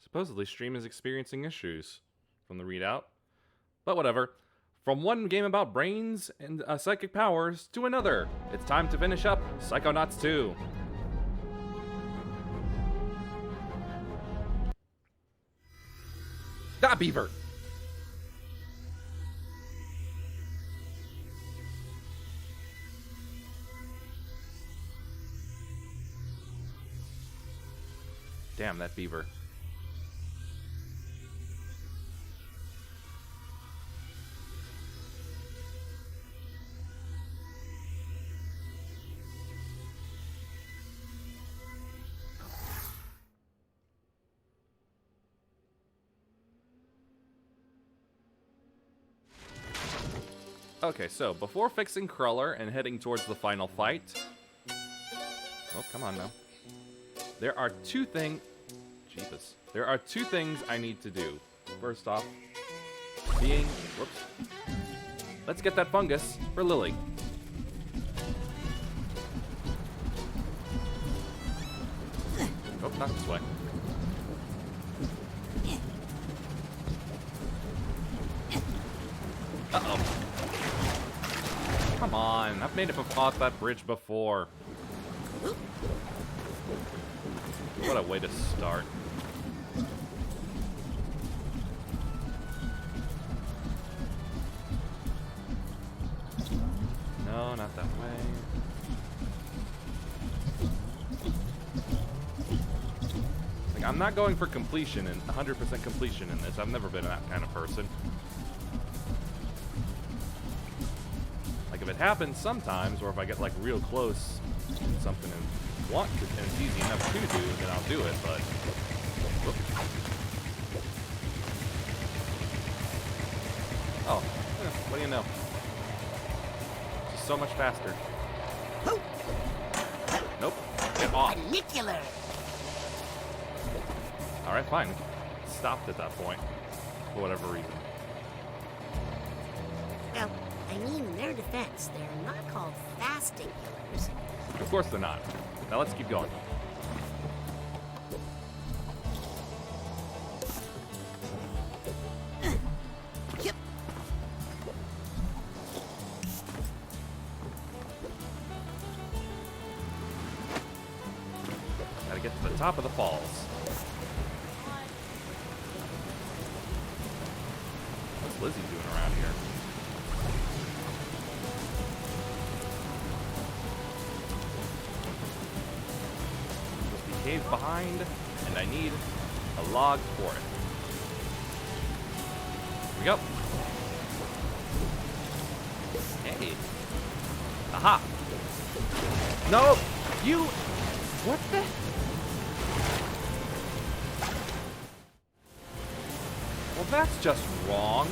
Supposedly, stream is experiencing issues from the readout. But whatever. From one game about brains and psychic powers to another, it's time to finish up Psychonauts 2. Ah, beaver! Damn, that beaver. Okay, so before fixing Cruller and heading towards the final fight... Oh, come on now. There are two things... Jeepus. There are two things I need to do. First off, being... Whoops. Let's get that fungus for Lily. Oh, not this way. Uh-oh. Come on, I've made it off that bridge before. What a way to start. No, not that way. Like, I'm not going for completion and 100% completion in this. I've never been that kind of person. Like, if it happens sometimes, or if I get like real close in something and want to, and it's easy enough to do, then I'll do it, but... Whoop. Oh, what do you know? Just so much faster. Nope. Get off. Funicular. Alright, fine. Stopped at that point. For whatever reason. Well, I mean, in their defense, they're not called fasting killers. Of course they're not. Now let's keep going. Yep. Gotta get to the top of the falls. What's Lizzie doing around here? Cave behind, and I need log for it. Here we go. Hey. Aha! No! You... What the... Well, that's just wrong.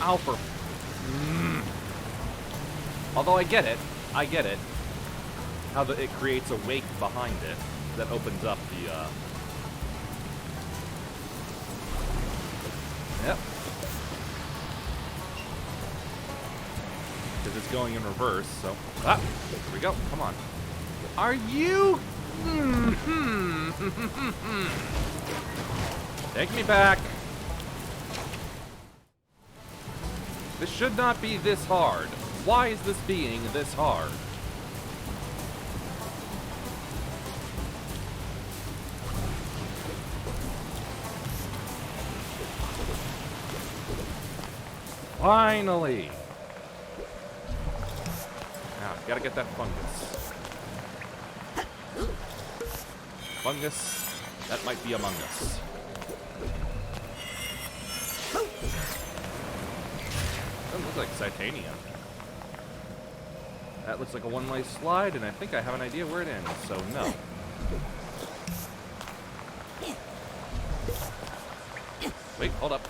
Ow, for... Although I get it. I get it. How it creates a wake behind it that opens up the, Yep. Because it's going in reverse, so... Ah! Here we go. Come on. Are you... Take me back. This should not be this hard. Why is this being this hard? Finally! Now, gotta get that fungus. Fungus, that might be among us. That looks like Titanium. That looks like a one-way slide, and I think I have an idea where it ends, so no. Wait, hold up.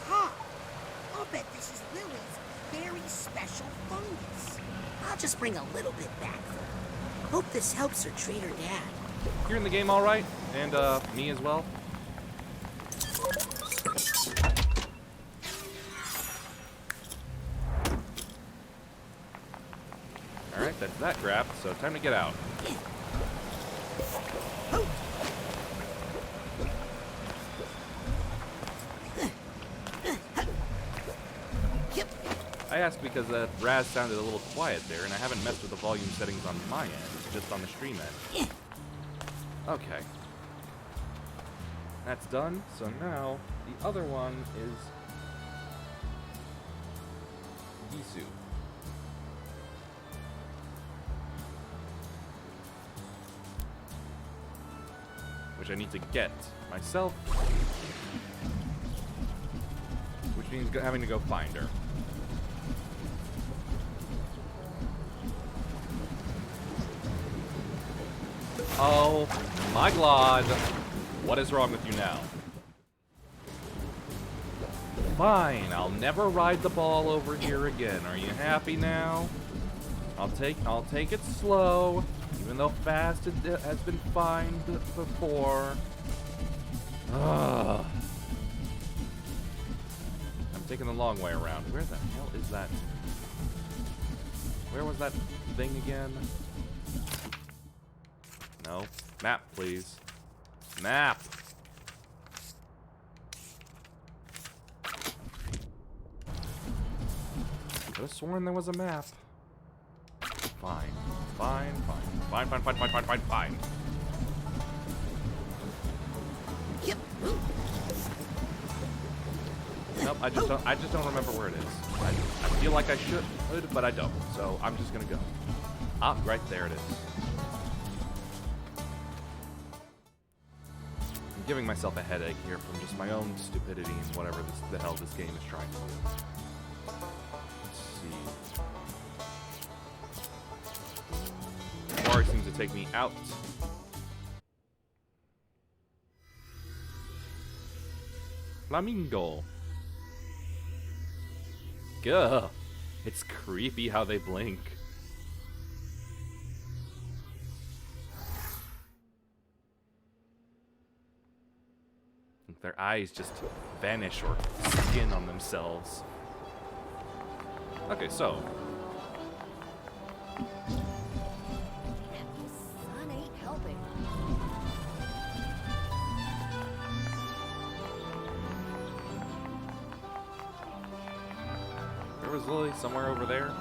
Aha! I'll bet this is Lily's very special fungus. I'll just bring a little bit back for her. Hope this helps her treat her dad. You're in the game all right, and me as well. Alright, that's that grab, so time to get out. I asked because that Raz sounded a little quiet there, and I haven't messed with the volume settings on my end, just on the stream end. Okay. That's done, so now the other one is Gisu. Which I need to get myself, which means having to go find her. Oh my god. What is wrong with you now? Fine, I'll never ride the ball over here again. Are you happy now? I'll take it slow, even though fast has been fine before. Ugh. I'm taking the long way around. Where the hell is that? Where was that thing again? No. Map, please. Map! Could have sworn there was a map. Fine. Fine, fine. Fine. Yep. Nope, I just don't remember where it is. I feel like I should, but I don't. So I'm just gonna go. Ah, right there it is. I'm giving myself a headache here from just my own stupidity and whatever the hell this game is trying to do. Let's see. Or it seems to take me out. Flamingo. Gah. It's creepy how they blink. Their eyes just vanish or skin on themselves. Okay, so. Sun ain't helping. Where was Lily? Somewhere over there?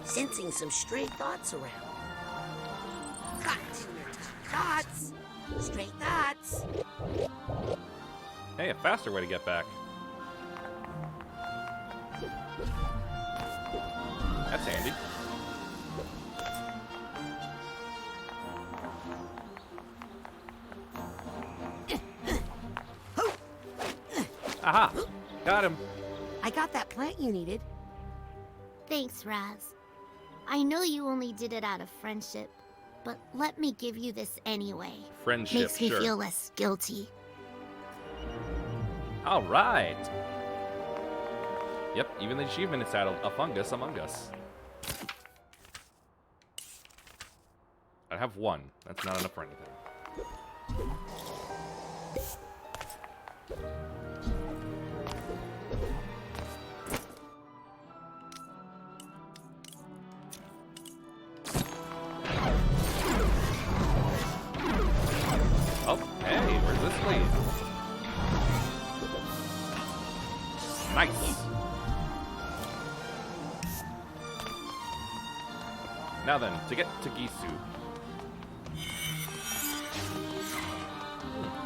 Since dancing some stray thoughts around. Thoughts! Stray thoughts! Hey, a faster way to get back. That's handy. Aha! Got him. I got that plant you needed. Thanks, Raz. I know you only did it out of friendship, but let me give you this anyway. Friendship, Makes me sure. feel less guilty. All right. Yep, even the achievement is titled A Fungus Among Us. I have one. That's not enough for anything. Oh, hey, where's this lead? Nice. Now then, to get to Gisu.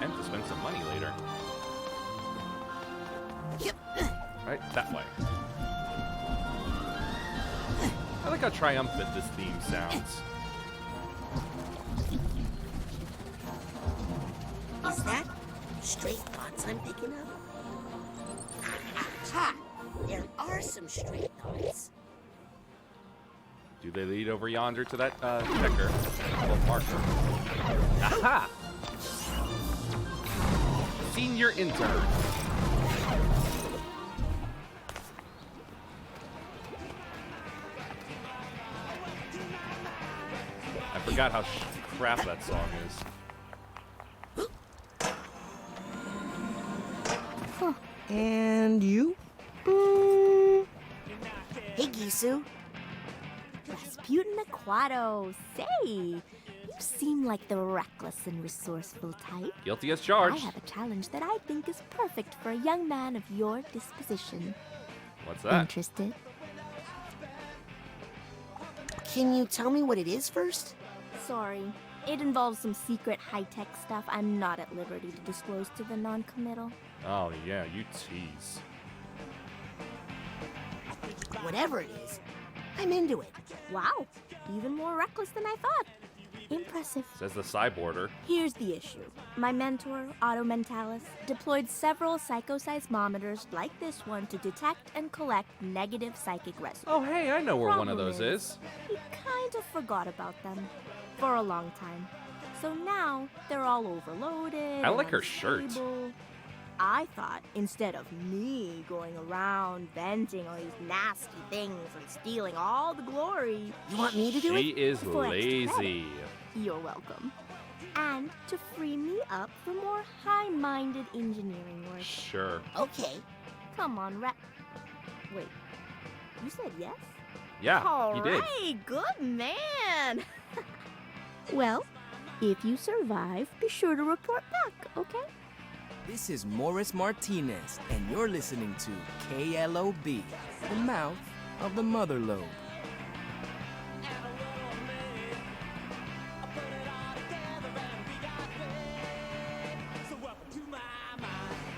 And to spend some money later. Right, that way. I like how triumphant this theme sounds. Is that stray thoughts I'm picking up? Aha! There are some stray thoughts. Do they lead over yonder to that checker? Well, marker. Aha! Senior intern. I forgot how crap that song is. And you? Hey, Gisu. Rasputin Aquato, say, you seem like the reckless and resourceful type. Guilty as I charged. have a challenge that I think is perfect for a young man of your disposition. What's that? Interested? Can you tell me what it is first? Sorry, it involves some secret high-tech stuff I'm not at liberty to disclose to the non-committal. Oh, yeah, you tease. Whatever it is, I'm into it. Wow, even more reckless than I thought. Impressive. Says the cyborder. Here's the issue. My mentor, Otto Mentalis, deployed several psychoseismometers like this one to detect and collect negative psychic residue. Oh, hey, I know where one of Problem those is. He kind of forgot about them for a long time. So now they're all overloaded. I like and her shirt. unstable. I thought instead of me going around venting all these nasty things and stealing all the glory, You want me to do She it? is For extra lazy. you're welcome. And to free me up for more high-minded engineering work. Sure. Okay. Come on, Wait, you said yes? Yeah, All you did. right, good man. Well, if you survive, be sure to report back, okay? This is Morris Martinez, and you're listening to KLOB, the mouth of the mother lobe.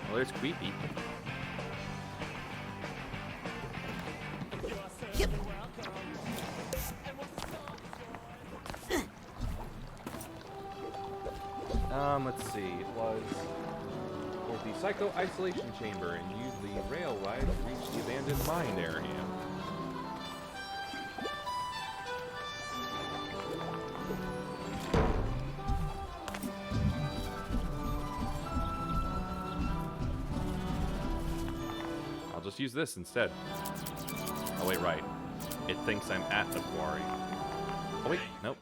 Well, there's creepy. Yep. Let's see. It was for the Psycho Isolation Chamber and use the rail ride to reach the abandoned mine area. I'll just use this instead. Oh wait, right. It thinks I'm at the quarry. Oh wait, nope.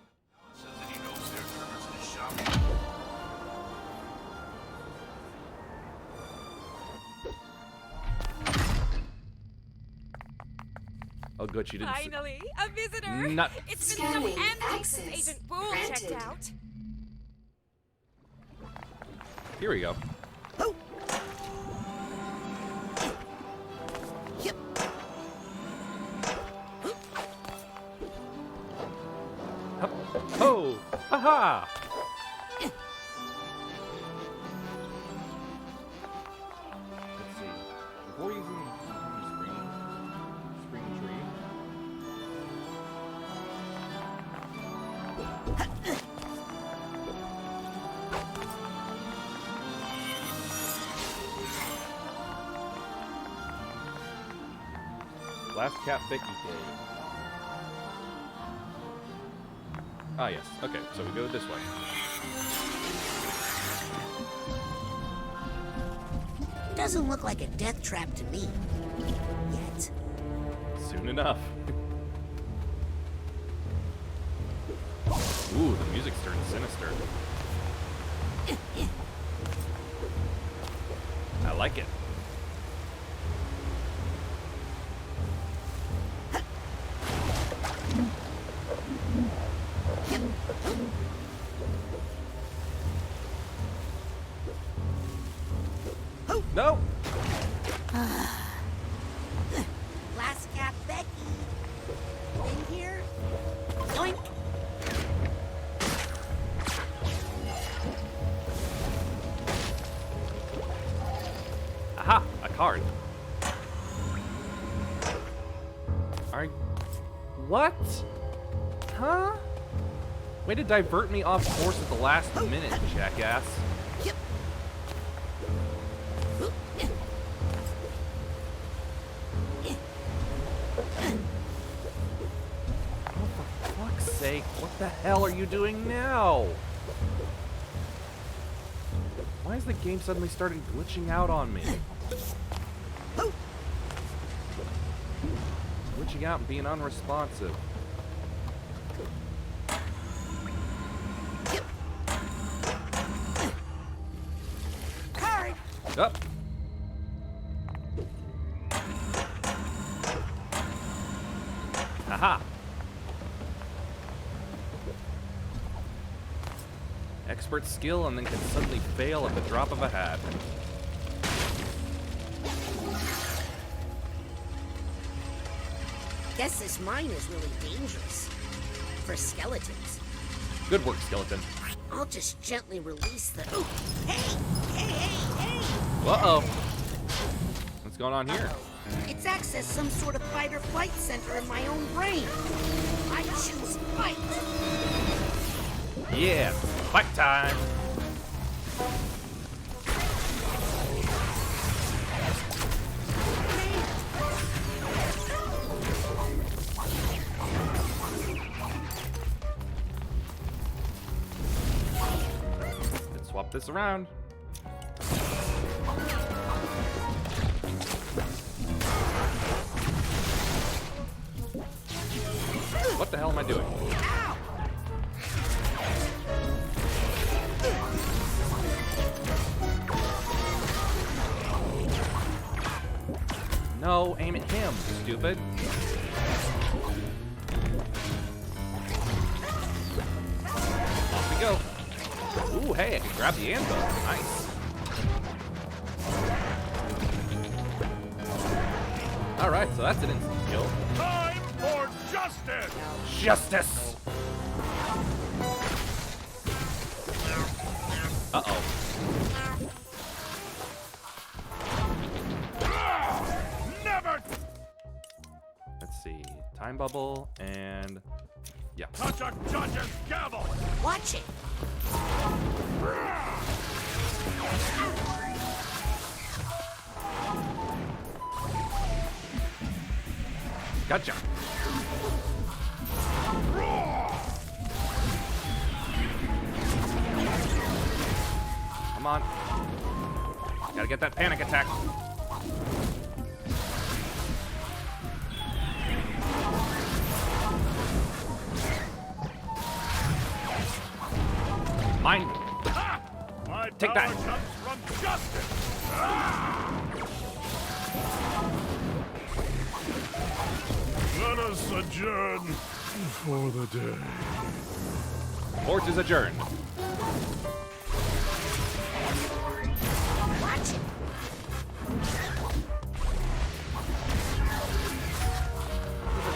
Oh good, she didn't s- Finally, a visitor! Not- It's been so empty since Agent Bull checked out. Here we go. Oh. Yep. Hup. Ho! Ha-ha! Let's see. Before using screen tree. Last Cat Becky Cave. Ah, yes. Okay, so we go this way. Doesn't look like a death trap to me. Yet. Soon enough. Ooh, the music's turned sinister. I like it. No! Last Cat Becky. In here. Yoink. Aha! A card. What? Huh? Way to divert me off course at the last minute, jackass. Yep. Oh, for fuck's sake, what the hell are you doing now? Why is the game suddenly started glitching out on me? Glitching out and being unresponsive. Card. Up. Aha. Expert skill and then can suddenly fail at the drop of a hat. Guess this mine is really dangerous. For skeletons. Good work, skeleton. I'll just gently release the... Ooh! Hey! Hey, hey, hey! Uh-oh. What's going on here? Uh-oh. It's accessed some sort of fight-or-flight center in my own brain. I choose fight. Yeah, fight time. Let's swap this around. What the hell am I doing? No, aim at him, stupid. Off we go. Ooh, hey, I can grab the anvil. Nice. Alright, so that's an instant kill. Time for justice! Justice! Uh-oh. Never Let's see. Time bubble and... yeah. touch a judge's gavel! Watch it. Gotcha. Come on. Gotta get that panic attack. Mine. Ha! My Take power that. comes from justice! Let us adjourn for the day. Court is adjourned. Watch it.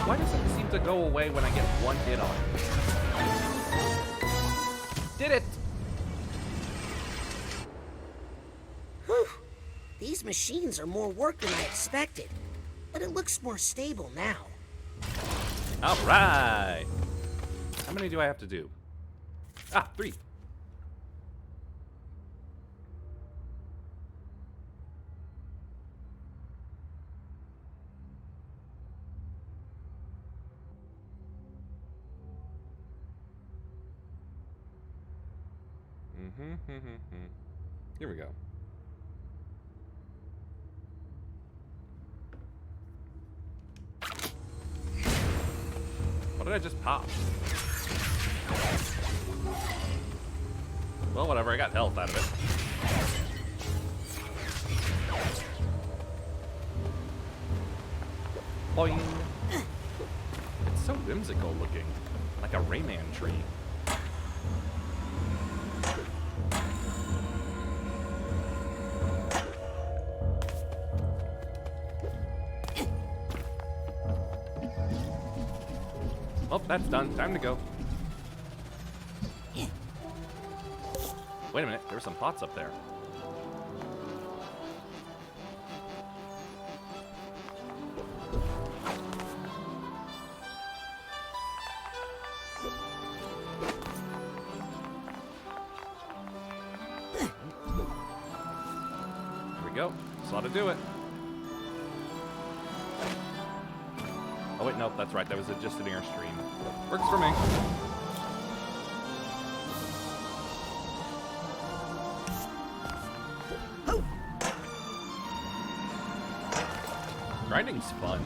Why does it seem to go away when I get one hit on it? did it! Whew. These machines are more work than I expected, but it looks more stable now. All right. How many do I have to do? 3. Here we go. What did I just pop? Well, whatever. I got health out of it. Boing. It's so whimsical looking. Like a Rayman tree. Oh, that's done. Time to go. Wait a minute. There were some pots up there. Here we go. Saw to do it. Oh wait, nope, that's right. That was just an Airstream. Works for me. Grinding's fun.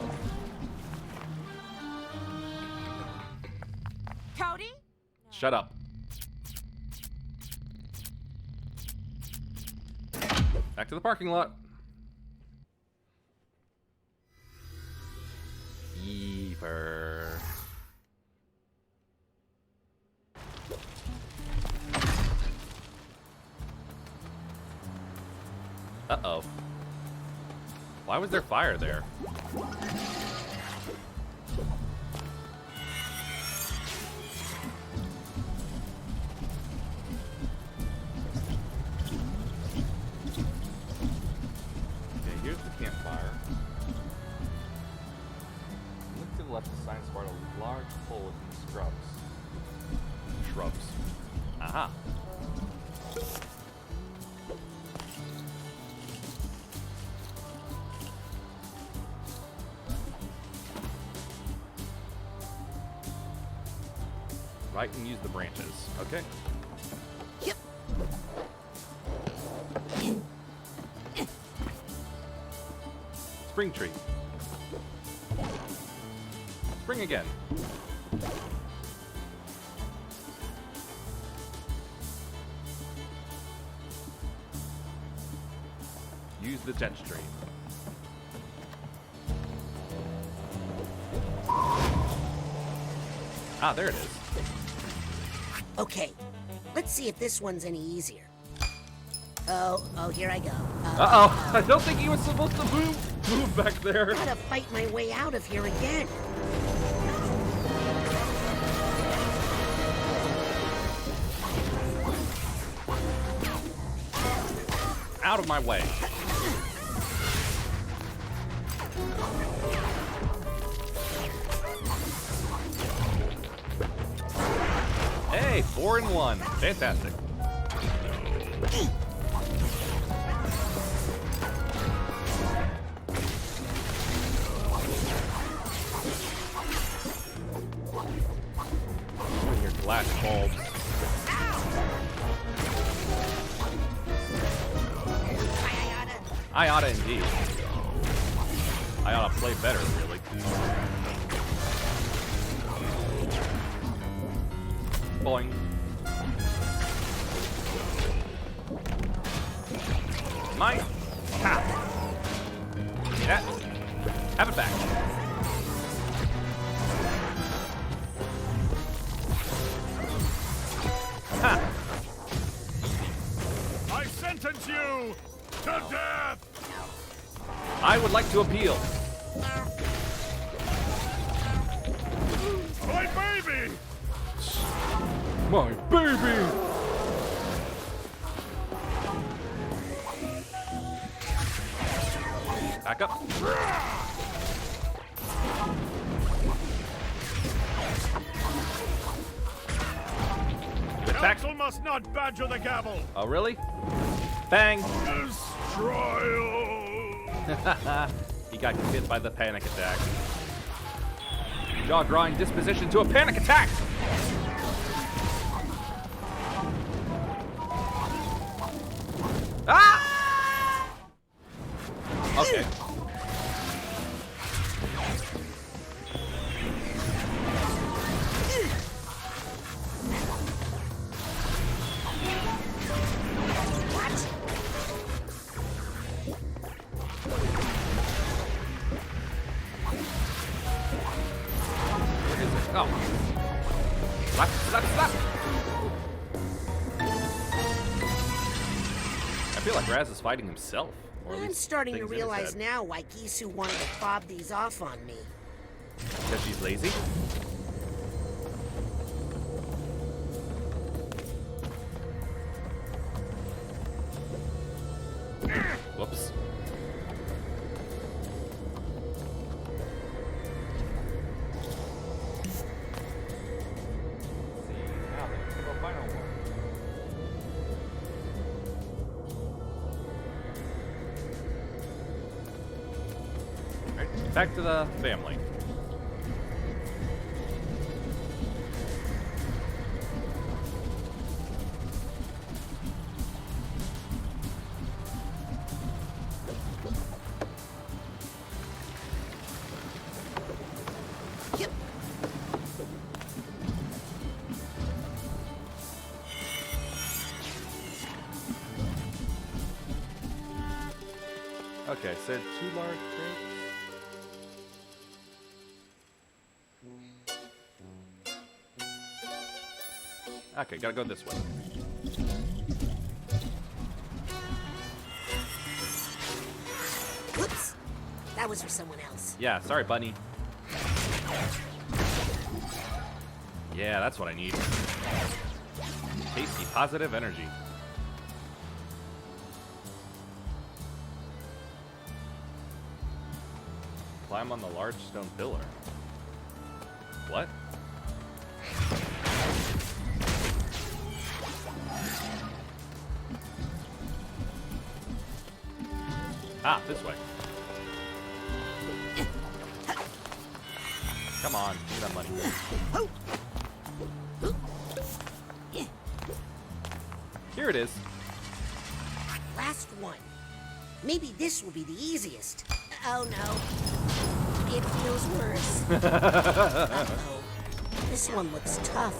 Cody? Shut up. Back to the parking lot. Yeeper. Uh-oh. Why was there fire there? Okay, here's the campfire. Look to the left, the sign spot a large hole within scrubs. Shrubs. Aha. Right, and use the branches. Okay. Yep. Spring tree. Spring again. Use the jet stream. Ah, there it is. Okay, let's see if this one's any easier. Oh, here I go. Uh-oh. I don't think he was supposed to move back there. Gotta fight my way out of here again. Out of my way. Hey, 4 and 1. Fantastic. Oh, your glass bulbs. I oughta indeed. I oughta play better, really. Boing. Mine. Ha. Yeah. Have it back. Ha. I sentence you to death! I would like to appeal. My baby! My baby! attack. Council must not badger the gavel. Oh, really? Bang! Destroy. He got hit by the panic attack. Jaw-drawing disposition to a panic attack! Ah! Okay. Oh. Slap, slap, slap! I feel like Raz is fighting himself. Or at I'm least starting to things in his realize head. now why Gisu wanted to fob these off on me. Because she's lazy? Whoops. Alright, back to the family. Yep. Okay, so 2 large crates. Okay, gotta go this way. Whoops. That was for someone else. Yeah, sorry, bunny. Yeah, that's what I need. Tasty, positive energy. Climb on the large stone pillar. What? Ah, this way. Come on, give me that money. Here it is. Last one. Maybe this will be the easiest. Oh no. It feels worse. Uh-oh. This one looks tough.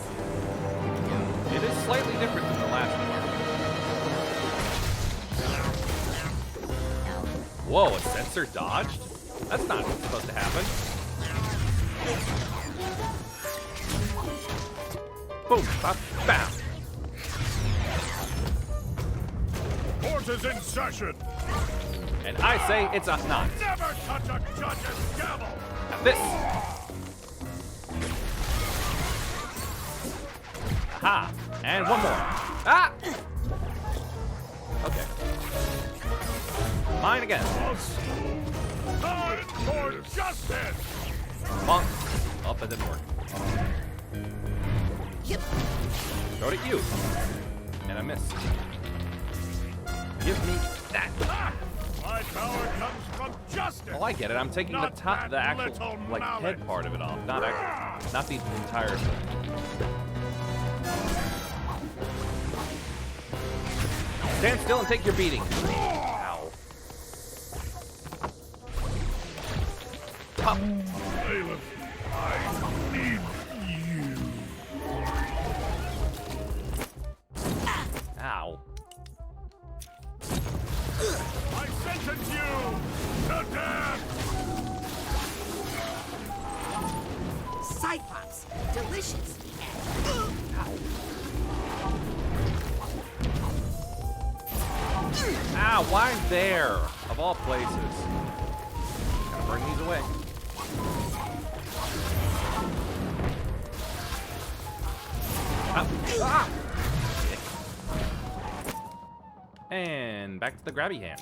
It is slightly different than the last one. Whoa, a sensor dodged? That's not supposed to happen. Boom, bop, bam. Court is in session. And I say it's a not. Never touch a judge's gavel. Have this. Aha! And one more. Ah! Okay. Mine again. Time for justice. Bonk. Oh, that didn't work. Yep. Throw it at you. And I missed. Give me that. Ah! My power comes from justice. Oh, I get it. I'm taking the Not top, the that actual, little like, mallet. head part of it off. Not the entire thing. Stand still and take your beating. Ow. Pop. Bailiff, I need you. Ow. I sentence you to death. Cyclops. Delicious. Ow, why there? Of all places. Gotta bring these away. Ah. And back to the grabby hand.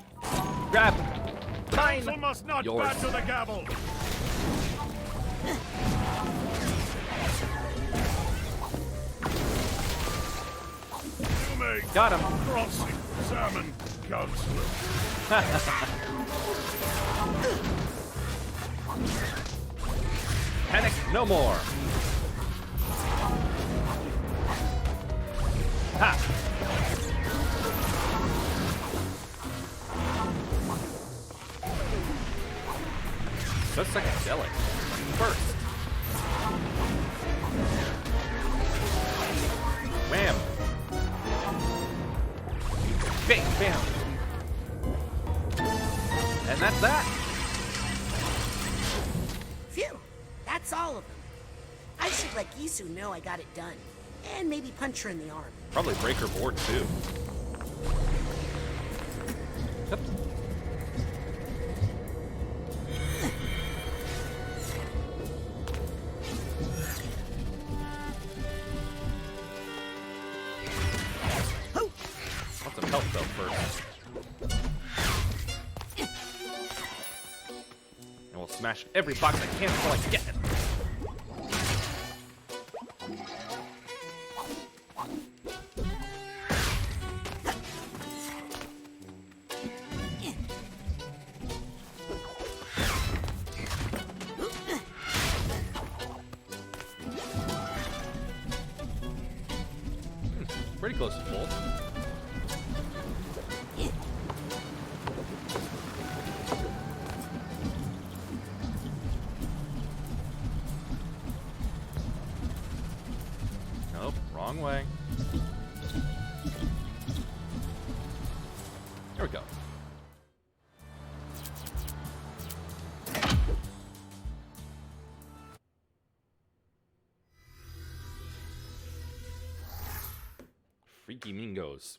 Grab! Council Mine! must not Yours. badger the gavel. Thanks. Got him. Crossing Salmon Counselor. Panic no more. Ha! So psychedelic. First. Wham! Bang! Bam! And that's that! Phew, that's all of them. I should let Gisu know I got it done. And maybe punch her in the arm. Probably break her board too. Yep. Want some help though first. And we'll smash every box I can until I get it. Pretty close to full. Nope, wrong way. There we go. Freaky Mingos.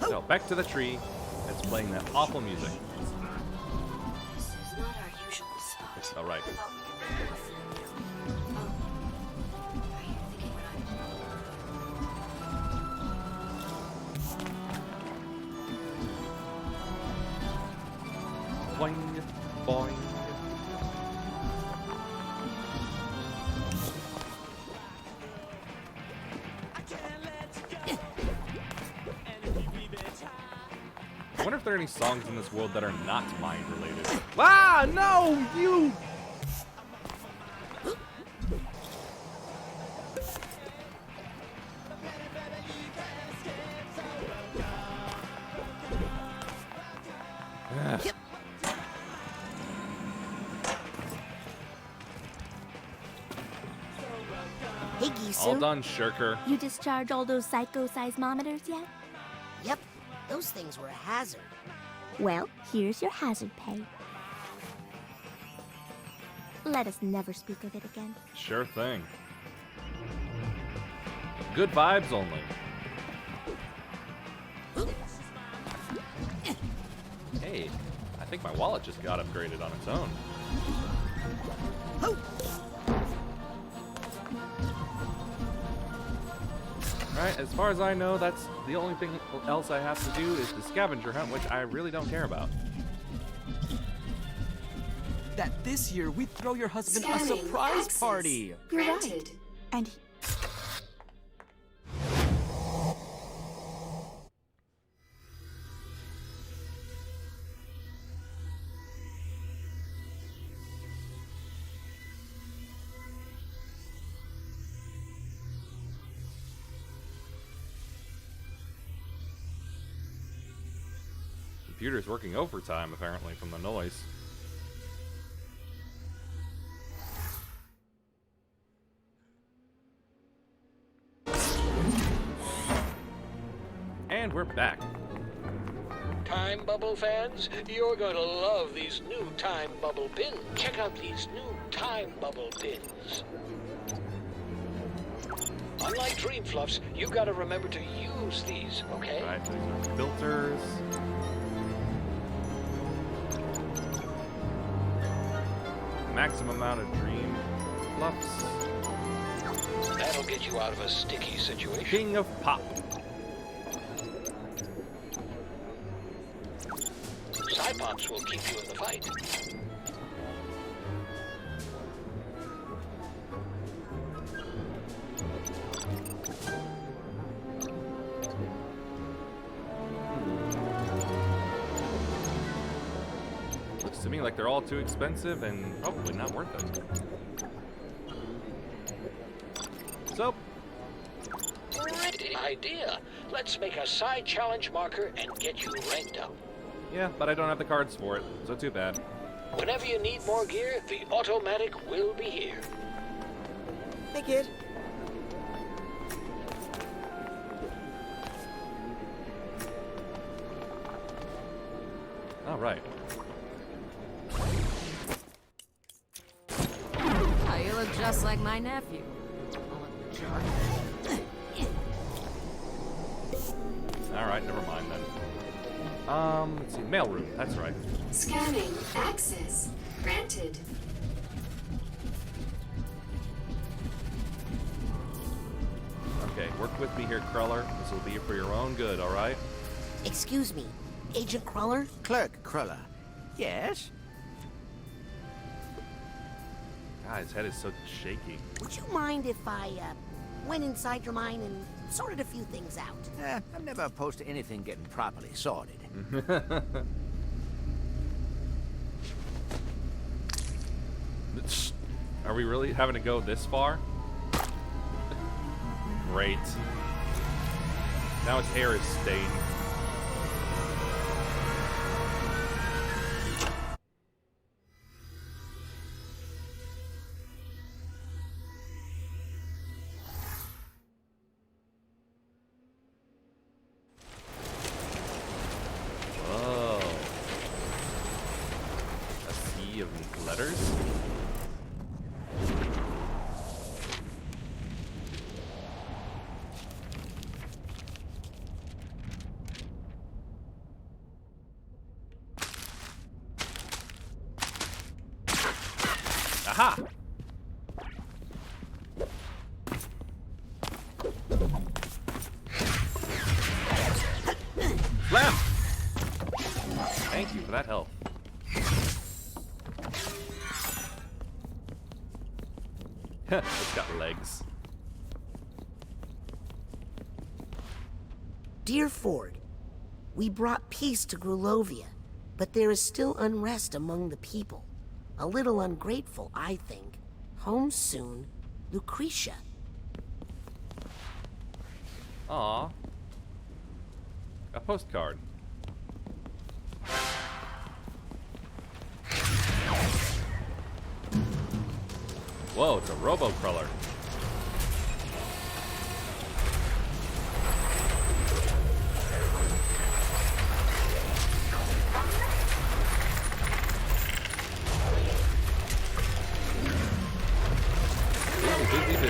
So back to the tree. It's playing that awful music. This is not our usual spot. All right. Are you thinking what Boing, boing. I wonder if there are any songs in this world that are not mind related. Ah, no, you. Ugh. Hey, Gisu. All done, shirker. You discharge all those psycho-seismometers yet? Yep, those things were a hazard. Well, here's your hazard pay. Let us never speak of it again. Sure thing. Good vibes only. Hey, I think my wallet just got upgraded on its own. Alright, as far as I know, that's the only thing else I have to do is the scavenger hunt, which I really don't care about. That this year we throw your husband a Scanning surprise access. party. You're right. Granted. And Computer's working overtime, apparently, from the noise. And we're back. Time Bubble fans, you're going to love these new Time Bubble pins. Check out these new Time Bubble pins. Unlike Dream Fluffs, you've got to remember to use these, okay? Right, these are filters. Maximum amount of dream fluffs. That'll get you out of a sticky situation. King of pop. Psypops will keep you in the fight. Looks to me like they're all too expensive and probably not worth it. So, Great idea. Let's make a side challenge marker and get you ranked up. yeah, but I don't have the cards for it, so too bad. Whenever you need more gear, the automatic will be here. Hey, kid. All right. Oh, you look just like my nephew. All right, never mind then. Let's see, mailroom. That's right. Scanning. Access. Granted. Okay, work with me here, Cruller. This will be for your own good, all right? Excuse me, Agent Cruller? Clerk Cruller. Yes? God, his head is so shaky. Would you mind if I went inside your mind and sorted a few things out? I'm never opposed to anything getting properly sorted. Are we really having to go this far? Great. Now his hair is stained. Whoa. A sea of letters? Aha! Slam! Thank you for that help. It's got legs. Dear Ford, we brought peace to Grulovia, but there is still unrest among the people. A little ungrateful, I think. Home soon, Lucretia. Aw. A postcard. Whoa, it's a robo-crawler. Busy.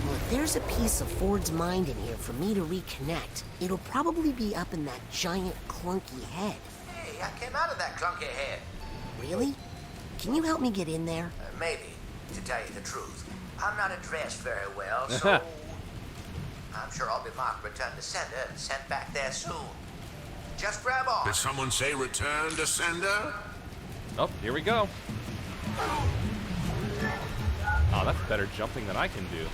Well, if there's a piece of Ford's mind in here for me to reconnect, it'll probably be up in that giant clunky head. Hey, I came out of that clunky head. Really? Can you help me get in there? Maybe, to tell you the truth. I'm not dressed very well, so I'm sure I'll be marked return to sender and sent back there soon. Just grab on. Did someone say return to sender? Oh, here we go. Oh, that's better jumping than I can do.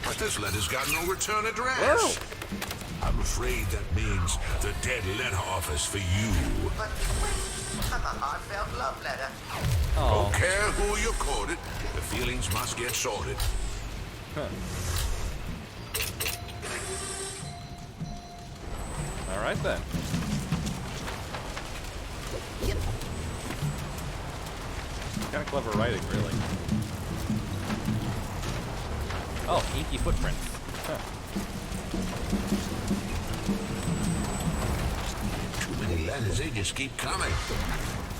But this letter's got no return address. Whoa! I'm afraid that means the dead letter office for you. But wait, I'm a heartfelt love letter. Oh. Don't care who you quoted, the feelings must get sorted. Huh. All right then. Yep. Kind of clever writing, really. Oh, inky footprints. Huh. Too many letters, they just keep coming.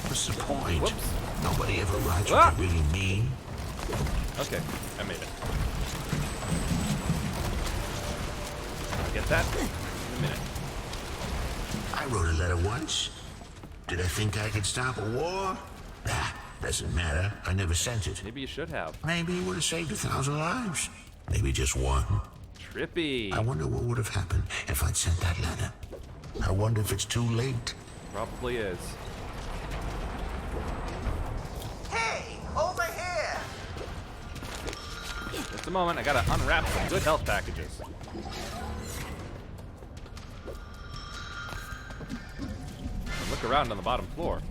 What's the point? Whoops. Nobody ever writes Ah! what they really mean. Okay, I made it. I'll get that in a minute. I wrote a letter once. Did I think I could stop a war? Ah, doesn't matter. I never sent it. Maybe you should have. Maybe it would have saved 1,000 lives. Maybe just one. Trippy. I wonder what would have happened if I'd sent that letter. I wonder if it's too late. Probably is. Hey, over here! Just a moment, I gotta unwrap some good health packages. And look around on the bottom floor.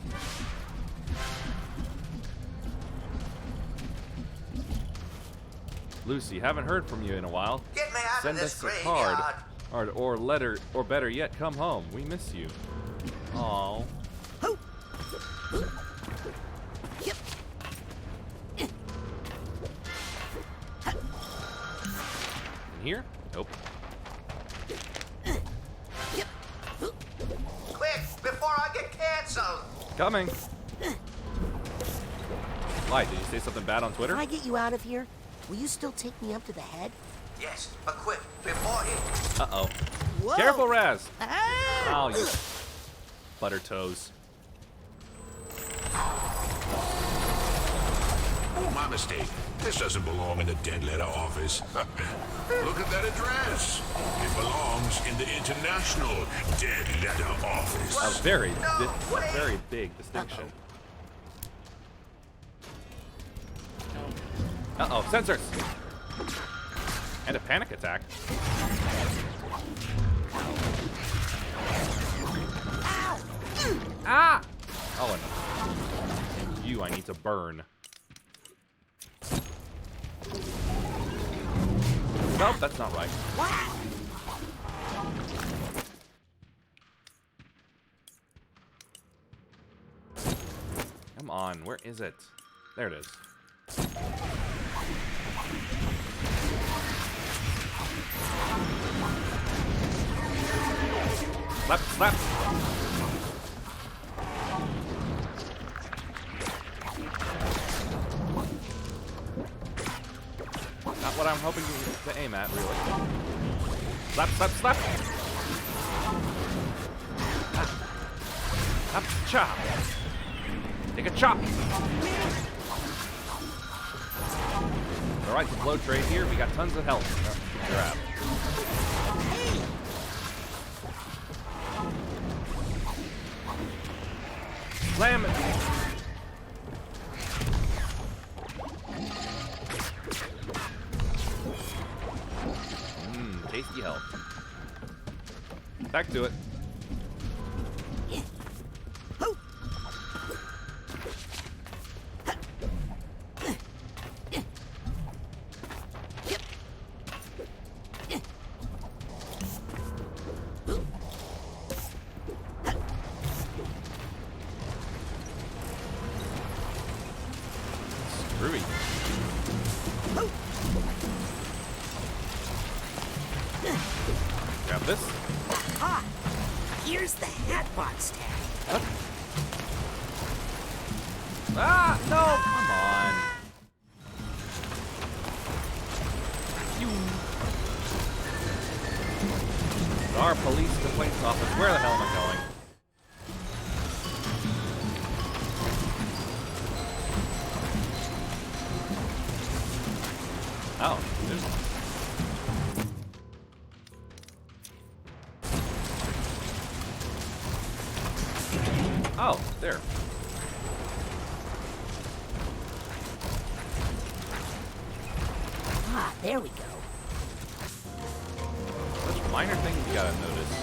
Lucy, haven't heard from you in a while. Get me out Send of this us a card. graveyard. Or letter, or better yet, come home. We miss you. Aww. In here? Nope. Quick, before I get canceled. Coming. Why? Did you say something bad on Twitter? Can I get you out of here? Will you still take me up to the head? Yes, but quick, before he... Uh-oh. Whoa. Careful, Raz. Ah! Oh, you butter toes. Oh, my mistake. This doesn't belong in the dead letter office. Look at that address. It belongs in the International Dead Letter Office. A very big distinction. Uh-oh, sensors! And a panic attack. Ah! Oh, and you I need to burn. Nope, that's not right. Come on, where is it? There it is. Slap, slap. Not what I'm hoping to aim at, really. Slap, slap, slap. Up, chop. Take a chop. Alright, the blow trade here. We got tons of health. Grab. Slam it. Tasty health. Back to it. Screwy. Grab this. Aha! Here's the Hatbot's tag. What? Ah! No! Come on. Our police complaints office. Where the hell am I going? Oh, there's one. Oh, there. Ah, there we go. Such minor things you gotta notice.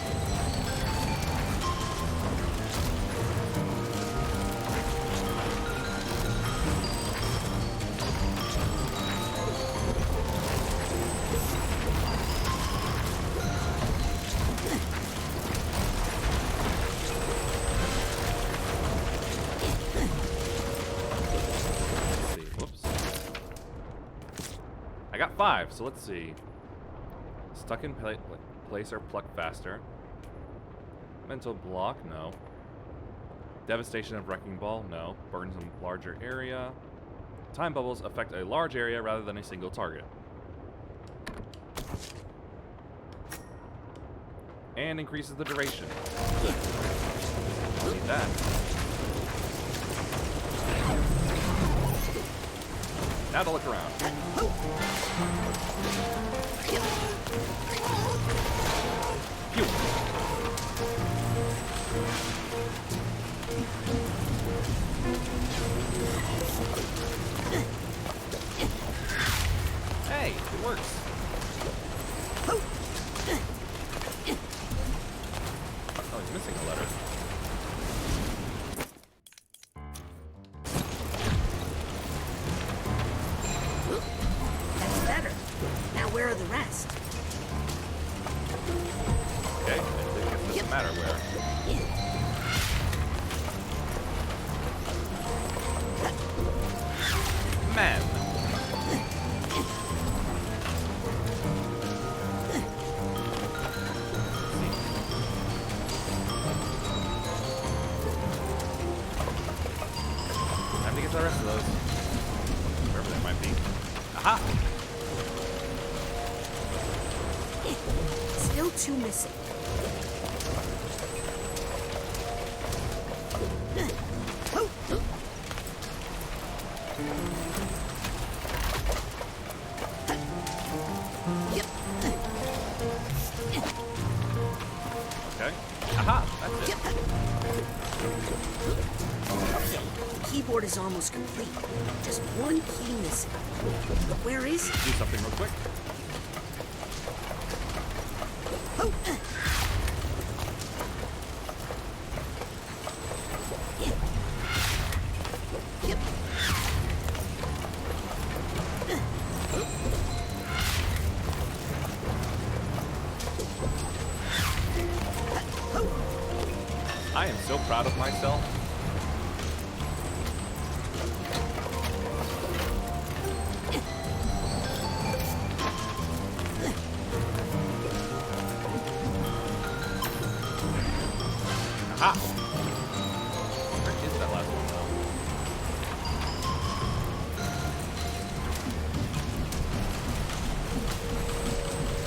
I got 5, so let's see. Stuck in place or pluck faster. Mental block, no. Devastation of wrecking ball, no. Burns a larger area. Time bubbles affect a large area rather than a single target. And increases the duration. I'll need that. Now to look around. Pew. Hey, it works. Oh, he's missing a letter. That's better. get the rest of those. Wherever they might be. Aha! Still 2 missing. Okay. Aha! That's it. Okay, the keyboard is almost complete. Just 1 key missing. But where is it? Do something real quick. I am so proud of myself. Aha! Where is that last one, though?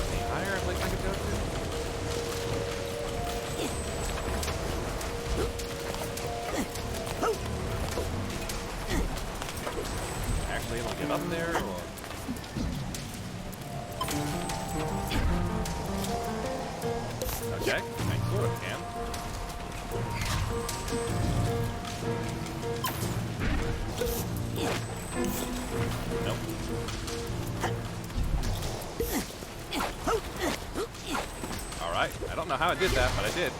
Any higher place I could go to? Actually able to get up there, or? Okay, I sort of can. Nope. Alright, I don't know how I did that, but I did.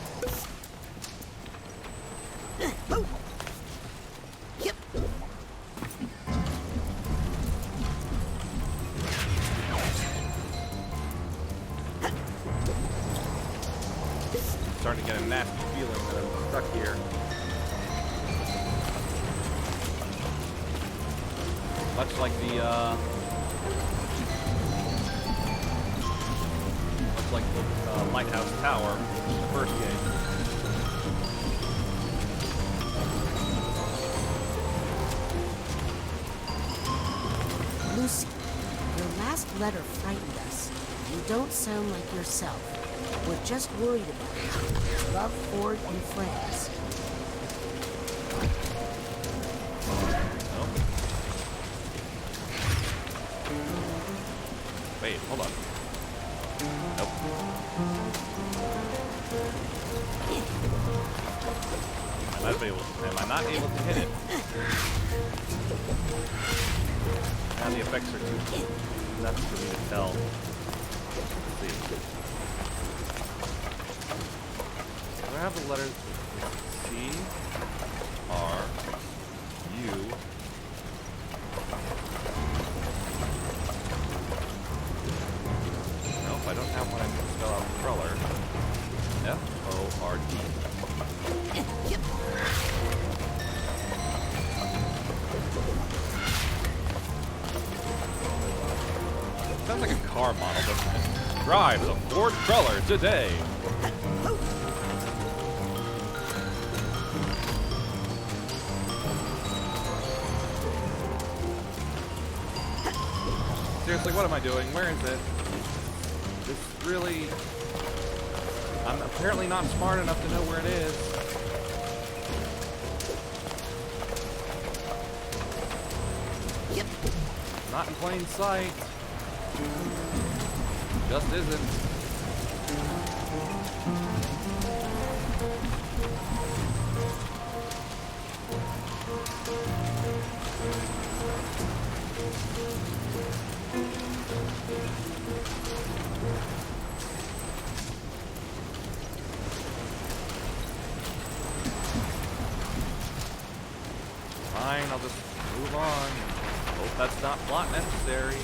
Starting to get a nasty feeling that I'm stuck here. Much like the lighthouse tower in the first game. Lucy, your last letter frightened us. You don't sound like yourself. We're just worried about you. Love, Ford, and friends. Nope. Wait, hold on. Nope. Am I not able to hit it? Now the effects are too nuts for me to tell. Let's see. Do I have the letters C, R, U? Nope, I don't have one I can spell out crawler. F-O-R-D. Sounds like a car model, doesn't it? Drive the Ford Crawler today. Seriously, what am I doing? Where is it? This really... I'm apparently not smart enough to know where it is. Not in plain sight. Just isn't. Fine, I'll just move on. Hope that's not plot necessary.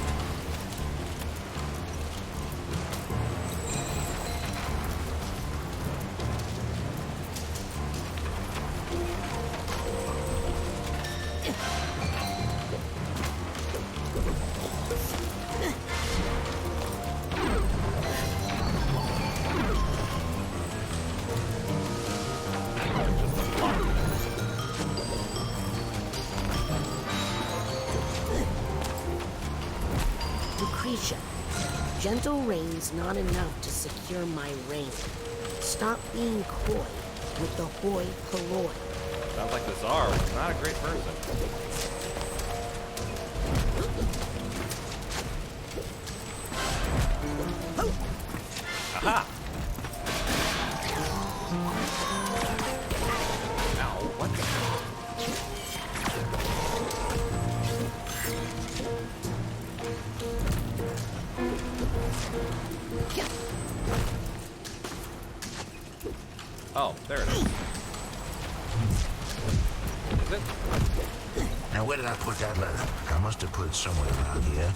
Lucretia. Gentle rain's not enough to secure my reign. Stop being coy with the hoi polloi. Sounds like the Tsar was not a great person. Aha! Ow, what the hell? Oh, there it is. Is it? Now, where did I put that letter? I must have put it somewhere around here.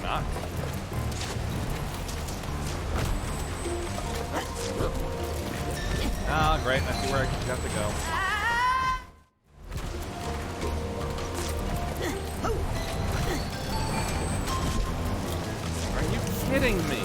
Not. Ah, great. I see where I have to go. Are you kidding me?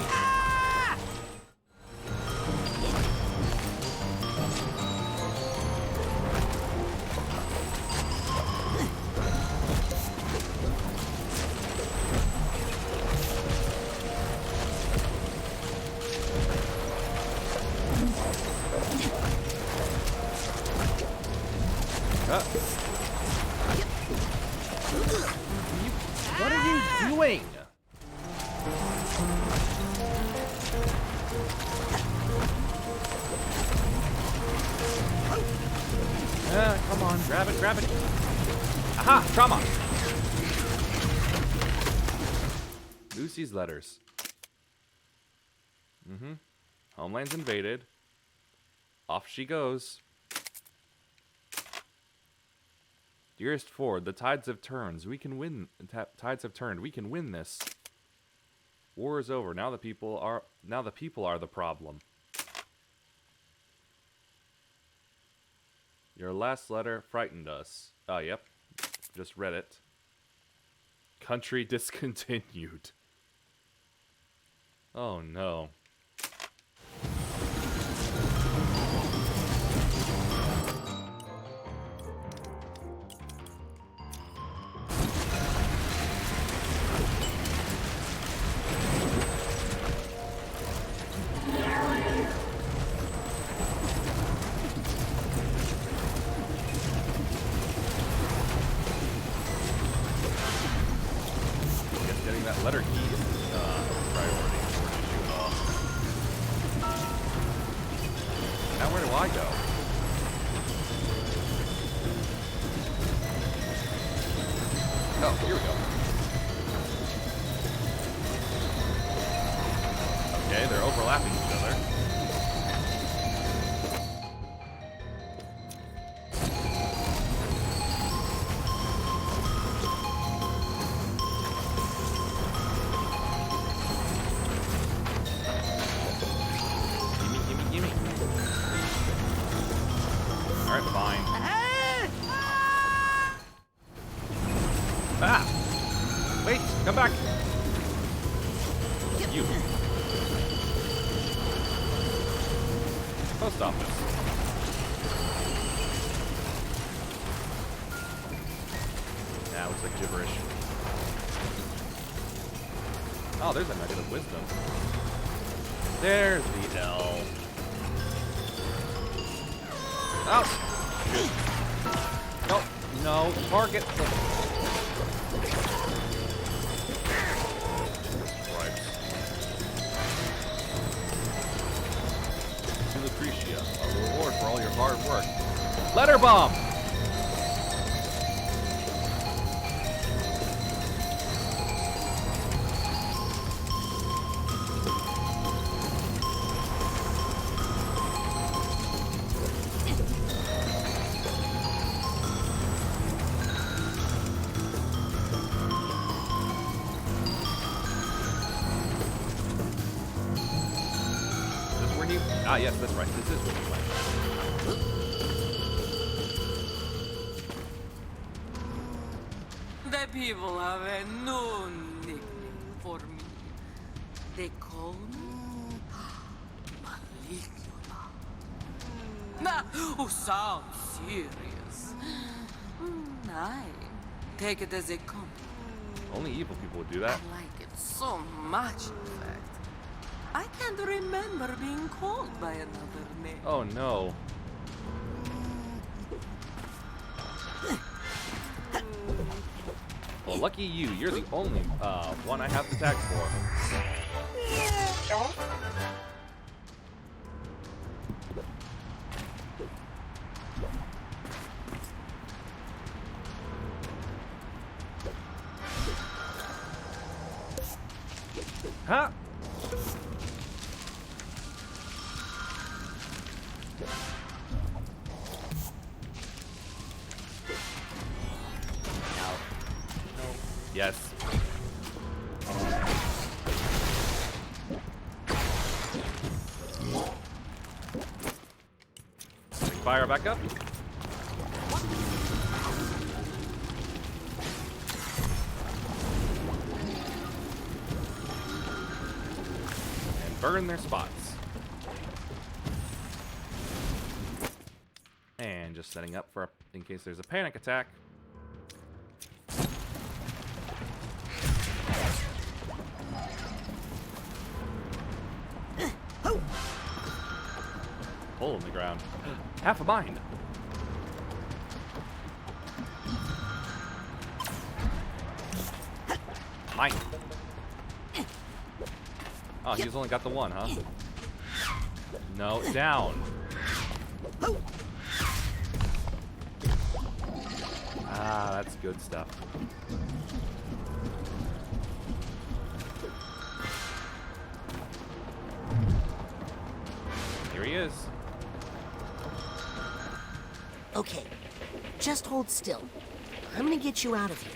What are you doing? Come on, grab it, grab it. Aha, trauma. Lucy's letters. Homeland's invaded. Off she goes. Dearest Ford, the tides have turned. We can win. Tides have turned. We can win this. War is over. Now the people are the problem. Your last letter frightened us. Oh, yep. Just read it. Country discontinued. Oh no. That letter key is priority for the shoot off. Now where do I go? Oh, here we go. Okay, they're overlapping each other. Come back! You. Post office. Yeah, looks like gibberish. Oh, there's a nugget of wisdom. There's the L. Oh! Shoot. No, no, target the... Lucretia, a reward for all your hard work. Letter bomb! Ah, yes, that's right. This is what you like. The people have a new nickname for me. They call me Maligula. Nah, who sounds serious. I take it as a compliment. Only evil people would do that. I like it so much, in fact. I can't remember being called by another name. Oh no. Well, lucky you. You're the only one I have the tag for. Huh? Yes. Fire back up. And burn their spots. And just setting up for in case there's a panic attack. Hole in the ground. Half a mind. Mine. Oh, he's only got the one, huh? No, down. Ah, that's good stuff. Here he is. Okay, just hold still. I'm gonna get you out of here.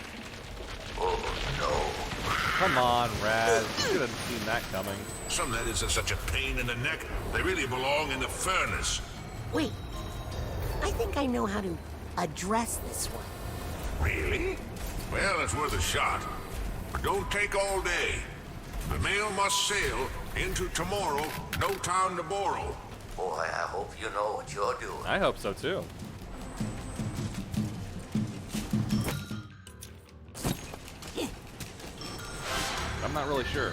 Come on, Raz. You should have seen that coming. Some letters are such a pain in the neck, they really belong in the furnace. Wait, I think I know how to address this one. Really? Well, it's worth a shot. But don't take all day. The mail must sail into tomorrow, no time to borrow. Boy, I hope you know what you're doing. I hope so, too. I'm not really sure.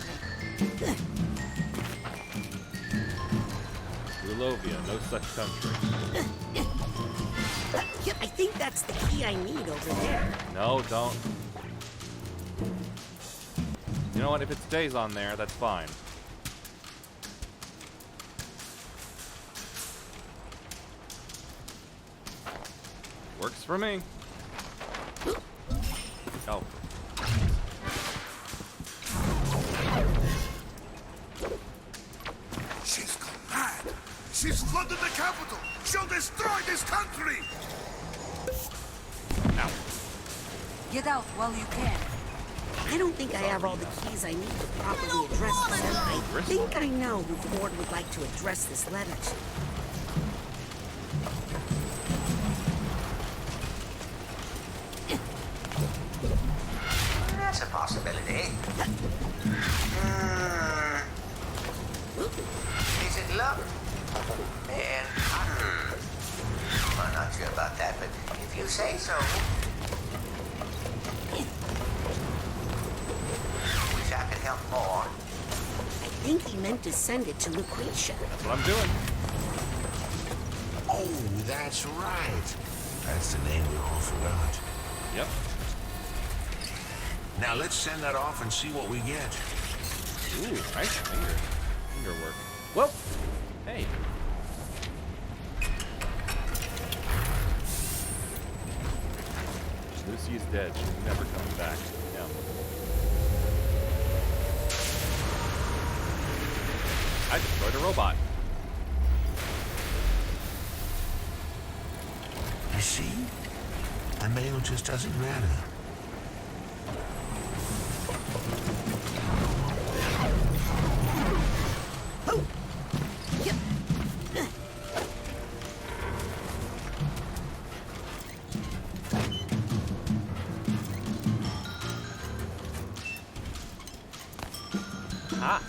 Rulovia, no such country. I think that's the key I need over there. No, don't. You know what? If it stays on there, that's fine. Works for me. Oh. She's gone mad. She's flooded the capital. She'll destroy this country. Ow. Get out while you can. I don't think I have all the keys I need to properly address this, and I think I know who Ford would like to address this letter to. That's a possibility. Is it love? And I'm not sure about that, but if you say so. Wish I could help more. I think he meant to send it to Lucretia. That's what I'm doing. Oh, that's right. That's the name we all forgot. Yep. Now let's send that off and see what we get. Ooh, nice finger work. Whoa! Hey. Lucy is dead. She's never coming back. Yeah. I destroyed a robot. You see? The mail just doesn't matter. Ah.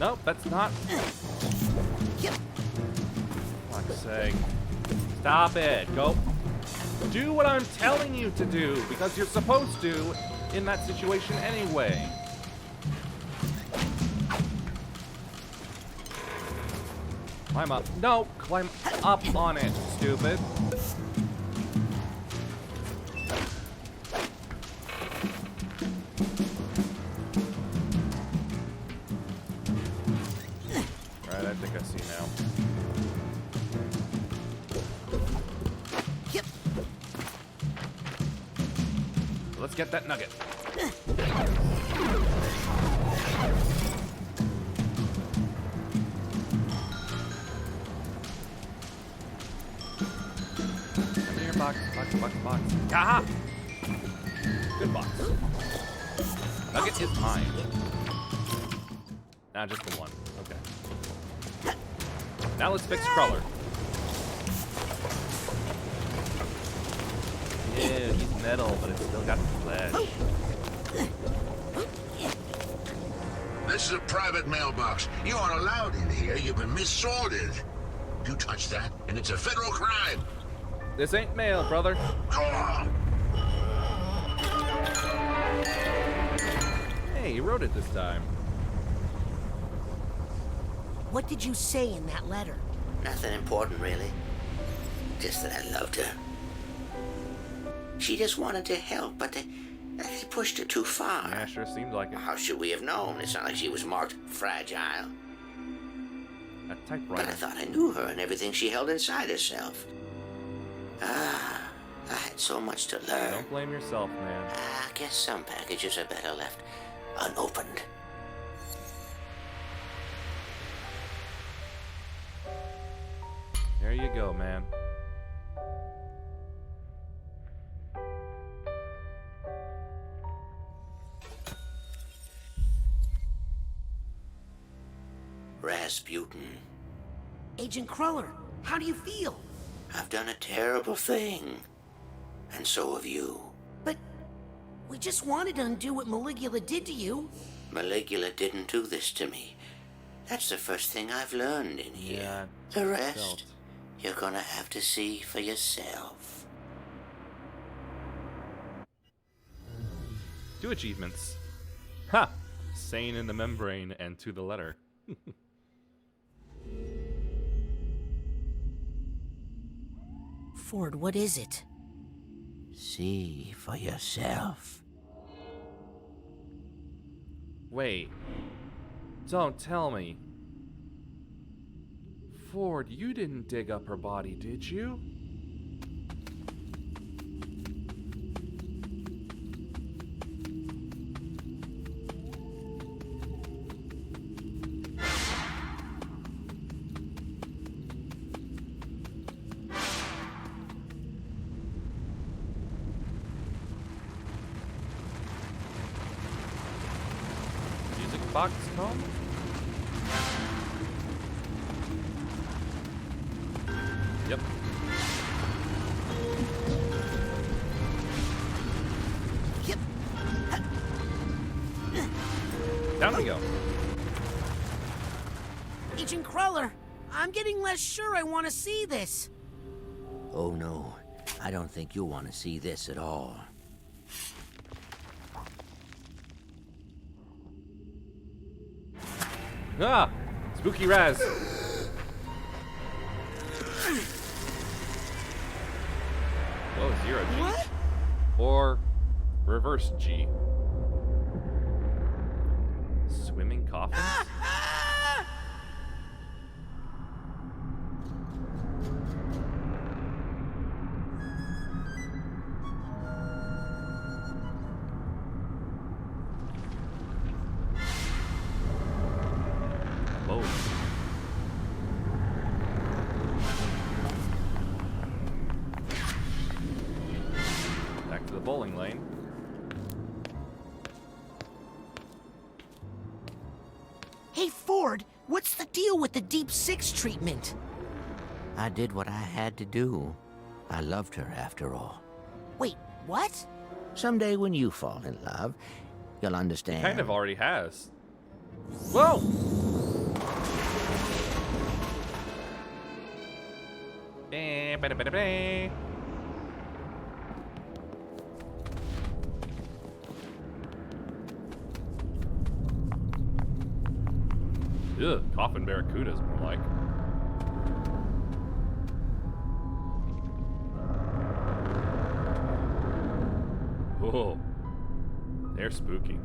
Nope, that's not. Fuck's sake. Stop it. Go. Do what I'm telling you to do, because you're supposed to in that situation anyway. Climb up. No, climb up on it, stupid. Right, I think I see now. Yep. Let's get that nugget. Come here, box. Aha! Good box. Nugget is mine. Nah, just the one. Okay. Now let's fix Crawler. Yeah, he's metal, but it's still got flesh. This is a private mailbox. You aren't allowed in here. You've been missorted. You touch that, and it's a federal crime. This ain't mail, brother. Go on. Hey, he wrote it this time. What did you say in that letter? Nothing important, really. Just that I loved her. She just wanted to help, but they pushed her too far. Yeah, sure seemed like it. How should we have known? It's not like she was marked fragile. A typewriter. But I thought I knew her and everything she held inside herself. I had so much to learn. Don't blame yourself, man. I guess some packages are better left unopened. There you go, man. Rasputin. Agent Cruller, how do you feel? I've done a terrible thing. And so have you. But we just wanted to undo what Maligula did to you. Maligula didn't do this to me. That's the first thing I've learned in here. Yeah, the rest, you're gonna have to see for yourself. Do achievements. Ha! Sane in the membrane and to the letter. Ford, what is it? See for yourself. Wait. Don't tell me. Ford, you didn't dig up her body, did you? Box home? Yep. Yep. Down we go. Agent Cruller, I'm getting less sure I want to see this. Oh no, I don't think you'll want to see this at all. Ah! Spooky Raz. Whoa, 0 G. What? Or reverse G. Swimming coffins? Back to the bowling lane. Hey, Ford, what's the deal with the Deep Six treatment? I did what I had to do. I loved her after all. Wait, what? Someday when you fall in love, you'll understand. Kind of already has. Whoa! Ugh, coffin barracudas, more like. Whoa. They're spooky.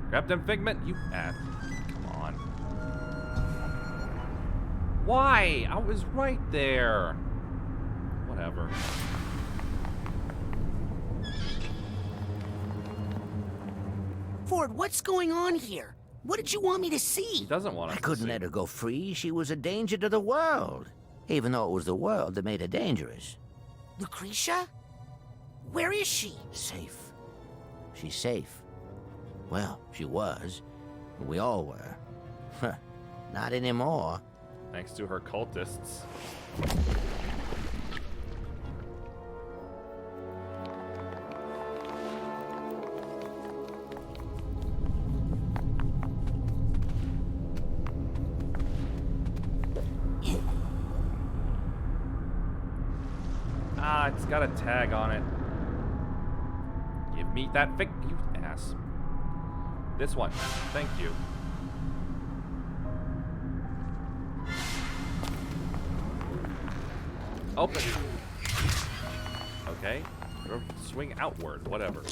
Grab them Figment, you ass. Come on. Why? I was right there. Whatever. Ford, what's going on here? What did you want me to see? He doesn't want us I couldn't let her go free. She was a danger to the world. Even though it was the world that made her dangerous. Lucretia? Where is she? Safe. She's safe. Well, she was. We all were. Not anymore. Thanks to her cultists. Ah, it's got a tag on it. Give me that fig, you ass. This one, thank you. Open. Okay, or swing outward, whatever.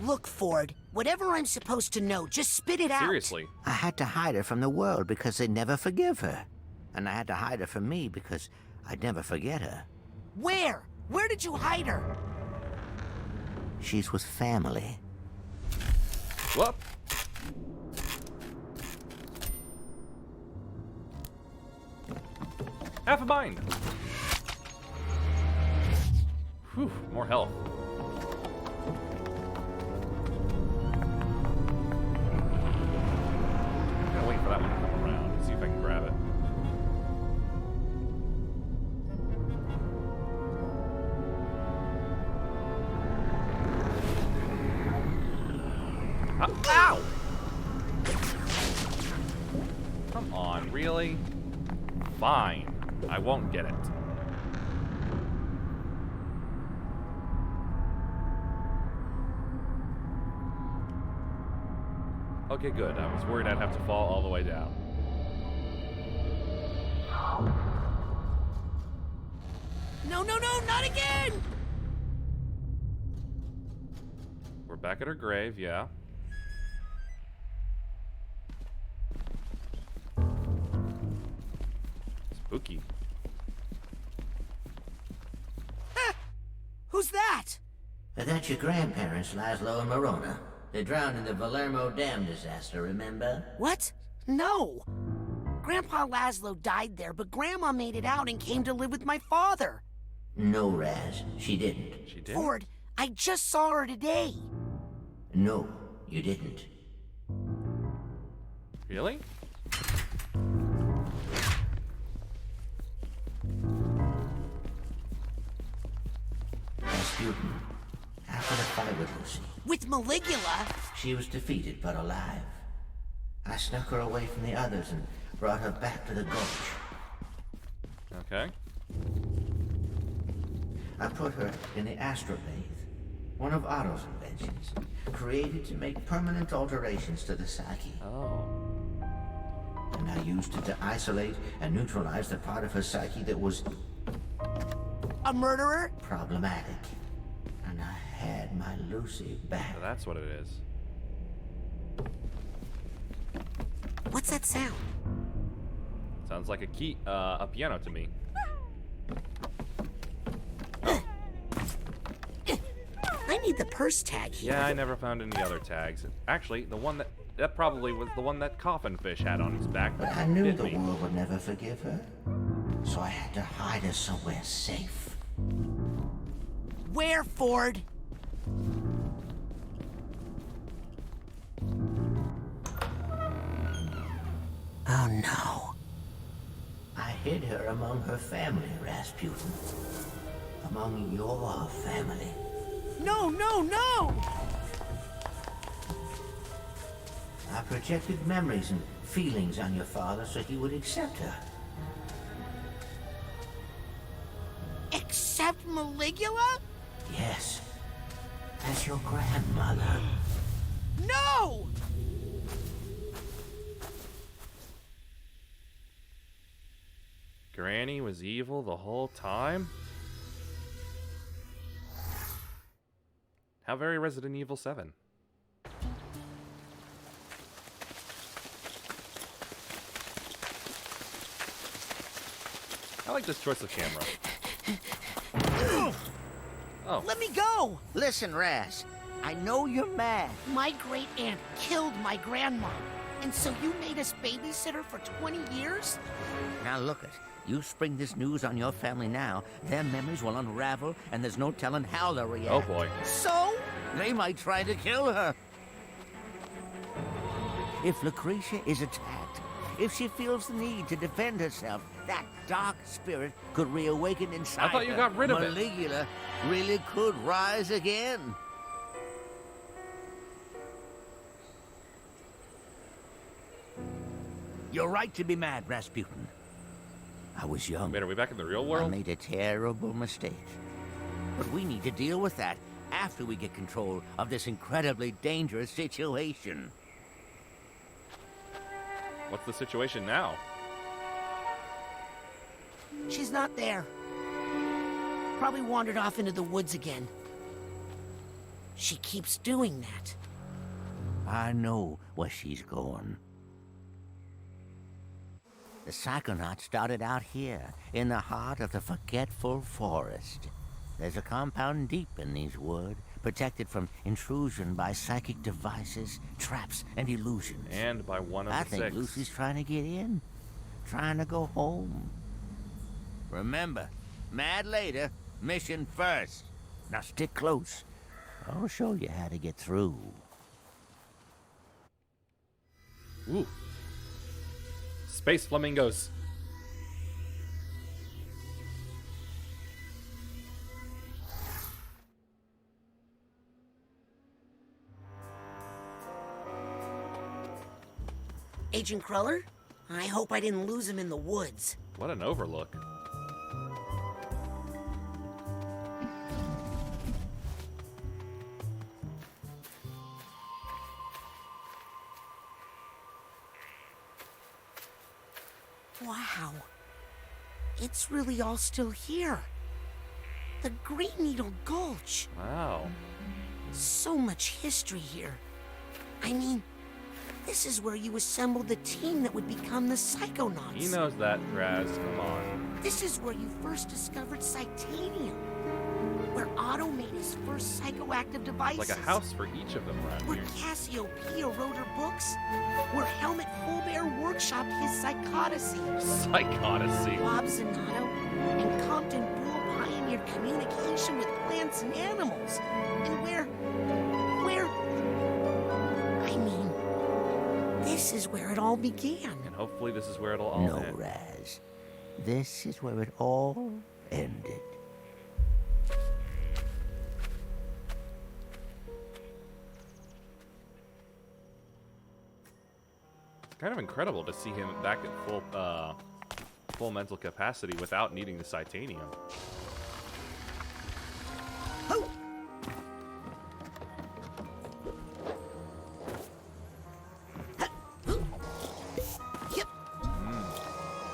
Look, Ford, whatever I'm supposed to know, just spit it out. Seriously. I had to hide her from the world because they'd never forgive her. And I had to hide her from me because I'd never forget her. Where? Where did you hide her? She's with family. Whoop. Half a mind. Whew, more health. I'm gonna wait for that one to come around and see if I can grab it. Ow! Come on, really? Fine. I won't get it. Okay, good. I was worried I'd have to fall all the way down. No, no, no, not again! We're back at her grave, yeah. Spooky. Who's that? That's your grandparents, Laszlo and Morona. They drowned in the Palermo Dam disaster, remember? What? No. Grandpa Laszlo died there, but Grandma made it out and came to live with my father. No, Raz, she didn't. She did? Ford, I just saw her today. No, you didn't. Really? Rasputin, after the fight with Lucy. With Maligula? She was defeated, but alive. I snuck her away from the others and brought her back to the gulch. Okay. I put her in the Astrolathe, one of Otto's inventions, created to make permanent alterations to the psyche. Oh. And I used it to isolate and neutralize the part of her psyche that was... a murderer? Problematic. And I had my Lucy back. So that's what it is. What's that sound? Sounds like a key, a piano to me. I need the purse tag here. Yeah, I never found any other tags. Actually, the one that probably was the one that Coffin Fish had on his back. But I knew the world would never forgive her. So I had to hide her somewhere safe. Where, Ford? Oh no. I hid her among her family, Rasputin. Among your family. No, no, no! I projected memories and feelings on your father so he would accept her. Accept Maligula? Yes. As your grandmother. No! Granny was evil the whole time? How very Resident Evil 7. I like this choice of camera. Oh. Let me go! Listen, Raz. I know you're mad. My great aunt killed my grandma. And so you made us babysitter for 20 years? Now look it. You spring this news on your family now, their memories will unravel, and there's no telling how they'll react. Oh boy. So? They might try to kill her. If Lucretia is attacked, if she feels the need to defend herself, that dark spirit could reawaken inside her. I thought you got rid of it. Maligula really could rise again. You're right to be mad, Rasputin. I was young. Wait, are we back in the real world? I made a terrible mistake. But we need to deal with that after we get control of this incredibly dangerous situation. What's the situation now? She's not there. Probably wandered off into the woods again. She keeps doing that. I know where she's going. The Psychonauts started out here, in the heart of the forgetful forest. There's a compound deep in these woods, protected from intrusion by psychic devices, traps, and illusions. And by one of I the think six. Lucy's trying to get in, trying to go home. Remember, mad later, mission first. Now stick close. I'll show you how to get through. Ooh. Space flamingos. Agent Cruller? I hope I didn't lose him in the woods. What an overlook. Wow. It's really all still here. The Green Needle Gulch. Wow. So much history here. I mean, this is where you assembled the team that would become the Psychonauts. He knows that, Raz. Come on. This is where you first discovered Psytanium. Where Otto made his first psychoactive devices. Like a house for each of them around Where here. Cassiopeia wrote her books. Where Helmut Fullbear workshopped his psychodicy. Psychodicy. Bob Zanato and Compton Bull pioneered communication with plants and animals. And where... I mean, this is where it all began. And hopefully this is where it'll all No, end. Raz. This is where it all ended. Kind of incredible to see him back at full mental capacity without needing the Psytanium.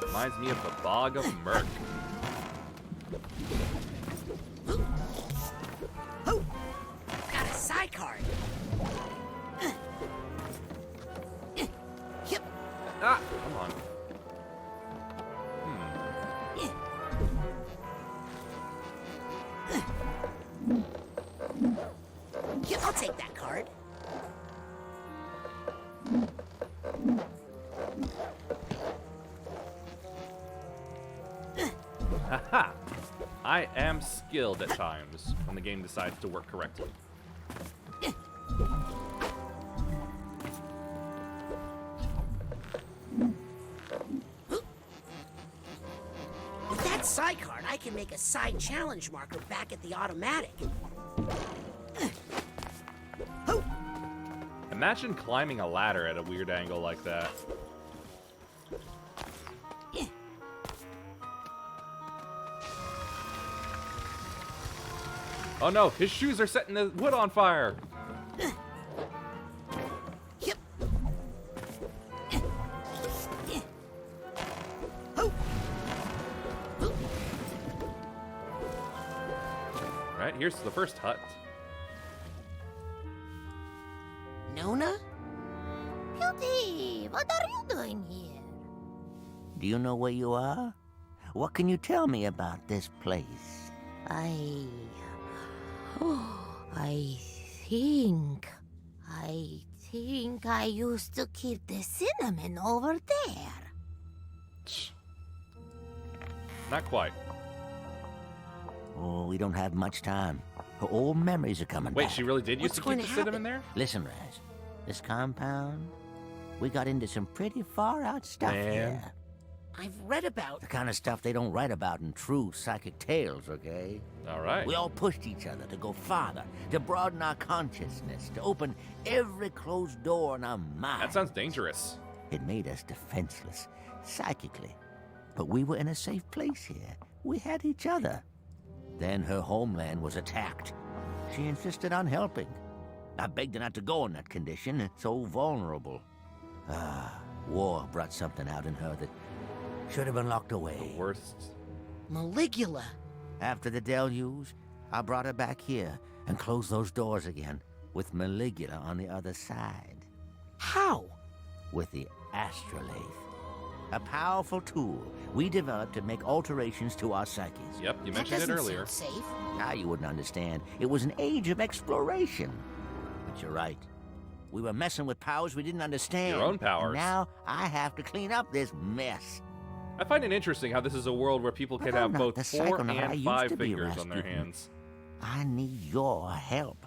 Reminds me of the Bog of Murk. Got a psi card. Ah, come on. Yeah, I'll take that card. Haha! I am skilled at times when the game decides to work correctly. With that psi card, I can make a psi challenge marker back at the automatic. And Imagine climbing a ladder at a weird angle like that. Oh no, his shoes are setting the wood on fire. Right, here's the first hut. Nona? Cutie, what are you doing here? Do you know where you are? What can you tell me about this place? I think I used to keep the cinnamon over there. Not quite. Oh, we don't have much time. Her old memories are coming Wait, back. she really did used What's to going keep to the cinnamon there? Listen, Raz. This compound, we got into some pretty far-out stuff Man. here. I've read about... The kind of stuff they don't write about in true psychic tales, okay? All right. We all pushed each other to go farther, to broaden our consciousness, to open every closed door in our mind. That sounds dangerous. It made us defenseless, psychically. But we were in a safe place here. We had each other. Then her homeland was attacked. She insisted on helping. I begged her not to go in that condition, so vulnerable. War brought something out in her that should have been locked away. The worst. Maligula. After the deluge, I brought her back here and closed those doors again, with Maligula on the other side. How? With the astrolabe. A powerful tool we developed to make alterations to our psyches. Yep, you That mentioned it doesn't earlier. sound safe. Now you wouldn't understand. It was an age of exploration. But you're right. We were messing with powers we didn't understand. Your own powers. And now I have to clean up this mess. I find it interesting how this is a world where people can But I'm have not both the 4 psychonaut I and used 5 to be, fingers on their Rasputin. hands. I need your help.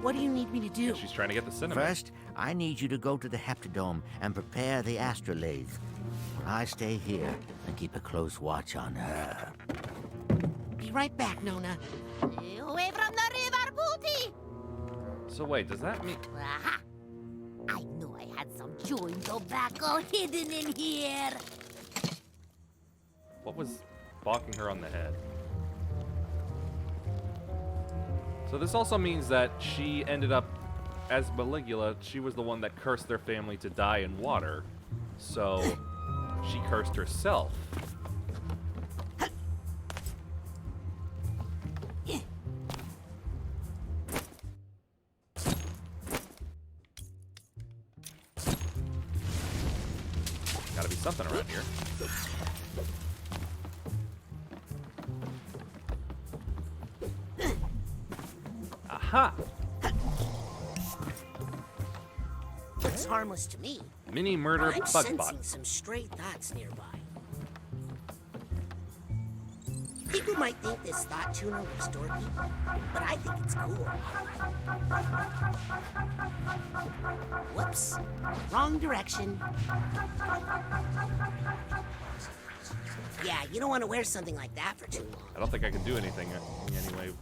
What do you need me to do? She's trying to get the cinnamon. First, I need you to go to the Heptadome and prepare the astrolabe. I stay here and keep a close watch on her. Be right back, Nona. Away from the river, booty! So wait, does that mean... Aha! I knew I had some chewing tobacco hidden in here. What was bonking her on the head? So this also means that she ended up, as Maligula, she was the one that cursed their family to die in water. So she cursed herself. Gotta be something around here. Aha! Looks harmless to me. Mini murder I'm bug sensing bot. some stray thoughts nearby. People might think this thought tuner was dorky, but I think it's cool. Whoops. Wrong direction. Yeah, you don't want to wear something like that for too long. I don't think I can do anything anyway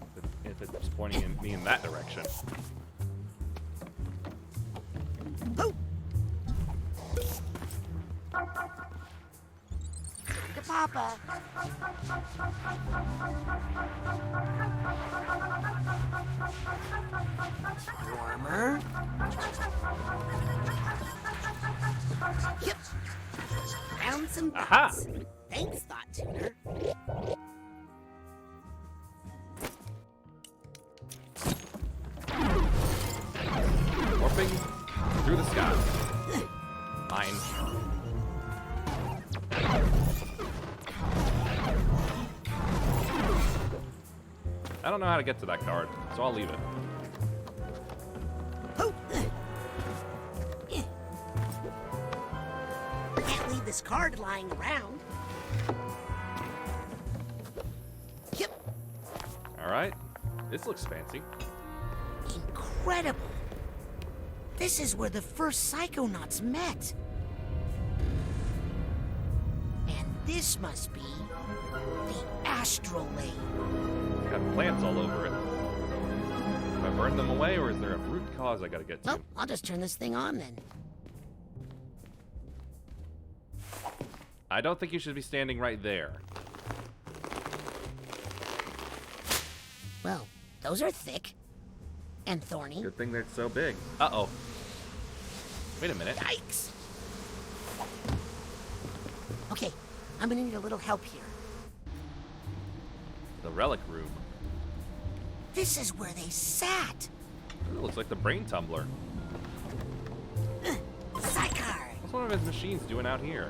if it's pointing me in that direction. Oh! To Papa. Warmer. Yep. Found some Aha! thoughts. Thanks, Thought Tuner. Warping through the sky. Mine. I don't know how to get to that card, so I'll leave it. Can't leave this card lying around. Yep. Alright. This looks fancy. Incredible. This is where the first Psychonauts met. And this must be the astrolabe. Got plants all over it. I burn them away, or is there a root cause I gotta get to? Well, I'll just turn this thing on then. I don't think you should be standing right there. Well, those are thick. And thorny. Good thing they're so big. Uh-oh. Wait a minute. Yikes! Okay, I'm gonna need a little help here. The Relic Room. This is where they sat! Ooh, looks like the brain tumbler. Psychar! What's one of his machines doing out here?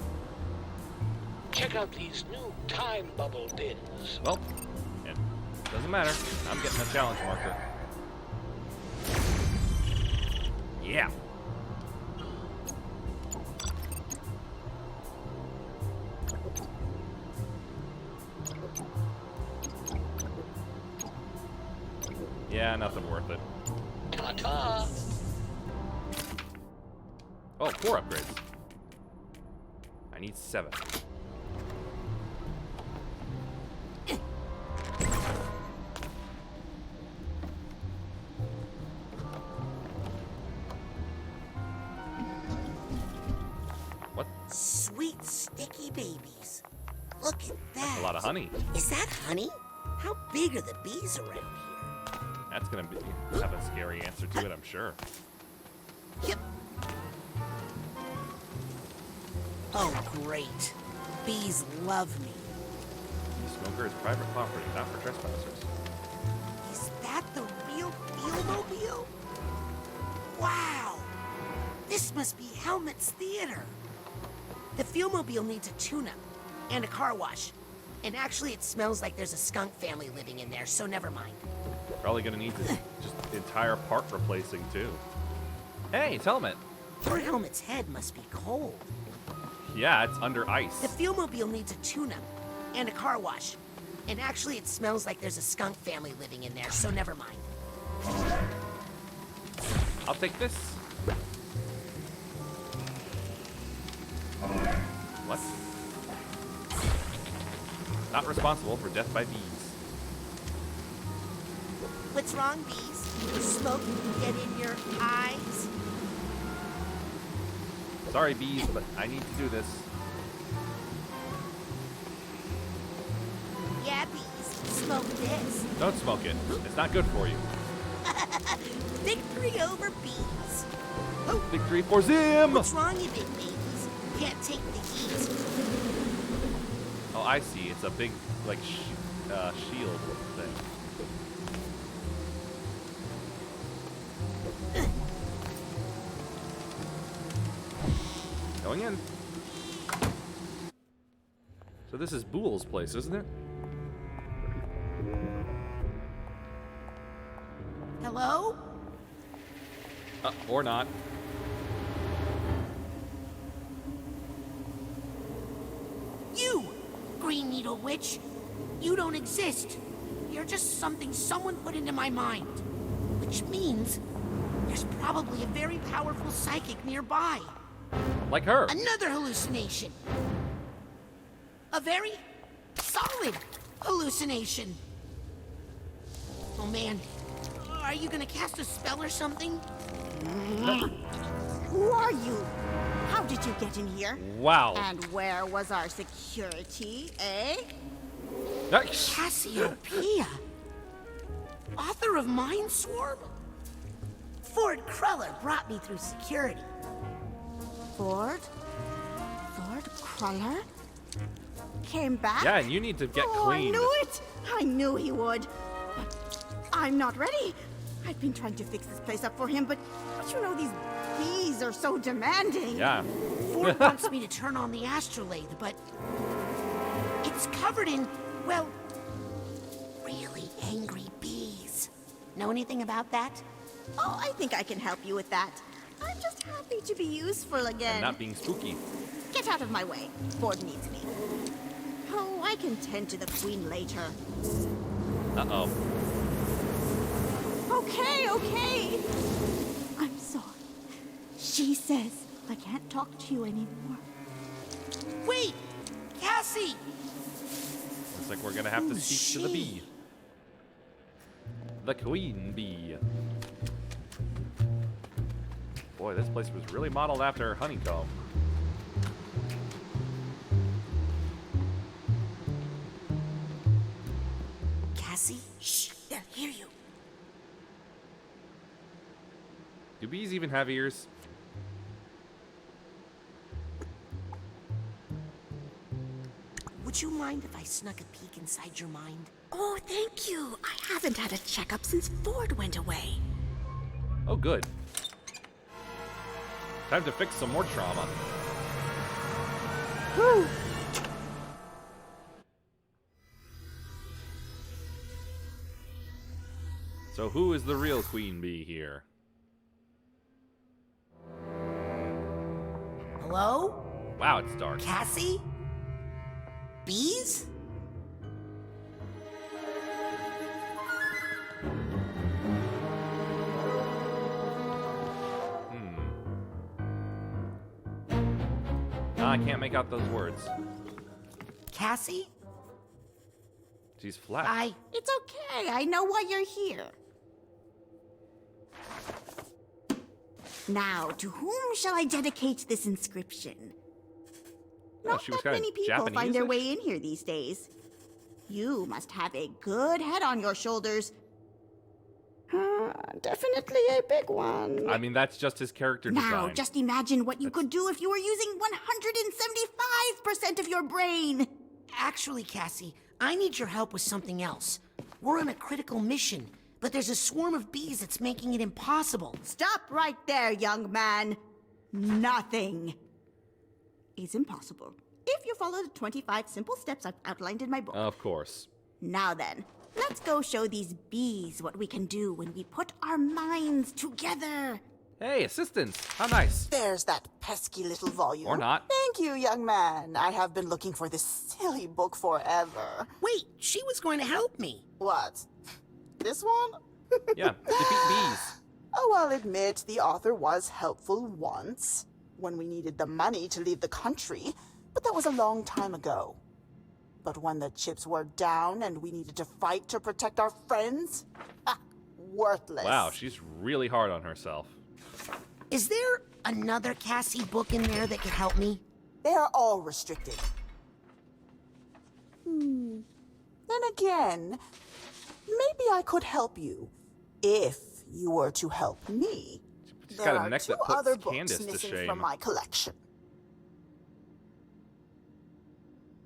Check out these new time bubble bins. Well, it doesn't matter. I'm getting a challenge marker. Yeah. Yeah, nothing worth it. Ta-ta! Oh, 4 upgrades. I need 7. What? Sweet, sticky babies. Look at that. A lot of honey. Is that honey? How big are the bees around here? That's gonna have a scary answer to it, I'm sure. Yep. Oh, great. Bees love me. Smoker is private property, not for trespassers. Is that the real Feel-mobile? Wow! This must be Helmet's Theater. The Feel-mobile needs a tune-up and a car wash. And actually, it smells like there's a skunk family living in there, so never mind. Probably gonna need to just entire part replacing too. Hey, it's Helmet. Your Helmet's head must be cold. Yeah, it's under ice. The Feel-mobile needs a tune-up and a car wash. And actually, it smells like there's a skunk family living in there, so never mind. I'll take this. What? Not responsible for death by bees. What's wrong, bees? Smoke get in your eyes? Sorry, bees, but I need to do this. Yeah, bees. Smoke this. Don't smoke it. It's not good for you. Victory over bees. Oh, victory for Zim! What's wrong, you big babies? Can't take the heat. Oh, I see. It's a big, like, shield thing. Going in. So this is Bool's place, isn't it? Hello? Or not. You, Green Needle Witch. You don't exist. You're just something someone put into my mind. Which means there's probably a very powerful psychic nearby. Like her. Another hallucination. A very solid hallucination. Oh man, are you gonna cast a spell or something? Who are you? How did you get in here? Wow. And where was our security, eh? Cassiopeia? Author of Mindswarm? Ford Cruller brought me through security. Ford Cruller? Came back? Yeah, and you need to get clean. I knew it! I knew he would. But I'm not ready. I've been trying to fix this place up for him, but you know these bees are so demanding. Yeah. Ford wants me to turn on the astrolabe, but it's covered in, well, really angry bees. Know anything about that? Oh, I think I can help you with that. I'm just happy to be useful again. And not being spooky. Get out of my way. Ford needs me. Oh, I can tend to the queen later. Uh-oh. Okay. I'm sorry. She says I can't talk to you anymore. Wait! Cassie! Looks like we're gonna have to speak to the bee. The queen bee. Boy, this place was really modeled after Honeycomb. Cassie? Shh, they'll hear you. Do bees even have ears? Would you mind if I snuck a peek inside your mind? Oh, thank you. I haven't had a checkup since Ford went away. Oh, good. Time to fix some more trauma. Whew. So who is the real queen bee here? Hello? Wow, it's dark. Cassie? Bees? I can't make out those words. Cassie? She's flat. It's okay. I know why you're here. Now, to whom shall I dedicate this inscription? Oh, Not she was that many kinda people find their Japanese-ish? way in here these days. You must have a good head on your shoulders. Definitely a big one. I mean, that's just his character design. Now, just imagine what you could do if you were using 175% of your brain. Actually, Cassie, I need your help with something else. We're on a critical mission, but there's a swarm of bees that's making it impossible. Stop right there, young man. Nothing is impossible if you follow the 25 simple steps I've outlined in my book. Of course. Now then, let's go show these bees what we can do when we put our minds together. Hey, assistants! How nice. There's that pesky little volume. Or not. Thank you, young man. I have been looking for this silly book forever. Wait, she was going to help me. What? This one? Yeah, defeat bees. Oh, I'll admit the author was helpful once, when we needed the money to leave the country, but that was a long time ago. But when the chips were down and we needed to fight to protect our friends, worthless. Wow, she's really hard on herself. Is there another Cassie book in there that could help me? They are all restricted. Then again, maybe I could help you, if you were to help me. She's There got a are neck two that puts other books Candace to missing shame. from my collection.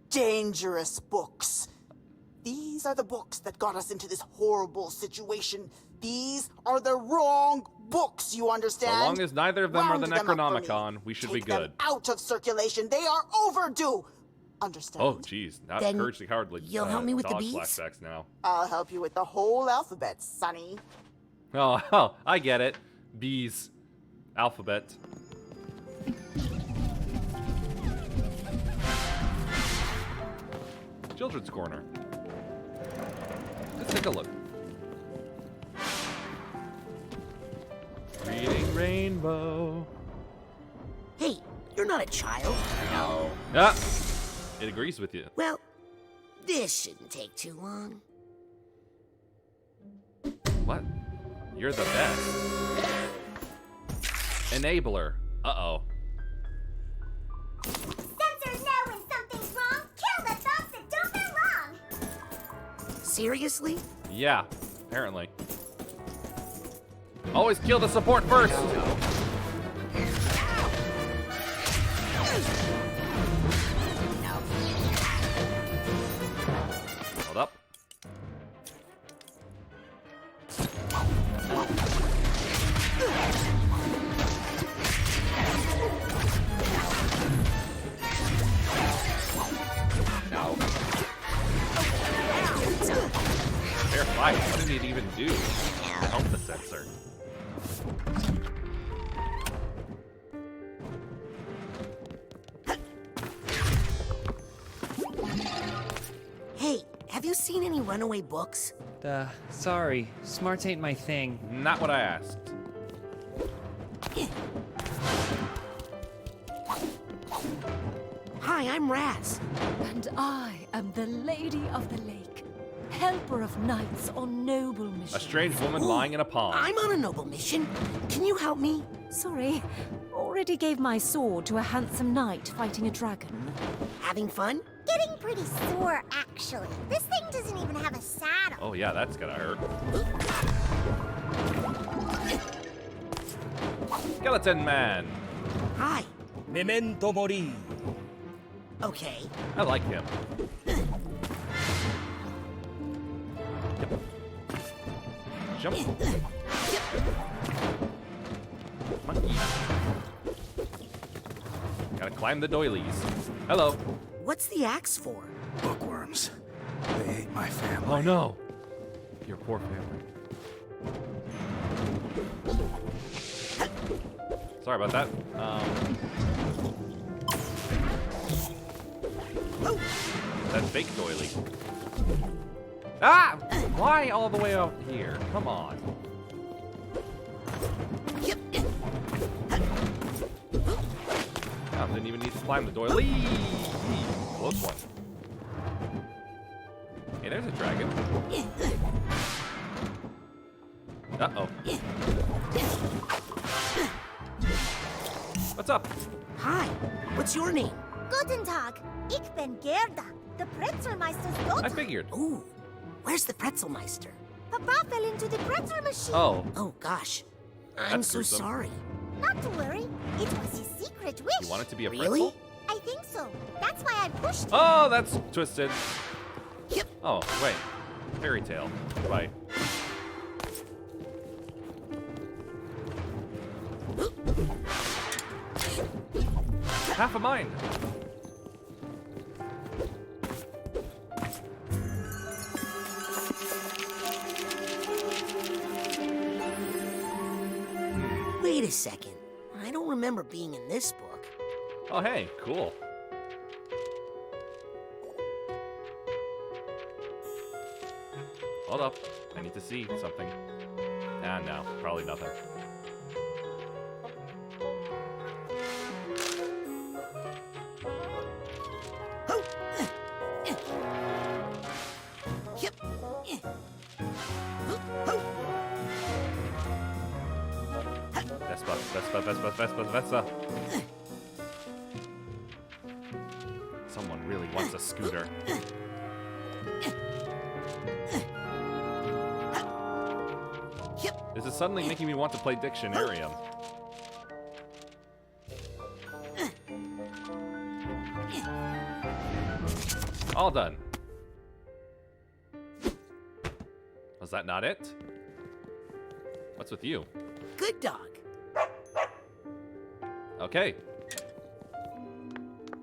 Dangerous books. These are the books that got us into this horrible situation. These are the wrong books, you So understand? long as neither of them are the Round them up for me. Necronomicon, we should Take be them good. out of circulation. They are overdue. Understand? Oh, jeez. Not Then Courage the Cowardly. you'll help me with the dog bees? flashbacks now. I'll help you with the whole alphabet, Sonny. Oh, I get it. Bees. Alphabet. Children's Corner. Let's take a look. Reading Rainbow. Hey, you're not a child. No. Ah! It agrees with you. Well, this shouldn't take too long. What? You're the best. Enabler. Uh-oh. Sensors know when something's wrong. Kill the thoughts that don't belong. Seriously? Yeah, apparently. Always kill the support first! Hold up. No. Fair fight. What did it even do to help the sensor? Hey, have you seen any runaway books? Sorry. Smarts ain't my thing. Not what I asked. Hi, I'm Raz. And I am the Lady of the Lake, helper of knights on noble missions. A strange woman lying in a pond. I'm on a noble mission. Can you help me? Sorry. Already gave my sword to a handsome knight fighting a dragon. Having fun? Getting pretty sore, actually. This thing doesn't even have a saddle. Oh yeah, that's gonna hurt. Skeleton Man. Hi. Memento mori. Okay. I like him. Jump. Monkey. Gotta climb the doilies. Hello. What's the axe for? Bookworms. They ate my family. Oh no. Your poor family. Sorry about that. That fake doily. Ah! Why all the way out here? Come on. I didn't even need to climb the doily. Close one. Hey, there's a dragon. Uh-oh. What's up? Hi. What's your name? Guten Tag. Ich bin Gerda, the Pretzelmeister's daughter. I figured. Ooh. Where's the Pretzelmeister? Papa fell into the pretzel machine. Oh. Oh, gosh. I'm That's so gruesome. sorry. Not to worry. It was his secret wish. You want it to be a Really? pretzel? I think so. That's why I pushed him. Oh, that's twisted. Yep. Oh, wait. Fairy tale. Right. Half a mind. Wait a second. I don't remember being in this book. Oh, hey, cool. Hold up. I need to see something. Ah, no. Probably nothing. Yep. Vespa. Someone really wants a scooter. This is suddenly making me want to play Dictionarium. All done. Was that not it? What's with you? Good dog. Okay.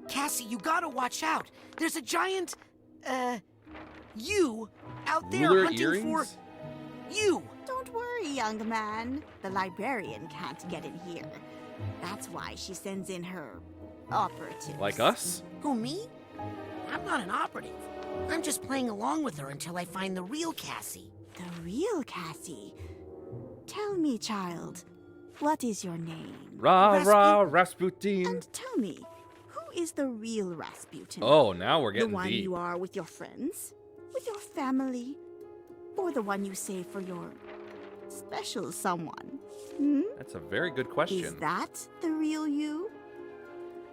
Cassie, you gotta watch out. There's a giant, you out there Ruler hunting earrings? for you. Don't worry, young man. The librarian can't get in here. That's why she sends in her operatives. Like us? Who, me? I'm not an operative. I'm just playing along with her until I find the real Cassie. The real Cassie? Tell me, child, what is your name? Rasputin. And tell me, who is the real Rasputin? Oh, now we're getting the one deep. you are with your friends, with your family, or the one you save for your special someone? Hmm? That's a very good question. Is that the real you?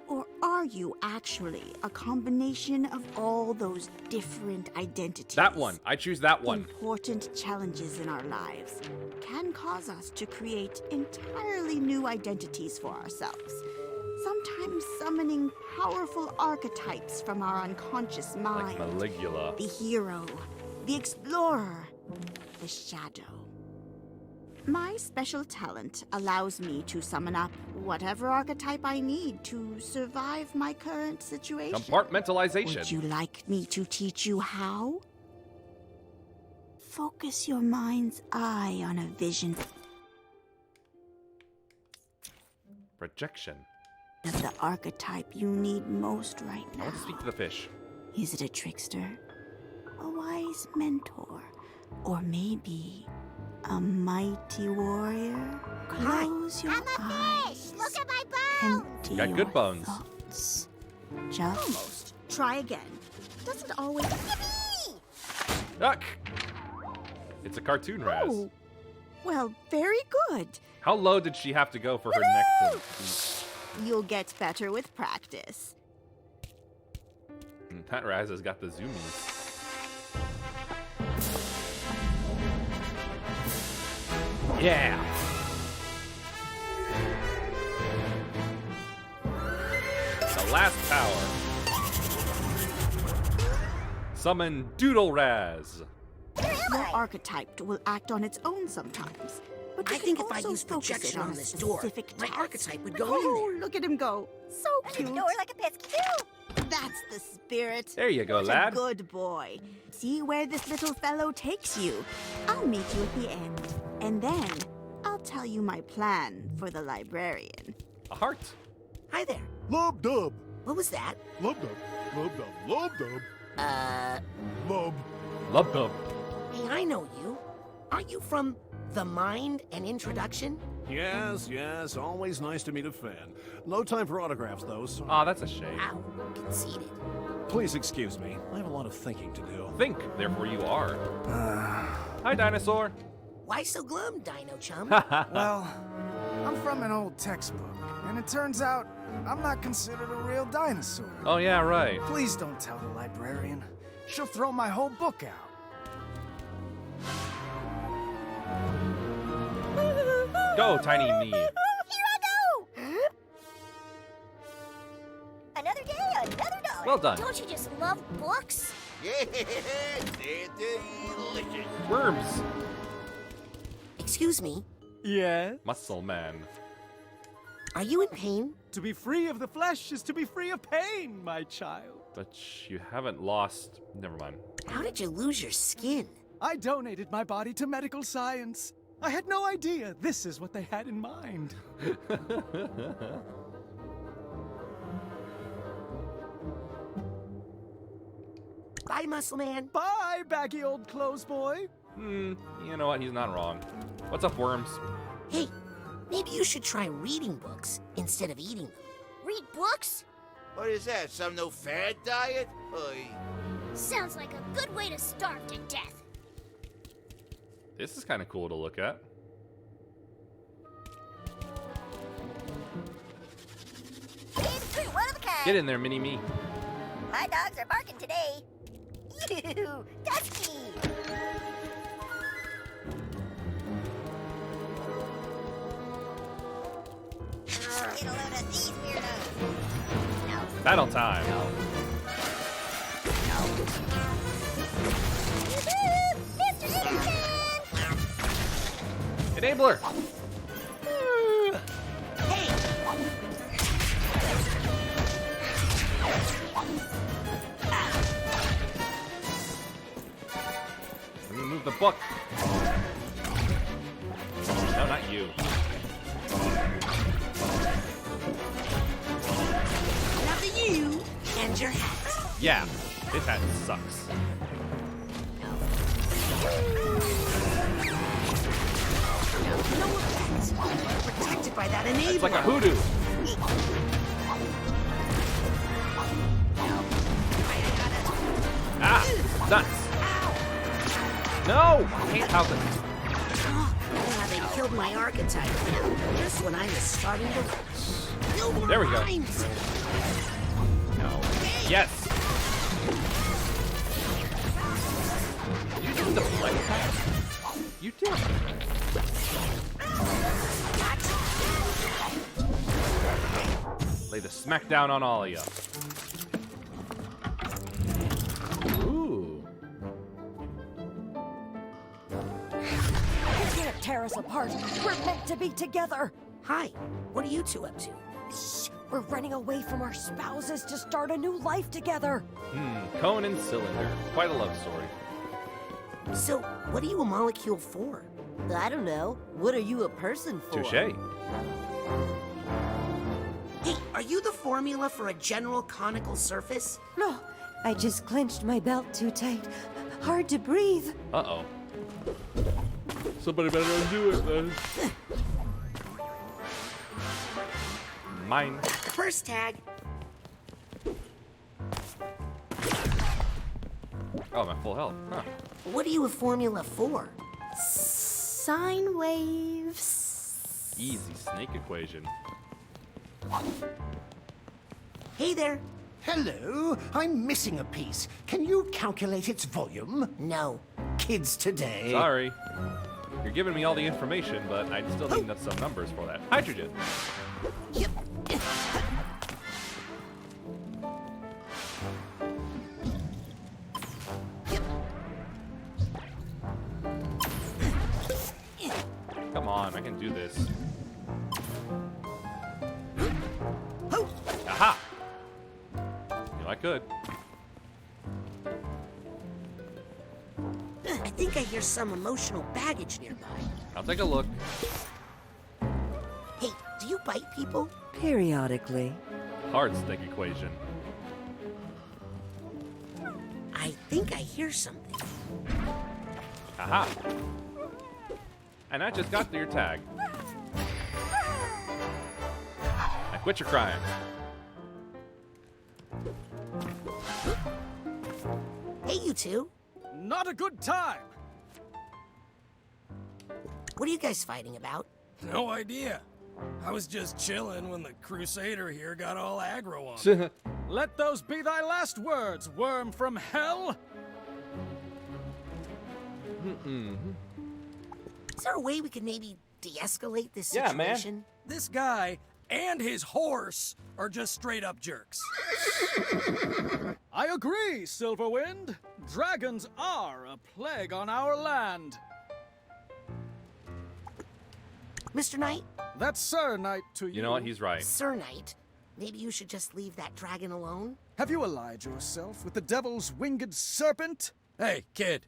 Or are you actually a combination of all those different identities? That one. I choose that one. Important challenges in our lives can cause us to create entirely new identities for ourselves, sometimes summoning powerful archetypes from our unconscious mind. Like Maligula. The hero, the explorer, the shadow. My special talent allows me to summon up whatever archetype I need to survive my current situation. Compartmentalization. Would you like me to teach you how? Focus your mind's eye on a vision Projection. of the archetype you need most right I now. want to speak to the fish. Is it a trickster, a wise mentor, or maybe a mighty warrior? Close your eyes. Look at my bones. Empty Got good your bones. thoughts. Just try again. Doesn't always. Duck! It's a cartoon, Raz. Oh, Well, very good. How low did she have to go for her neck to be? You'll get better with practice. That Raz has got the zoomies. Yeah! The last power. Summon Doodle Raz. Your archetype will act on its own sometimes. But I think if I use projection on this door, my archetype would go in Oh, there. look at him go. So cute. Door like a pesky too. That's the spirit. There you go, What lad. a good boy. See where this little fellow takes you. I'll meet you at the end. And then I'll tell you my plan for the librarian. A heart. Hi there. Lub dub. What was that? Lub dub. Lub dub. Lub dub. Lub. Love dub. Hey, I know you. Aren't you from The Mind and Introduction? Yes, yes, always nice to meet a fan. No time for autographs, though, so... Aw, that's a shame. Ow, conceited. Please excuse me. I have a lot of thinking to do. Think, therefore you are. Hi, dinosaur. Why so glum, Dino Chum? Well, I'm from an old textbook, and it turns out I'm not considered a real dinosaur. Oh, yeah, right. Please don't tell the librarian. She'll throw my whole book out. Go, tiny me. Here I go! Another day, another dollar. Well done. Don't you just love books? Worms. Excuse me. Yes? Muscle man. Are you in pain? To be free of the flesh is to be free of pain, my child. But you haven't lost... Never mind. How did you lose your skin? I donated my body to medical science. I had no idea this is what they had in mind. Bye, Muscle Man. Bye, baggy old clothes boy. You know what? He's not wrong. What's up, worms? Hey, maybe you should try reading books instead of eating them. Read books? What is that, some no-fad diet? Oy. Sounds like a good way to starve to death. This is kind of cool to look at. One of a kind. Get in there, mini-me. My dogs are barking today. You, Dusky. Get a load of these weirdos. Battle time. Enabler. Hey! Let me move the book. No, not you. After you and your hat. Yeah, this hat sucks. No effect. Protected by that enabler. It's like a hoodoo. Ah, nuts. No, I hate how the... Yeah, they killed my archetype. Just when I was starting to... No more There we go. rhymes. No. Yes. You did the play pack? You did. Lay the smack down on all of you. Ooh. You can't tear us apart. We're meant to be together. Hi, what are you two up to? Shh, we're running away from our spouses to start a new life together. Cone and cylinder. Quite a love story. So, what are you a molecule for? I don't know. What are you a person for? Touche. Hey, are you the formula for a general conical surface? No, I just clenched my belt too tight. Hard to breathe. Uh-oh. Somebody better undo it, then. Mine. First tag. Oh, I'm at full health. Huh. What are you a formula for? Sine waves. Easy snake equation. Hey there. Hello, I'm missing a piece. Can you calculate its volume? No. Kids today. Sorry. You're giving me all the information, but I still need some numbers for that. Hydrogen. Yep. Come on, I can do this. Aha! Knew I could. I think I hear some emotional baggage nearby. I'll take a look. Hey, do you bite people? Periodically. Hard snake equation. I think I hear something. Aha! And I just got to your tag. Now quit your crying. Hey, you two. Not a good time. What are you guys fighting about? No idea. I was just chilling when the Crusader here got all aggro on me. Let those be thy last words, worm from hell. Is there a way we could maybe de-escalate this Yeah, situation? man. This guy and his horse are just straight up jerks. I agree, Silverwind. Dragons are a plague on our land. Mr. Knight? That's Sir Knight to you. You know what? He's right. Sir Knight, maybe you should just leave that dragon alone? Have you allied yourself with the devil's winged serpent? Hey, kid,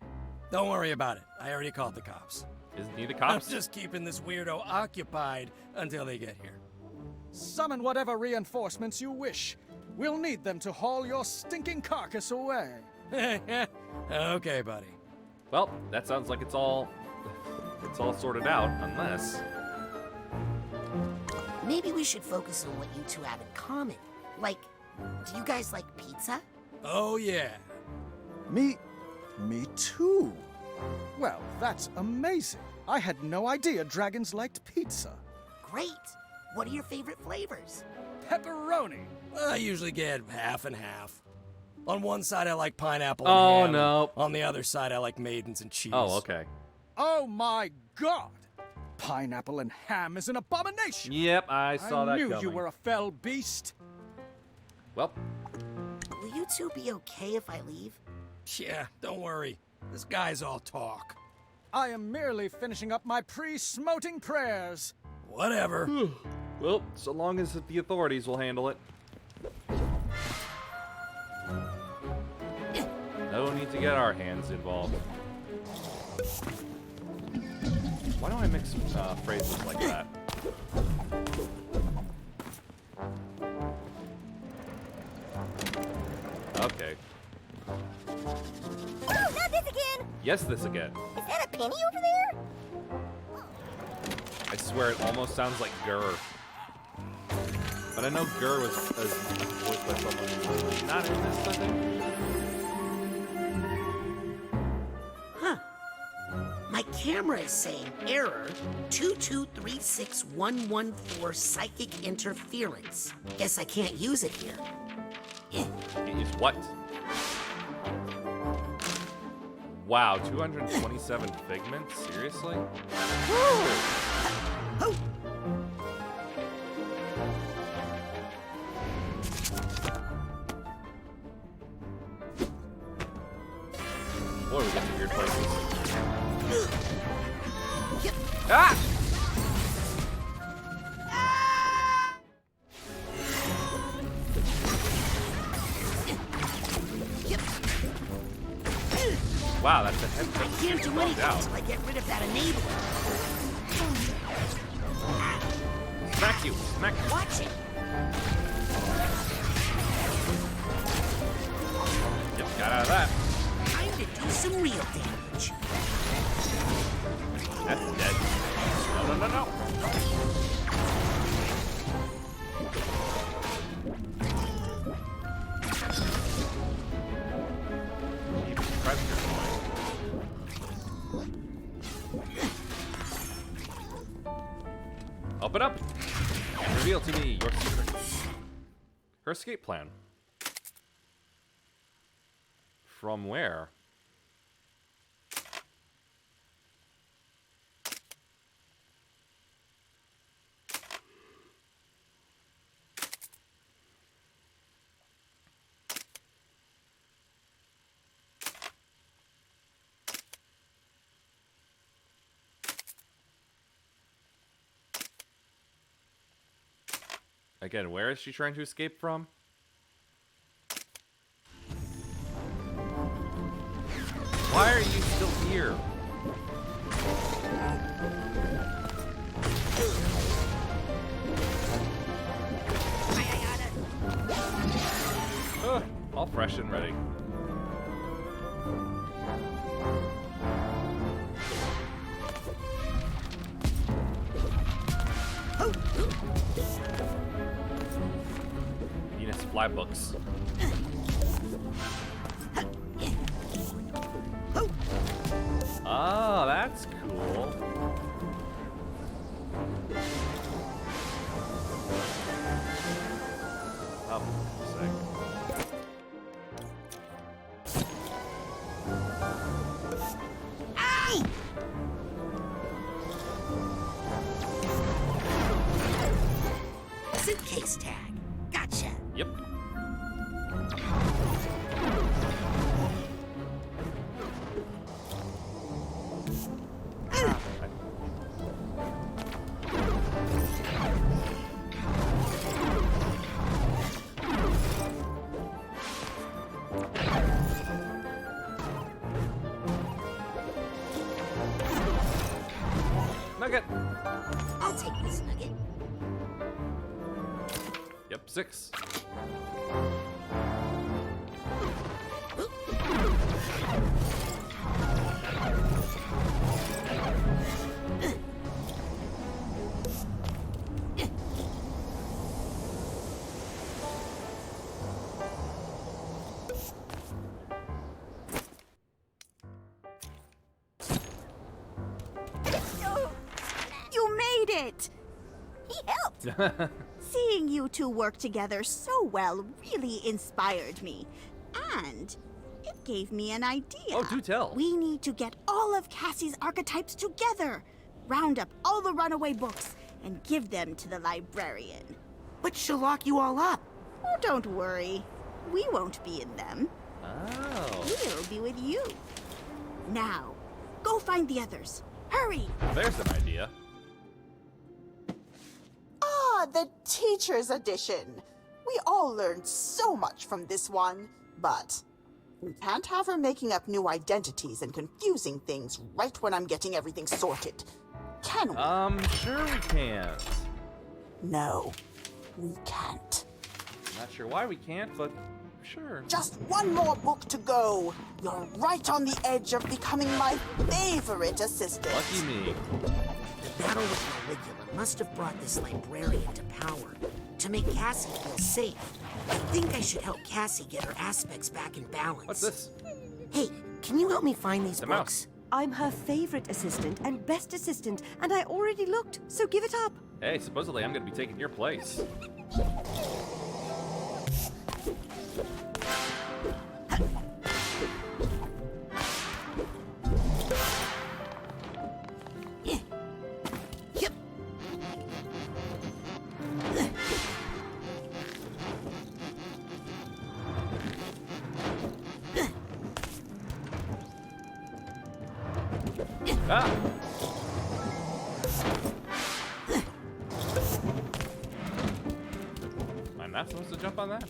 don't worry about it. I already called the cops. Isn't he the I'm cops? just keeping this weirdo occupied until they get here. Summon whatever reinforcements you wish. We'll need them to haul your stinking carcass away. Okay, buddy. Well, that sounds like it's all sorted out, unless... Maybe we should focus on what you two have in common. Like, do you guys like pizza? Oh, yeah. Me too. Well, that's amazing. I had no idea dragons liked pizza. Great. What are your favorite flavors? Pepperoni. I usually get half and half. On one side, I like pineapple Oh, and ham. no. On the other side, I like maidens and cheese. Oh, okay. Oh my god! Pineapple and ham is an abomination! Yep, I saw that I knew coming. you were a fell beast. Well, Will you two be okay if I leave? Yeah, don't worry. This guy's all talk. I am merely finishing up my pre-smoting prayers. Whatever. well, so long as the authorities will handle it. No need to get our hands involved. Why don't I mix phrases like that? Okay. Oh, not this again! Yes, this again. Is that a penny over there? I swear it almost sounds like Gurr. But I know Gurr was voiced by someone who was not in this, I think. Huh. My camera is saying error 2236114 psychic interference. Guess I can't use it here. Is what? Wow, 227 figments? Seriously? Boy, we get to weird places. Ah! Wow, that's a head. I can't do anything until I get rid of that enabler. Smack you! Smack you! Watch it! Yep, got out of that. Time to do some real damage. That's dead. No, no, no, no. Open up! And reveal to me your secrets. Her escape plan. From where? Again, where is she trying to escape from? Why are you still here? All fresh and ready. Venus fly books. Oh, that's cool. Oh, sick. Ow! Suitcase tag. Gotcha. Yep. Nugget. I'll take this nugget. Yep, 6. You made it! He helped. Seeing you two work together so well really inspired me. And it gave me an idea. Oh, do tell. We need to get all of Cassie's archetypes together. Round up all the runaway books and give them to the librarian. But she'll lock you all up. Oh, don't worry. We won't be in them. Oh. We'll be with you. Now, go find the others. Hurry! There's an idea. Ah, the teacher's edition. We all learned so much from this one, but we can't have her making up new identities and confusing things right when I'm getting everything sorted. Can we? Sure we can't. No, we can't. Not sure why we can't, but sure. Just one more book to go. You're right on the edge of becoming my favorite assistant. Lucky me. The battle with Caligula must have brought this librarian to power to make Cassie feel safe. I think I should help Cassie get her aspects back in balance. What's this? Hey, can you help me find these books? Mouse. I'm her favorite assistant and best assistant, and I already looked, so give it up. Hey, supposedly I'm gonna be taking your place. Ah! I'm not supposed to jump on that?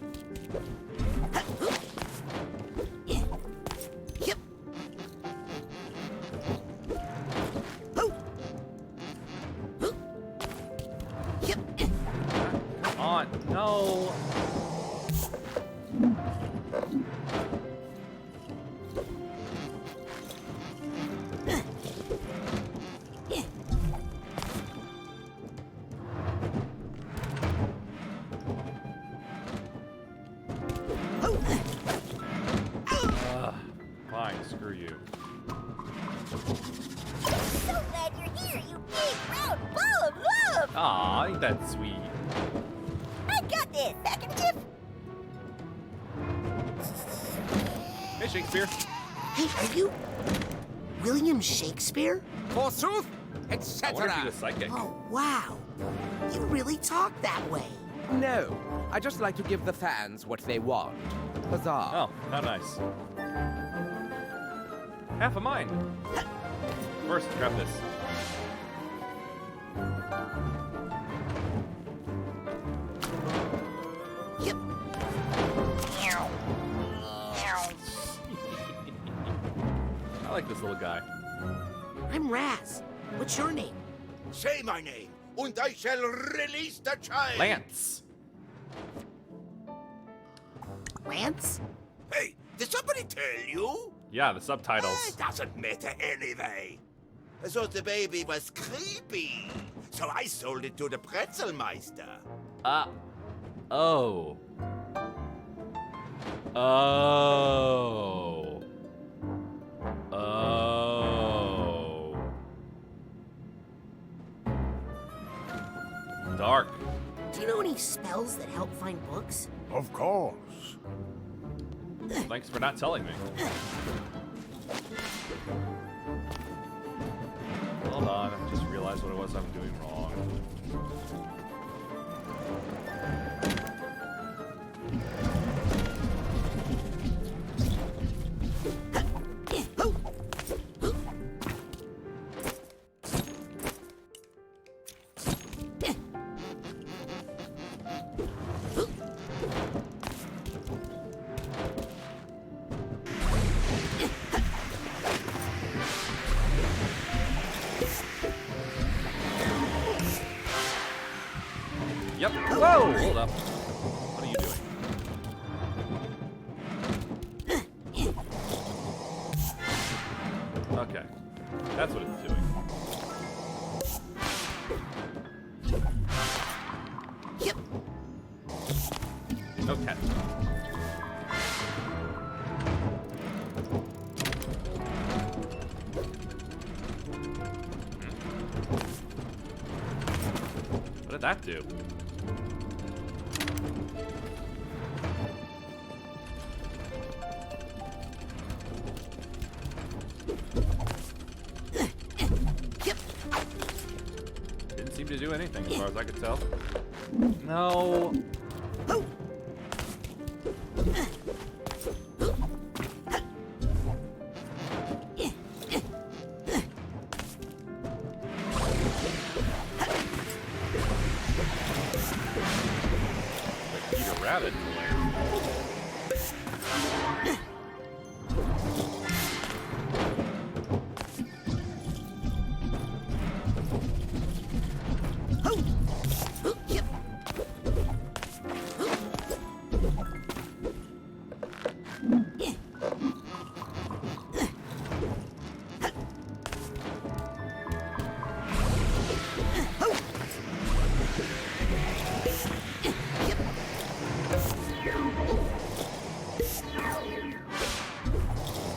Come on, no! Fine, screw you. So glad you're here, you big round ball of love! Aw, ain't that sweet? I got this, back in jiff. Hey, Shakespeare. Hey, are you William Shakespeare? Forsooth, I wonder if he's a psychic. Oh, wow. You really talk that way. No, I just like to give the fans what they want. Huzzah. Oh, how nice. Half of mine. First, grab this. Yep. I like this little guy. I'm Raz. What's your name? Say my name, and I shall release the child. Lance. Lance? Hey, did somebody tell you? Yeah, the subtitles. It doesn't matter anyway. I thought the baby was creepy, so I sold it to the Pretzelmeister. Oh. Oh. Oh. Dark. Do you know any spells that help find books? Of course. Thanks for not telling me. Hold on, I just realized what it was I'm doing wrong. Yep. Whoa! Hold up. What are you doing? Okay. That's what it's doing. Yep. No cat. What did that do? Didn't seem to do anything as far as I could tell. No. Peter Rabbit.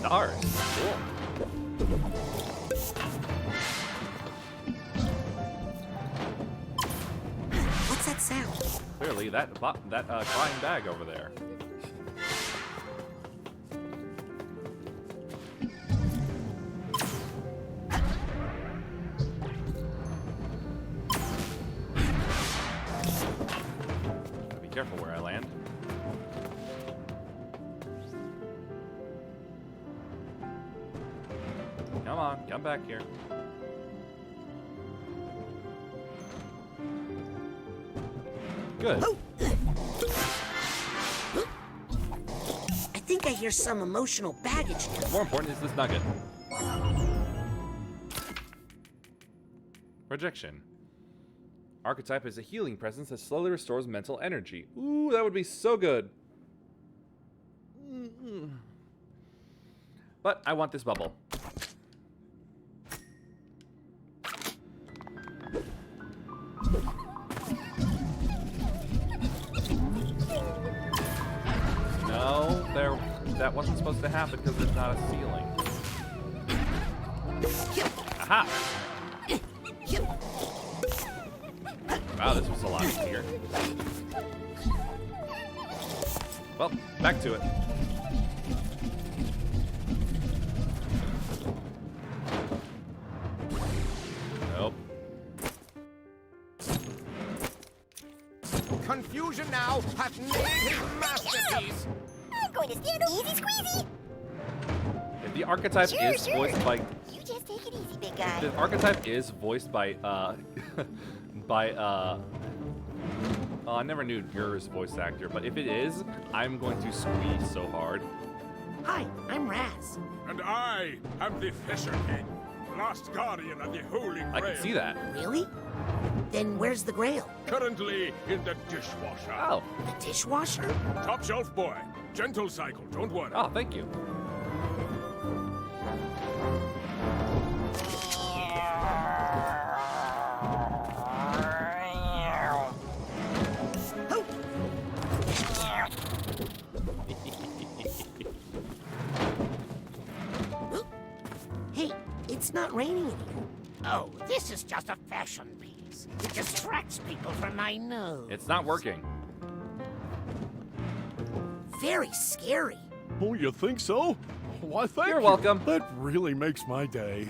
Stars. Cool. What's that sound? Clearly, that crying bag over there. Gotta be careful where I land. Come on, come back here. Good. I think I hear some emotional baggage now. More important is this nugget. Projection. Archetype is a healing presence that slowly restores mental energy. Ooh, that would be so good. But I want this bubble. No, that wasn't supposed to happen because there's not a ceiling. Aha! Wow, this was a lot easier. Well, back to it. Nope. Confusion now hath made his masterpiece. I'm going to stand easy squeezy. If the archetype is voiced by... You just take it easy, big guy. The archetype is voiced by, oh, I never knew Gur's voice actor, but if it is, I'm going to squeeze so hard. Hi, I'm Raz. And I am the Fisher King, last guardian of the Holy Grail. I can see that. Really? Then where's the Grail? Currently in the dishwasher. Oh. The dishwasher? Top shelf boy. Gentle cycle, don't worry. Oh, thank you. Hey, it's not raining in here. Oh, this is just a fashion piece. It distracts people from my nose. It's not working. Very scary. Oh, you think so? Why, thank you. You're welcome. That really makes my day.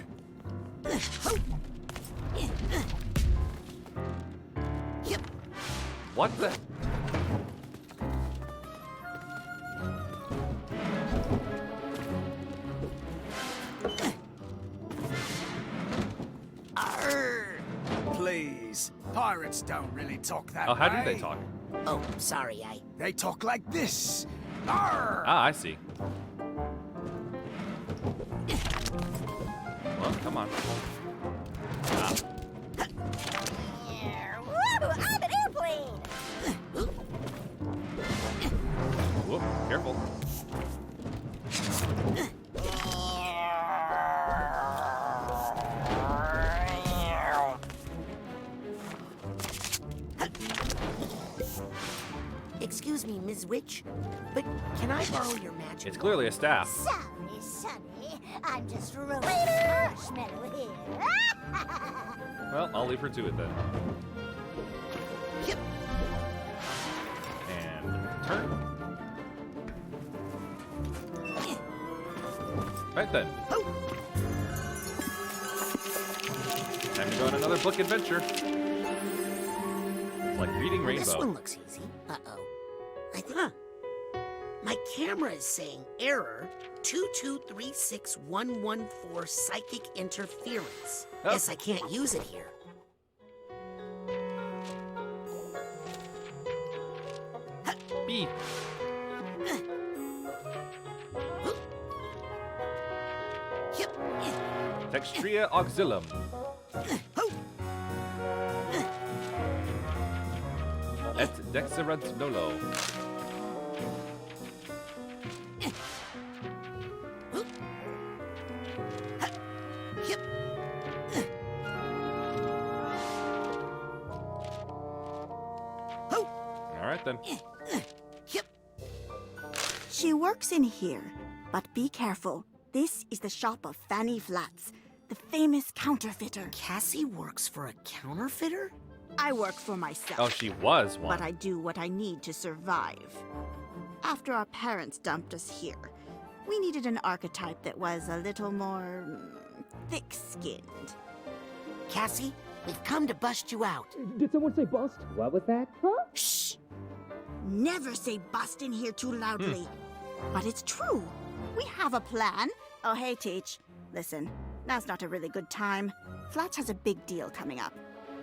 What the? Please, pirates don't really talk that Oh, how way. do they talk? Oh, sorry, They talk like this. Arr! Ah, I see. Well, come on. Ah. Whoa, I'm an airplane. Whoop, careful. Excuse me, Ms. Witch, but can I borrow your magic? It's clearly a staff. Sorry, Sonny. I'm just rolling marshmallow here. Well, I'll leave her to it then. And turn. Right then. Time to go on another book adventure. It's like reading Rainbow. This one looks easy. Uh-oh. I think... My camera is saying error 2236114 psychic interference. Oh. Guess I can't use it here. B. Textria auxilium. Et dexerat nolo. All right then. She works in here, but be careful. This is the shop of Fanny Flats, the famous counterfeiter. Cassie works for a counterfeiter? I work for myself. Oh, she was one. But I do what I need to survive. After our parents dumped us here, we needed an archetype that was a little more thick-skinned. Cassie, we've come to bust you out. Did someone say bust? What was that? Huh? Shh! Never say bust in here too loudly. But it's true. We have a plan. Oh, hey, Teach. Listen, now's not a really good time. Flats has a big deal coming up,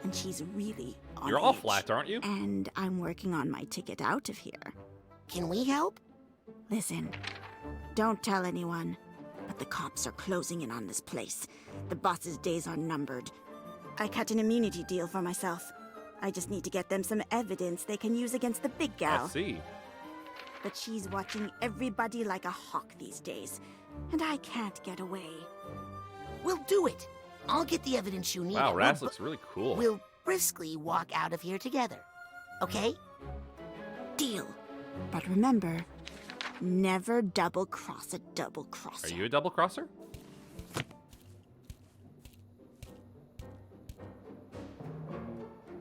and she's really on You're all edge. flat, aren't you? And I'm working on my ticket out of here. Can we help? Listen, don't tell anyone, but the cops are closing in on this place. The boss's days are numbered. I cut an immunity deal for myself. I just need to get them some evidence they can use against the big gal. I see. But she's watching everybody like a hawk these days, and I can't get away. We'll do it. I'll get the evidence you need. Wow, Raz looks really cool. We'll briskly walk out of here together. Okay? Deal. But remember, never double-cross a double-crosser. Are you a double crosser?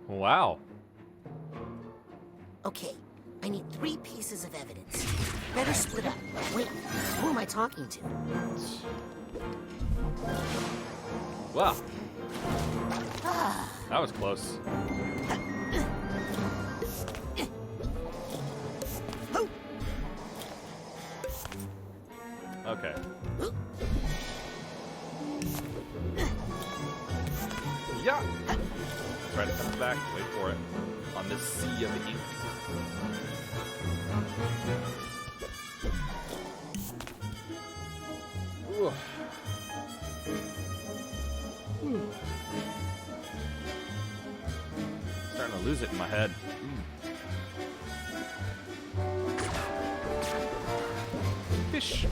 Wow. Okay, I need 3 pieces of evidence. Better split up. Wait, who am I talking to? Wow. That was close. Okay. Yeah. Try to come back. Wait for it. On this sea of ink. Ooh. Starting to lose it in my head. Fish.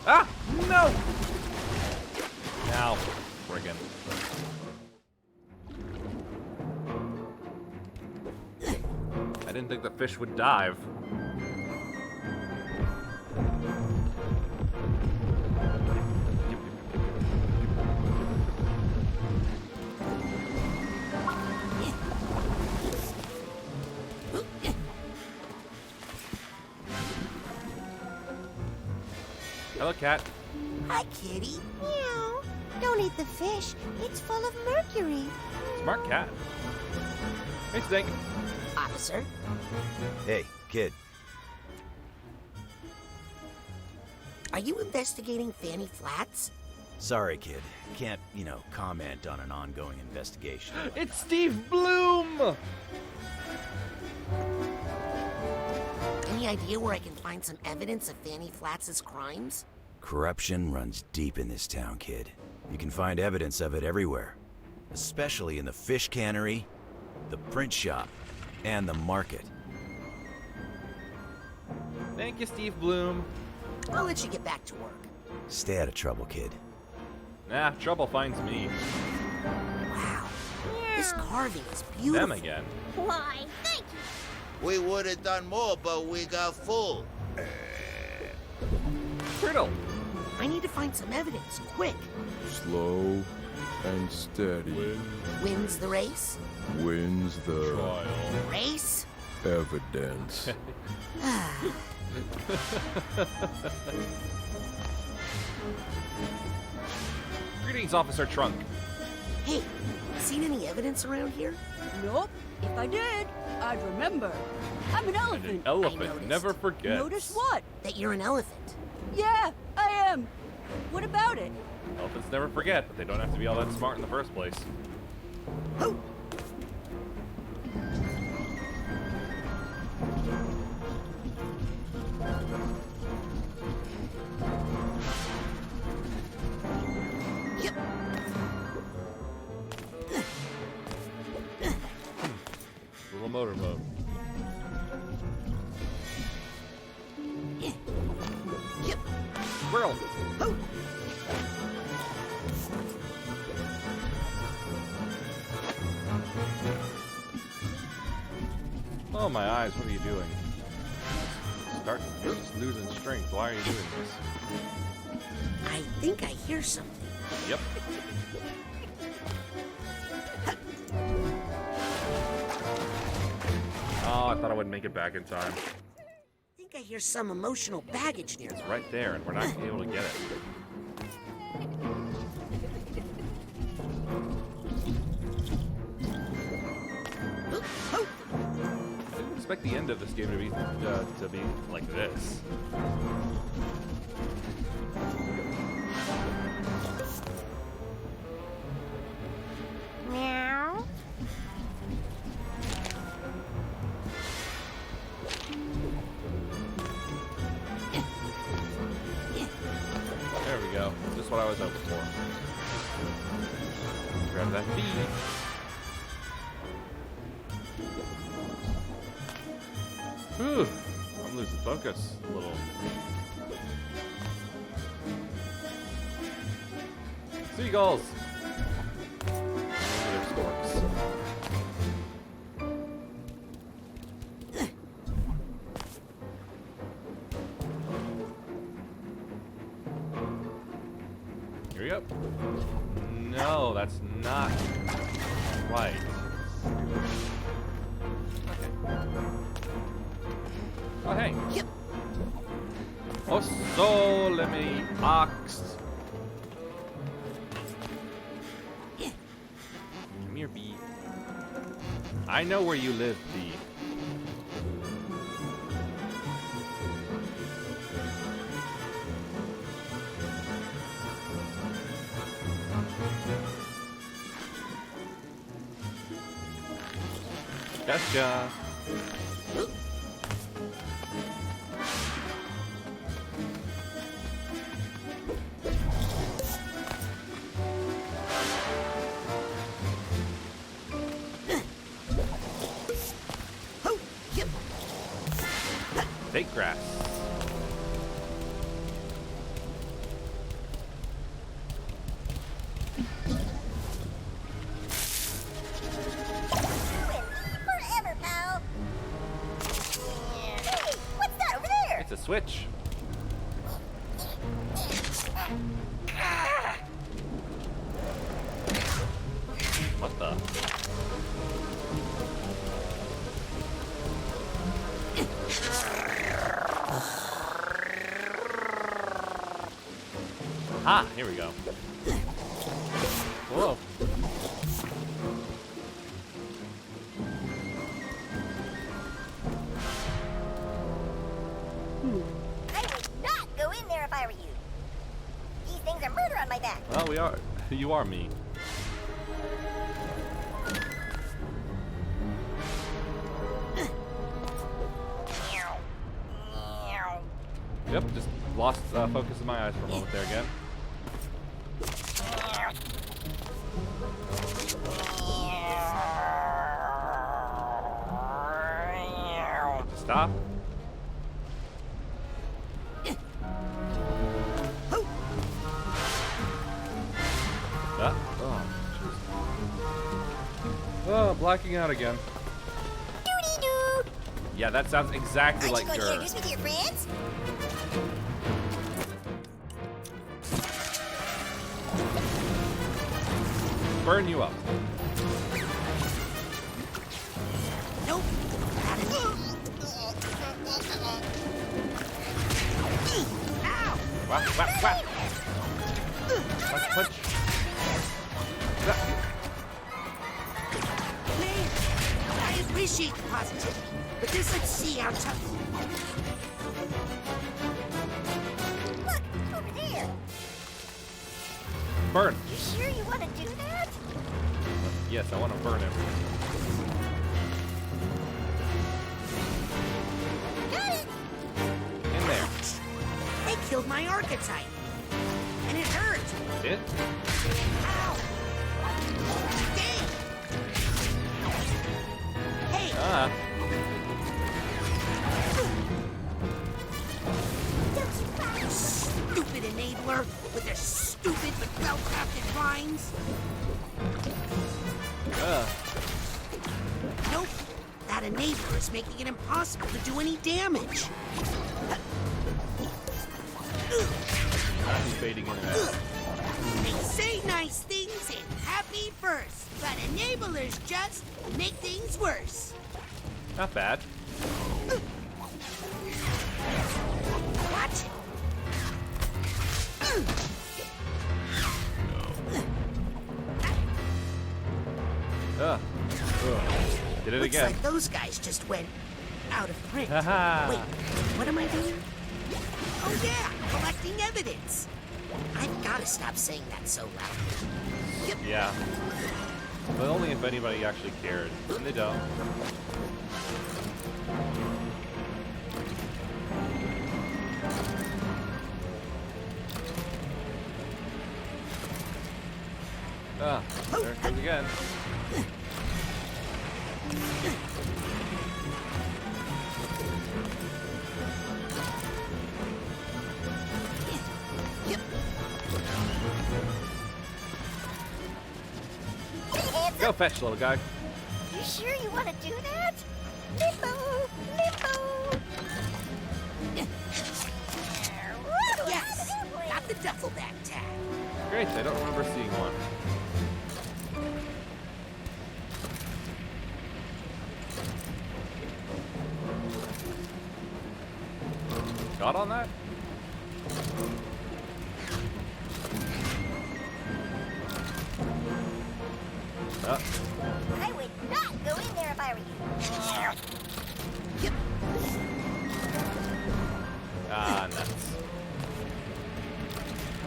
Ah! No! Now, friggin'. I didn't think the fish would dive. Hello, cat. Hi, kitty. Meow. Don't eat the fish. It's full of mercury. Smart cat. Hey, Stink. Officer. Hey, kid. Are you investigating Fanny Flats? Sorry, kid. Can't, comment on an ongoing investigation. It's Steve Bloom! Any idea where I can find some evidence of Fanny Flats' crimes? Corruption runs deep in this town, kid. You can find evidence of it everywhere. Especially in the fish cannery, the print shop, and the market. Thank you, Steve Bloom. I'll let you get back to work. Stay out of trouble, kid. Nah, trouble finds me. Wow. This carving is beautiful. Them again. Why, thank you. We would have done more, but we got full. Brittle. I need to find some evidence, quick. Slow and steady Wins the race? wins the Trial. Race? evidence. Greetings, Officer Trunk. Hey, seen any evidence around here? Nope. If I did, I'd remember. I'm an elephant. An elephant never forgets. Notice what? That you're an elephant. Yeah, I am. What about it? Elephants never forget, but they don't have to be all that smart in the first place. Yep. Little motor mode. Yep. Squirrel. Oh, my eyes, what are you doing? You're just losing strength. Why are you doing this? I think I hear something. Yep. Oh, I thought I wouldn't make it back in time. I think I hear some emotional baggage near It's right there, and we're not able to get it. I didn't expect the end of this game to be like this. Meow. There we go. Just what I was hoping for. Grab that feed. Whew. I'm losing focus a little. Seagulls. They're storks. Here we go. No, that's not right. Oh, hey. Oh, so let me ox. Come here, bee. I know where you live, bee. Gotcha. Take grass. Forever, pal. Hey, what's that over there? It's a switch. What the? Ah, here we go. Whoa. I would not go in there if I were you. These things are murder on my back. Well, we are. You are me. Yep, just lost focus of my eyes for a moment there again. Stop. Oh, jeez. Oh, blacking out again. Yeah, that sounds exactly like Aren't you Gur. going to introduce me to your friends? Burn you up. Nope. Whack, whack, whack. Punch, punch. I appreciate the positivity, but this let's see how tough. Look, over there. Burn. You sure you want to do that? Yes, I want to burn everything. Got it. In there. They killed my archetype, and it hurt. It? Ow! Dang! Hey! Ah. Stupid enabler with their stupid but well-crafted rhymes. Nope. That enabler is making it impossible to do any damage. I'm fading in and out. They say nice things and happy first, but enablers just make things worse. Not bad. Watch it. Ugh. Did it Looks again. like those guys just went out of print. Haha. Wait, what am I doing? Oh yeah, collecting evidence. I've got to stop saying that so loud. Yep. Yeah. But only if anybody actually cared. And they don't. Ah, there it goes again. Go fetch, little guy. You sure you want to do that? Limbo! Limbo! Yes, got the duffel bag tag. Great, I don't remember seeing one. caught on that? I would not go in there if I were you. Ah, nuts.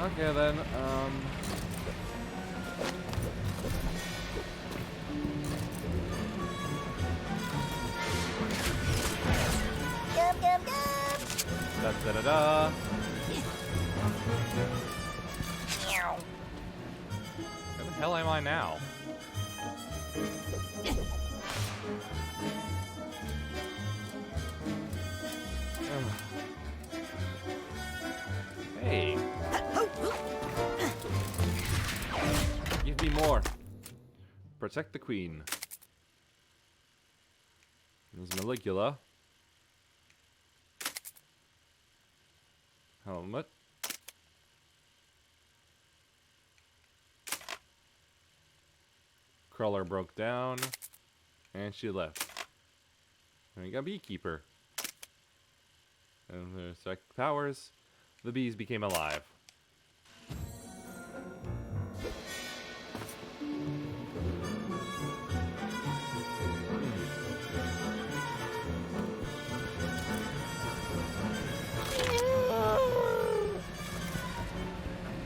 Okay then, Gum, gum, gum. da da da da. Where the hell am I now? Hey. Give me more. Protect the queen. There's Maligula. Helmet. Crawler broke down. And she left. And we got Beekeeper. And there's psychic powers. The bees became alive.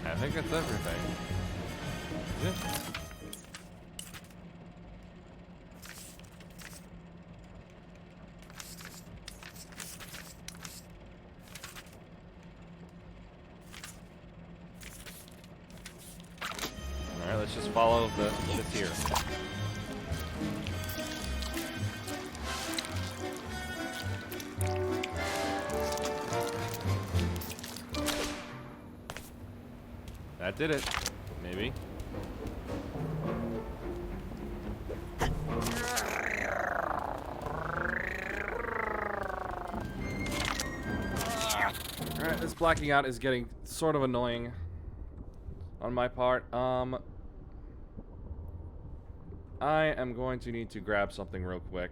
I think that's everything. Is it? Alright, let's just follow this here. That did it. Maybe. Alright, this blacking out is getting sort of annoying on my part. I am going to need to grab something real quick.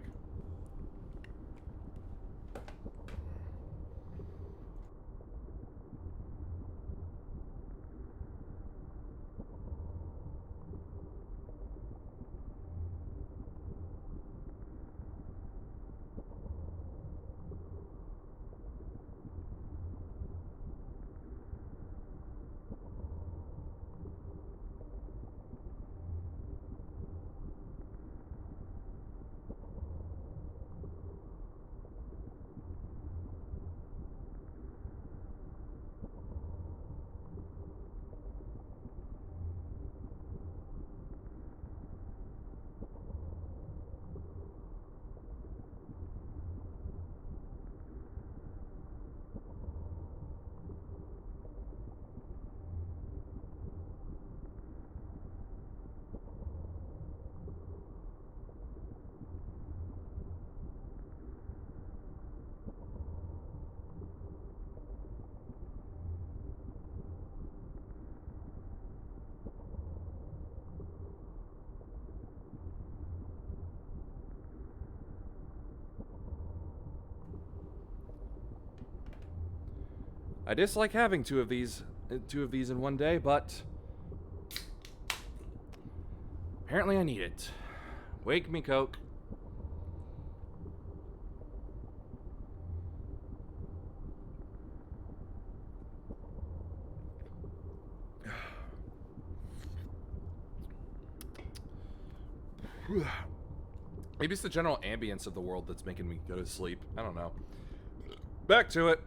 I dislike having two of these in one day, but apparently I need it. Wake me, Coke. Maybe it's the general ambience of the world that's making me go to sleep. I don't know. Back to it.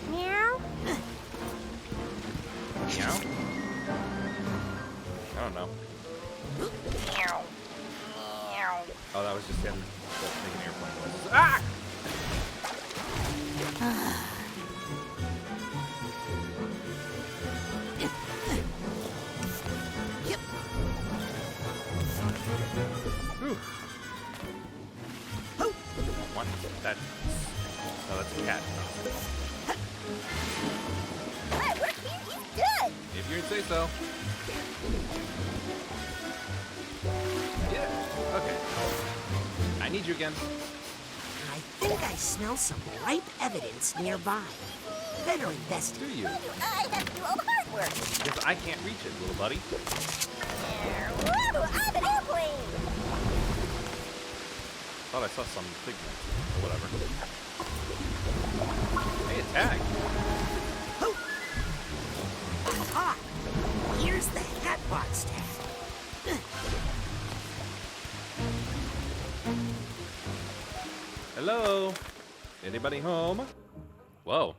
Meow. Meow? I don't know. Meow. Meow. Oh, that was just him making airplane noises. Ah! Whew. What? That? Oh, that's a cat. Alright, we're here. He's good. If you say so. Yeah. Okay. I need you again. I smell some ripe evidence nearby. Better investigate. Do you? I have to do all the hard work. Because I can't reach it, little buddy. Woo! I'm an airplane! Thought I saw some pigment or whatever. Hey, a tag. Aha! Here's the Hatbox tag. Hello? Anybody home? Whoa.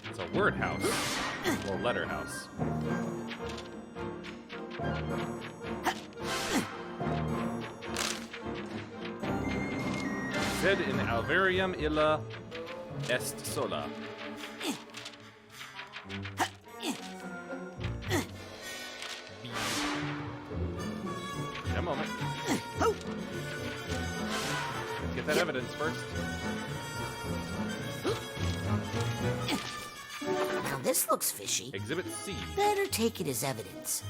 It's a word house. Or letter house. Sed in alvarium illa est sola. In a moment. Get that evidence first. Now this looks fishy. Exhibit C. Better take it as evidence.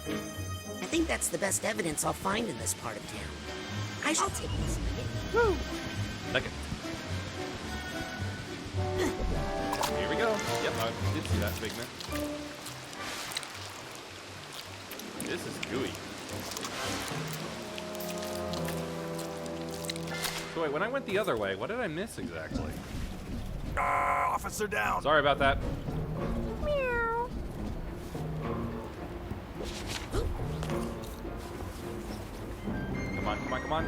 I think that's the best evidence I'll find in this part of town. I shall take this. Woo! Second. Here we go. Yep, I did see that pigment. This is gooey. So wait, when I went the other way, what did I miss exactly? Officer down. Sorry about that. Meow. Come on, come on, come on.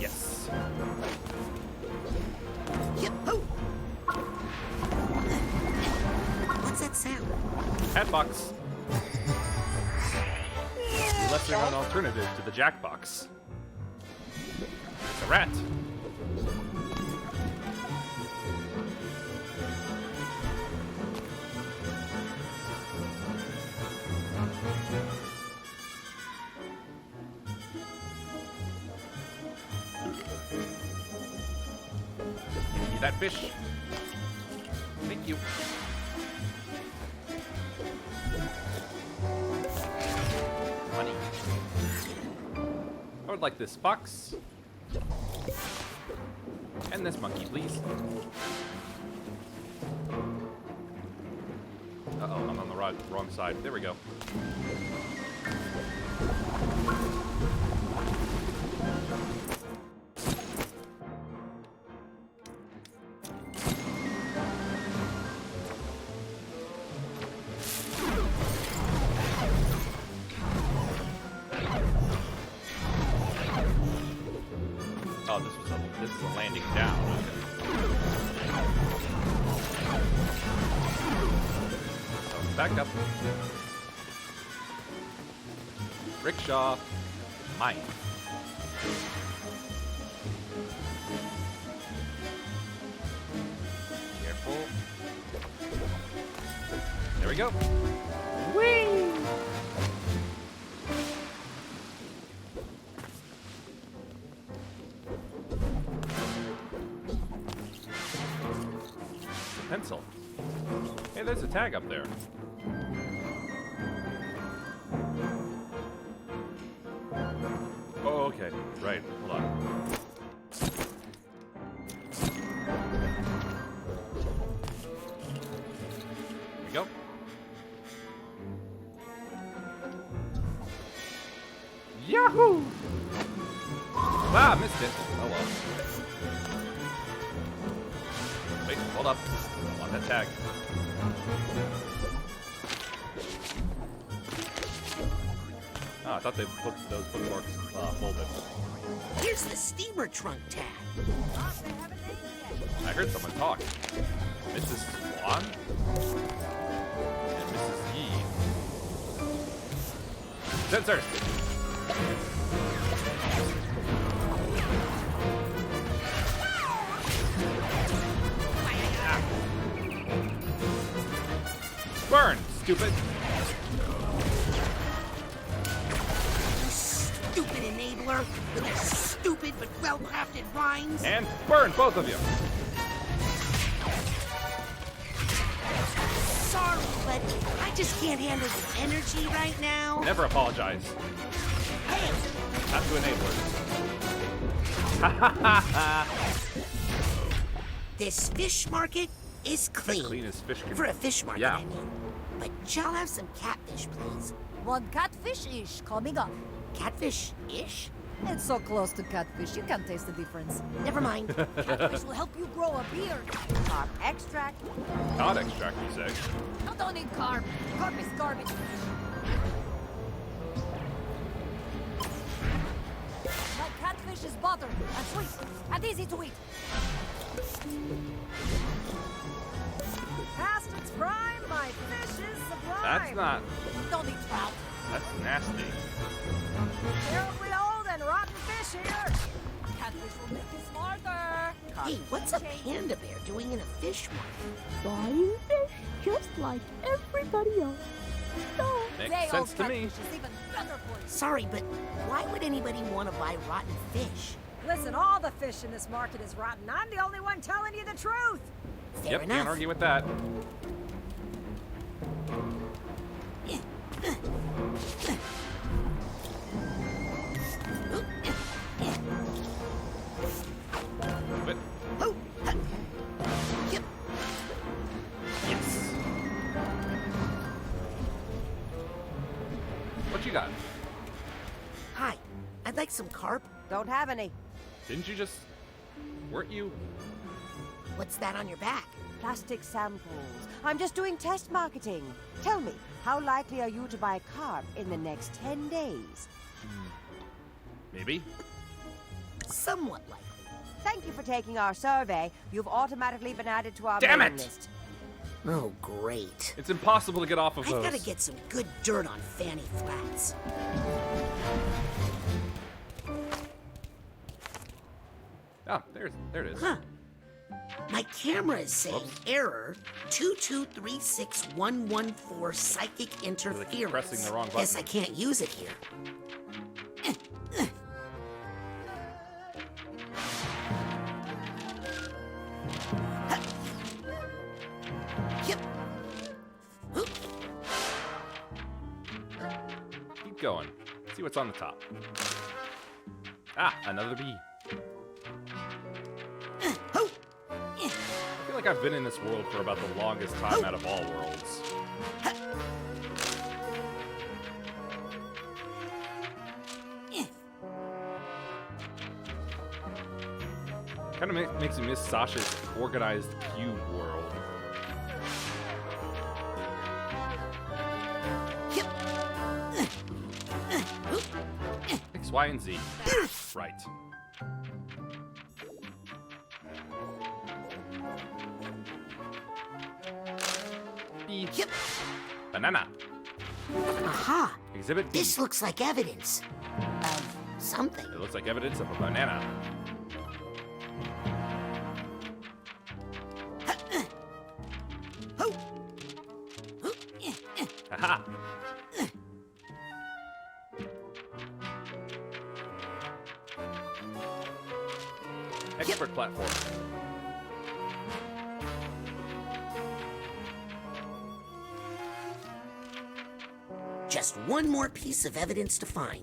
Yes. What's that sound? Hatbox. The lesser-known alternative to the Jackbox. It's a rat. Eat that fish. Thank you. Money. I would like this fox. And this monkey, please. Uh-oh, I'm on the wrong side. There we go. Oh, this is a landing down. So back up. Rickshaw. Mine. Careful. There we go. Whee! Pencil. Hey, there's a tag up there. Oh, okay. Right. Hold on. Here we go. Yahoo! Ah, missed it. Oh well. Wait, hold up. I want that tag. Ah, I thought they put those bookmarks folded. Here's the steamer trunk tag. I heard someone talk. Mrs. Swan? And Mrs. Yee. Sensor! Burn, stupid! You stupid enabler with your stupid but well-crafted rhymes. And burn, both of you! sorry, but I just can't handle the energy right now. Never apologize. Hey, Not to enablers. this fish market is clean. Clean as fish can For a fish market, Yeah. I mean. But shall I have some catfish, please? One catfish-ish coming up. Catfish-ish? It's so close to catfish, you can't taste the difference. Never mind. Catfish will help you grow a beard. Carp extract. Cod extract, you say? I don't need carp. Carp is garbage. My catfish is butter and sweet and easy to eat. Past its prime, my fish is sublime. That's not. Don't eat trout. That's nasty. Terribly old and rotten fish here. Catfish will make you smarter. Hey, what's a panda bear doing in a fish market? Buying fish just like everybody else. So, Makes sense to me. Is even better for you. Sorry, but why would anybody want to buy rotten fish? Listen, all the fish in this market is rotten. I'm the only one telling you the truth. Fair Yep, enough. can't argue with that. But, yes. What you got? Hi, I'd like some carp. Don't have any. Didn't you just... Weren't you... What's that on your back? Plastic samples. I'm just doing test marketing. Tell me, how likely are you to buy carp in the next 10 days? Maybe? Somewhat likely. Thank you for taking our survey. You've automatically been added to our Damn mailing it! list. Oh, great. It's impossible to get off of I've those. got to get some good dirt on Fanny Flats. Oh, there it is. Huh. My camera is saying error 2236114 psychic interference. pressing the wrong Guess I button. can't use it here. Yep. Keep going. See what's on the top. Ah, another bee. I feel like I've been in this world for about the longest time out of all worlds. Kind of makes me miss Sasha's organized cube world. X, Y, and Z. Right. B. Banana. Aha! Exhibit B. This looks like evidence of something. It looks like evidence of a banana. Haha. Expert platform. Just one more piece of evidence to find.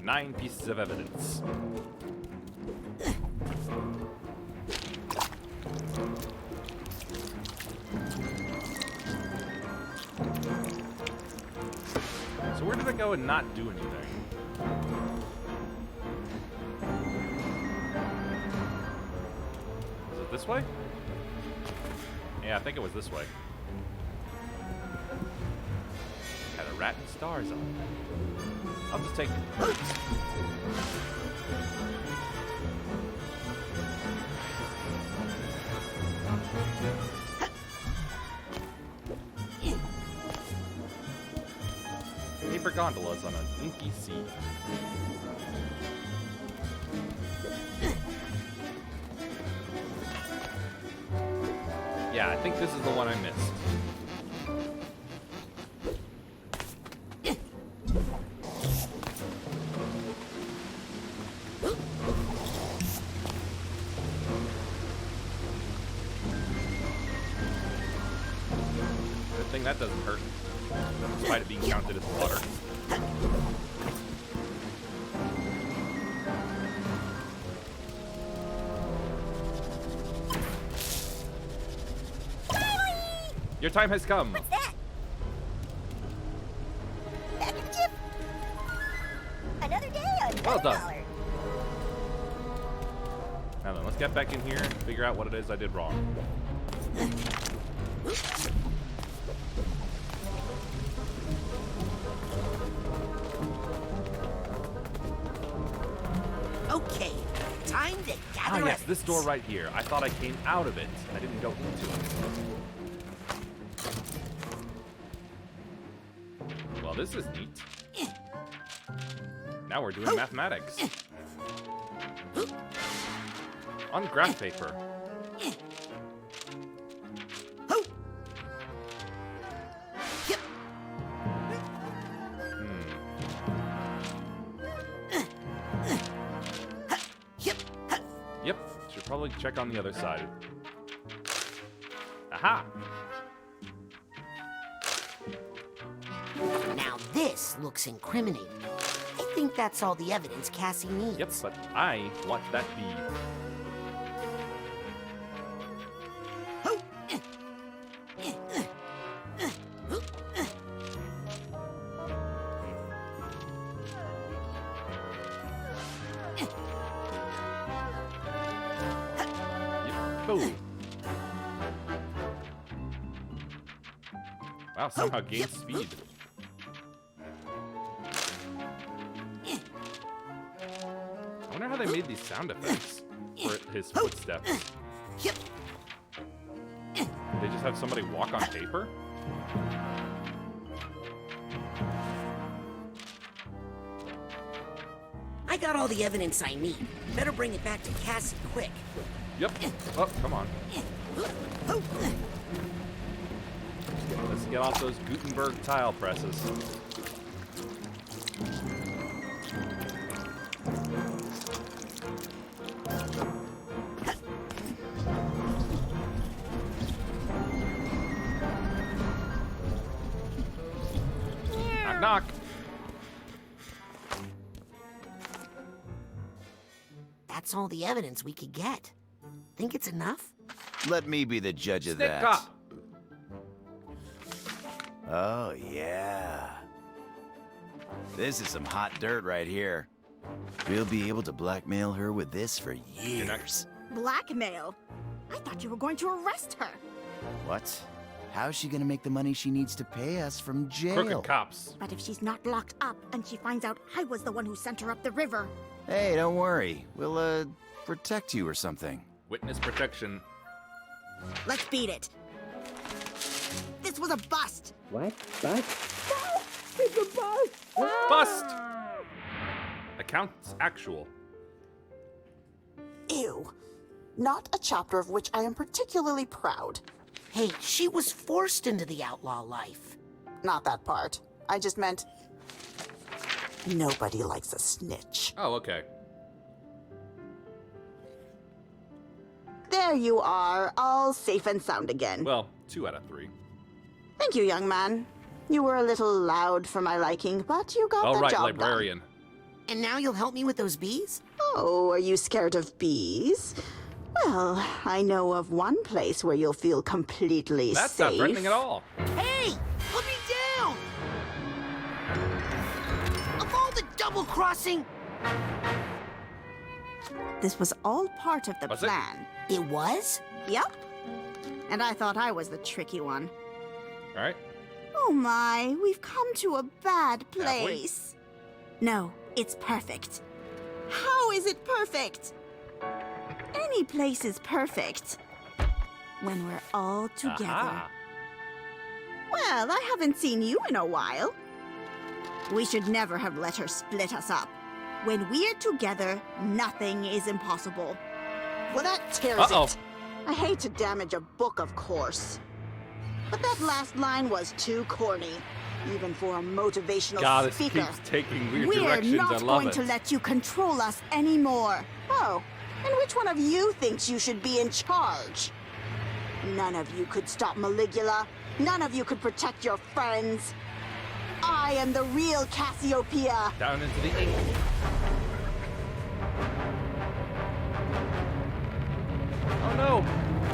9 pieces of evidence. So where did I go and not do anything? Was it this way? Yeah, I think it was this way. Had a rat and stars on it. I'll just take it. Paper gondolas on an inky sea. Yeah, I think this is the one I missed. that doesn't hurt. Despite it being counted as water. Your time has come. What's that? Back in the chip. Another day on Well done. $1. Now then, let's get back in here and figure out what it is I did wrong. Okay, time to gather Ah, yes, this door right here. I thought I came out of it. I didn't go into it. Well, this is neat. Now we're doing mathematics. On graph paper. Yep, should probably check on the other side. Aha! Now this looks incriminating. I think that's all the evidence Cassie needs. Yep, but I want that bead. Boom. Wow, somehow gained speed. I wonder how they made these sound effects for his footsteps. They just have somebody walk on paper? I got all the evidence I need. Better bring it back to Cassie quick. Yep. Oh, come on. Let's get off those Gutenberg tile presses. Knock, knock. That's all the evidence we could get. Think it's enough? Let me be the judge of Stick that. up. Oh, yeah. This is some hot dirt right here. We'll be able to blackmail her with this for years. Blackmail? I thought you were going to arrest her. What? How's she gonna make the money she needs to pay us from jail? Crooked cops. But if she's not locked up and she finds out I was the one who sent her up the river. Hey, don't worry. We'll, protect you or something. Witness protection. Let's beat it. This was a bust. What? Bust? It's a bust! Bust! Accounts actual. Ew. Not a chapter of which I am particularly proud. Hey, she was forced into the outlaw life. Not that part. I just meant nobody likes a snitch. Oh, okay. There you are, all safe and sound again. Well, 2 out of 3. Thank you, young man. You were a little loud for my liking, but you got the job librarian. done. And now you'll help me with those bees? Oh, are you scared of bees? Well, I know of one place where you'll feel completely That's safe. not threatening at all. Hey! Put me down! Of all the double-crossing... This was all part of the plan. It was? Yep. And I thought I was the tricky one. All right. Oh my, we've come to a bad place. No, it's perfect. How is it perfect? Any place is perfect. When we're all together. Aha. Well, I haven't seen you in a while. We should never have let her split us up. When we're together, nothing is impossible. Well, that tears it. I hate to damage a book, of course. But that last line was too corny, even for a motivational God, this speaker. keeps taking weird We're directions. not I love going it. to let you control us anymore. Oh, and which one of you thinks you should be in charge? None of you could stop Maligula. None of you could protect your friends. I am the real Cassiopeia. Down into the ink. Oh no!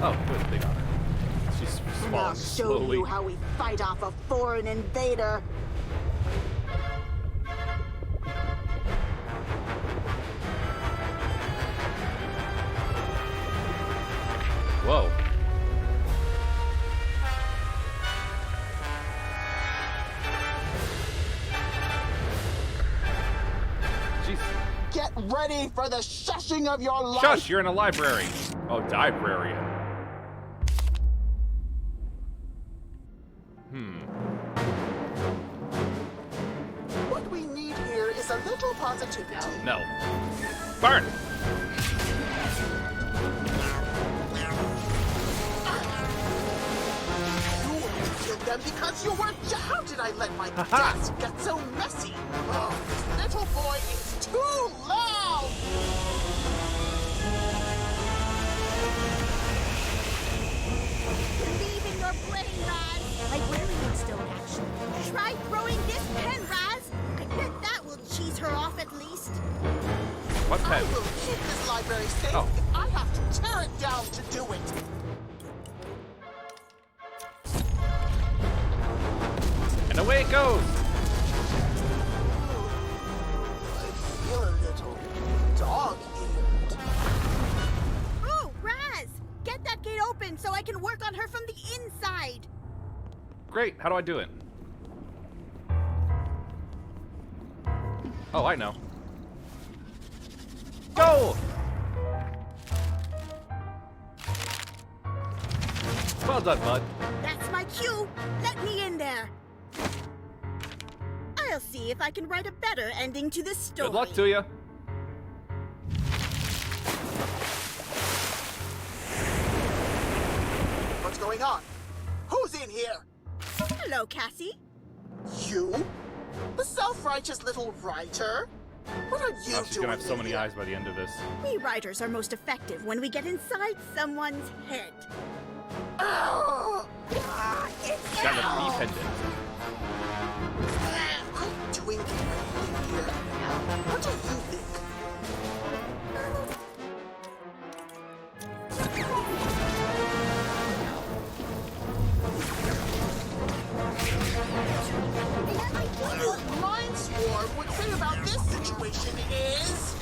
Oh, good, they got her. She's And I'll falling show slowly. you how we fight off a foreign invader. Whoa. Jeez. Get ready for the shushing of your life. Shush, you're in a library. Oh, librarian. What we need here is a little positivity. No. Burn! You killed them because you were. How did I let my desk get so messy? Oh, this little boy is too loud. Believe in your brain, Raz. Librarians don't actually. Try throwing this pen, Raz. I bet that will cheese her off at least. What I pen? will keep this library safe Oh. if I have to tear it down to do it. And away it goes! I feel a little dog-eared. Oh, Raz! Get that gate open so I can work on her from the inside. Great, how do I do it? Oh, I know. Go! Well done, bud. That's my cue. Let me in there. I'll see if I can write a better ending to this story. Good luck to you. What's going on? Who's in here? Hello, Cassie. You? The self-righteous little writer? What are you Oh, she's doing gonna have so in many here? eyes by the end of this. We writers are most effective when we get inside someone's head. Oh, Got a bee pendant. I'm doing in here. What do you think? What Mind Swarm would say about this situation is...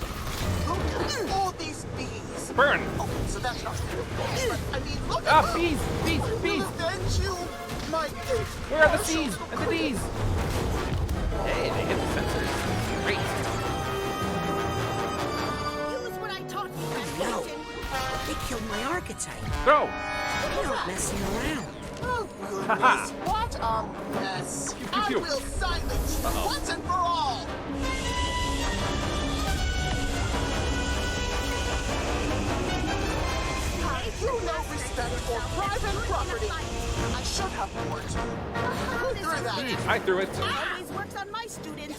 Look at all these bees. Burn! Oh, so that's not true. But, I mean, look Ah, at them. bees! Bees! I will Bees! avenge you, my day. Where are the C's and the D's? Hey, they hit the sensors. Great. Use what I taught you, No, Captain. they killed my archetype. Throw! They aren't messing around. Oh, goodness, what a mess. I pew. will silence you once and for all. You no respect for private property. I should have warned you. Who threw that? I threw it. Always works on my students.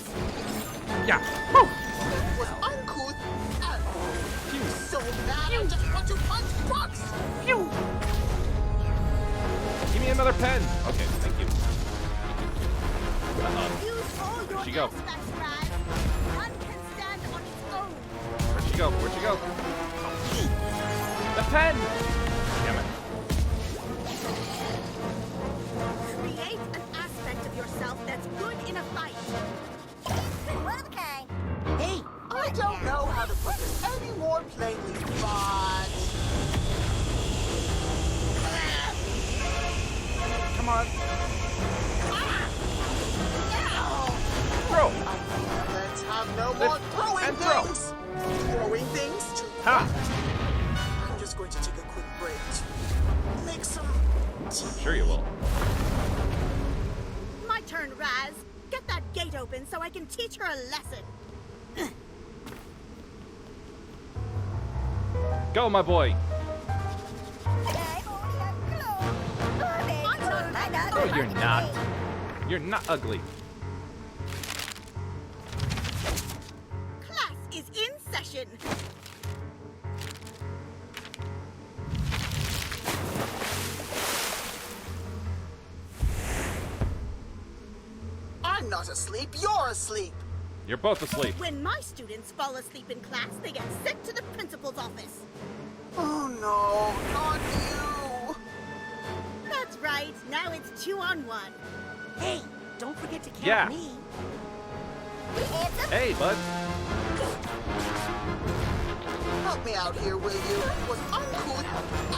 Yeah. Woo! It was uncouth and so mad I just want to punch rocks. Give me another pen. Okay, thank you. Use all your Where'd she go? aspects, Raz. One can stand on its own. Where'd she go? Where'd she go? The pen! Damn it. Create an aspect of yourself that's good in a fight. One of a kind. Hey, I don't know how to put this any more plainly, but... Come on. Throw! Let's have no more throwing and throw. things! Throwing things to... Ha! I'm just going to take a quick break to make some tea. Sure you will. My turn, Raz. Get that gate open so I can teach her a lesson. Go, my boy. Oh, you're not. You're not ugly. Class is in session. not asleep, you're asleep. You're both asleep. When my students fall asleep in class, they get sent to the principal's office. Oh no, not you. That's right. Now it's 2-on-1. Hey, don't forget to count Yeah. me. Hey, bud. Help me out here, will you? It was uncool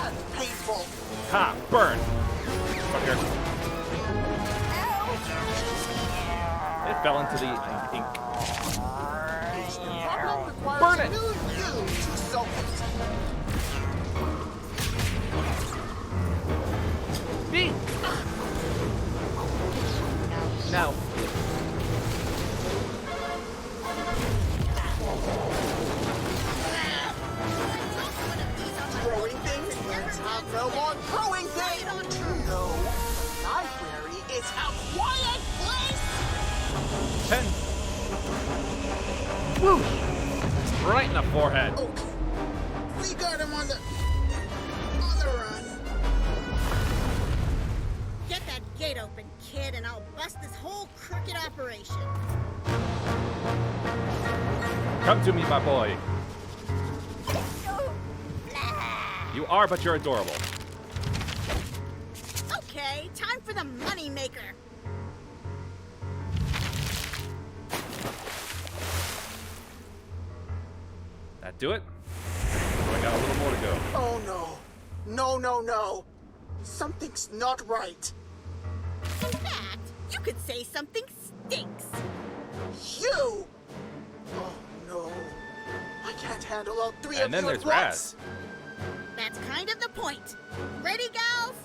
and painful. Ha! Burn! Fucker. It fell into the ink. Burn it! You to solve it. Me! No. Throwing things? Let's have no more throwing things! No. Library is a quiet place! 10. Woo! Right in the forehead. Okay. We got him on the run. Get that gate open, kid, and I'll bust this whole crooked operation. Come to me, my boy. You are, but you're adorable. Okay, time for the money maker. That do it? I got a little more to go. Oh no. No, no, no. Something's not right. In fact, you could say something stinks. You! Oh no. I can't handle all three of And then you there's at once. Raz. That's kind of the point. Ready, gals?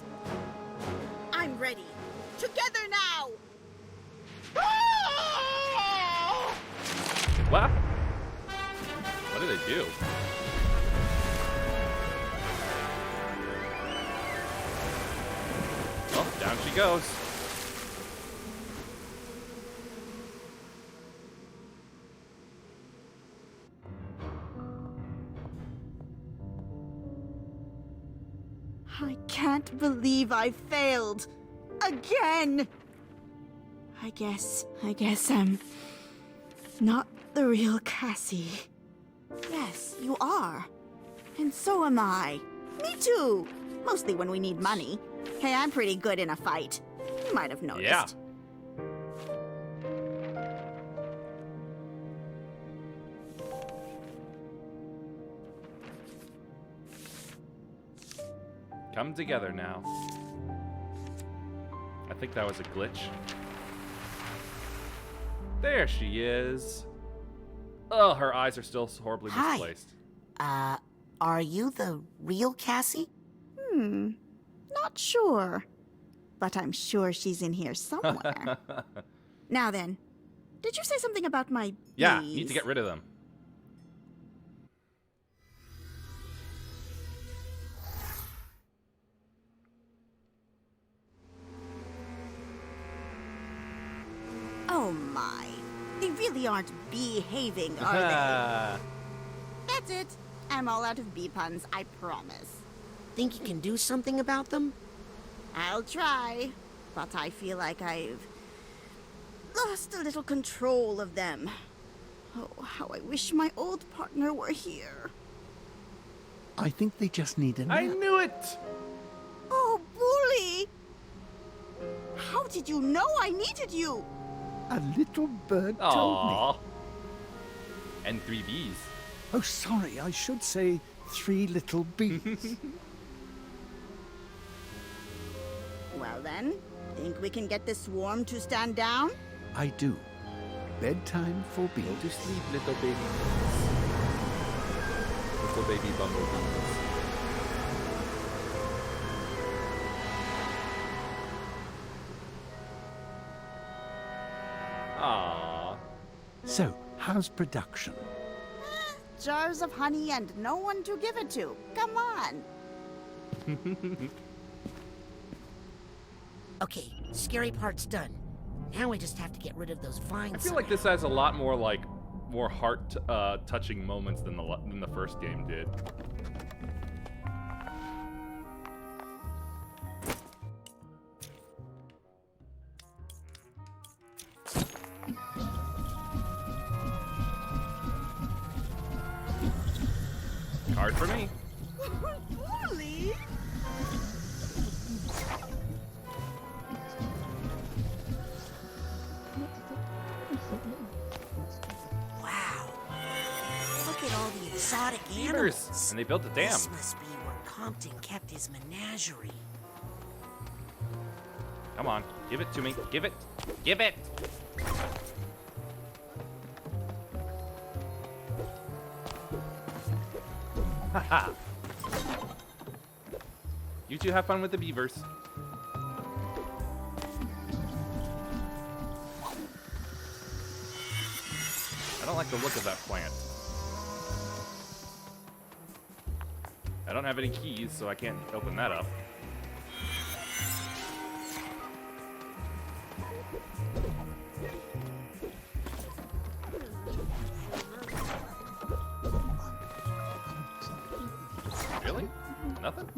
I'm ready. Together now! What? What did they do? Oh, down she goes. I can't believe I failed. Again! I guess I'm not the real Cassie. Yes, you are. And so am I. Me too. Mostly when we need money. Hey, I'm pretty good in a fight. You might have noticed. Yeah. Come together now. I think that was a glitch. There she is. Oh, her eyes are still horribly Hi. misplaced. Are you the real Cassie? Not sure. But I'm sure she's in here somewhere. Now then, did you say something about my Yeah, bees? need to get rid of them. Oh my. They really aren't behaving, are they? That's it. I'm all out of bee puns, I promise. Think you can do something about them? I'll try, but I feel like I've lost a little control of them. Oh, how I wish my old partner were here. I think they just need a nap. I knew it! Oh, Bully! How did you know I needed you? A little bird told me. Aww. And 3 bees. Oh, sorry, I should say 3 little bees. Well then, think we can get this swarm to stand down? I do. Bedtime for bees. Go to sleep, little baby. Little baby bumblebees. Aww. So, how's production? Jars of honey and no one to give it to. Come on. Okay, scary part's done. Now I just have to get rid of those vines. I feel like this has a lot more more heart touching moments than the first game did. Hard for me. Wally? Wow. Look at all the exotic Beavers. animals. And they built a dam. This must be where Compton kept his menagerie. Come on, give it to me. Give it. Give it. Haha. You two have fun with the beavers. I don't like the look of that plant. I don't have any keys, so I can't open that up. Really? Nothing?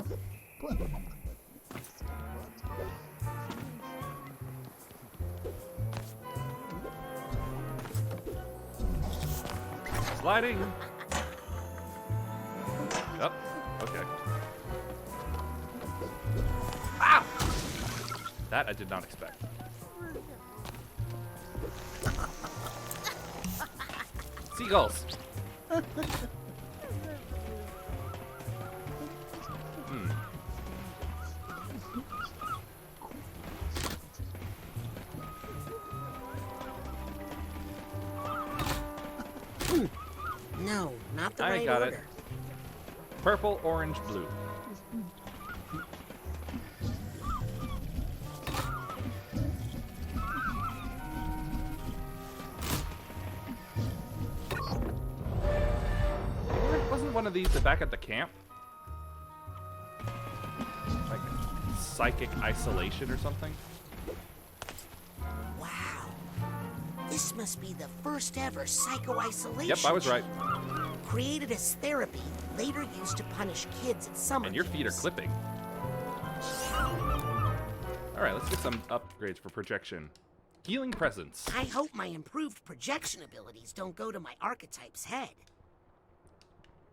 Sliding. Up. Okay. Ow! That I did not expect. Seagulls. No, not the I right got order. it. Purple, orange, blue. Wasn't one of these back at the camp? Like psychic isolation or something? Wow. This must be the first ever psycho-isolation. Yep, I was right. Created as therapy, later used to punish kids at summer And your feet are camps. clipping. Alright, let's get some upgrades for projection. Healing presence. I hope my improved projection abilities don't go to my archetype's head.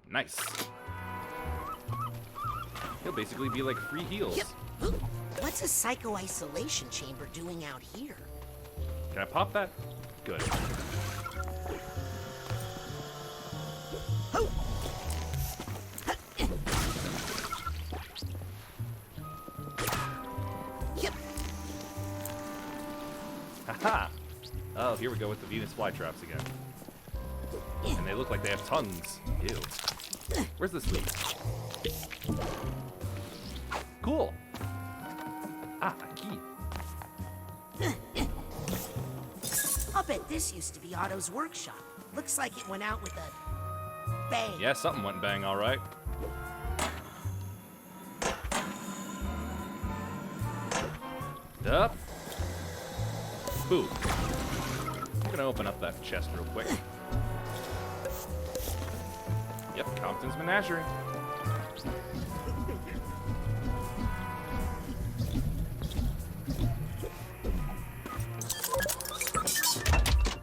Nice. He'll basically be like free heals. Yep. What's a psycho-isolation chamber doing out here? Can I pop that? Good. Yep. Haha! Oh, here we go with the Venus flytraps again. And they look like they have tongues. Ew. Where's this lead? Cool. Ah, a key. I'll bet this used to be Otto's workshop. Looks like it went out with a bang. Yeah, something went bang, all right. Up. Boo. I'm gonna open up that chest real quick. Yep, Compton's Menagerie.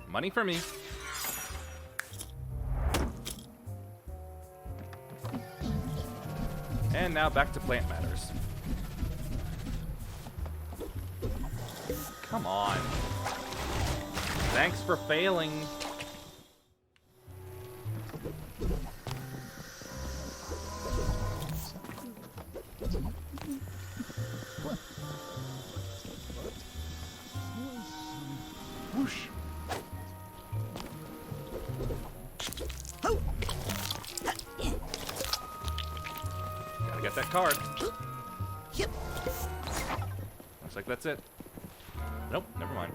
Money for me. And now back to plant matters. Come on. Thanks for failing. Whoosh. Gotta get that card. Yep. Looks like that's it. Nope, never mind.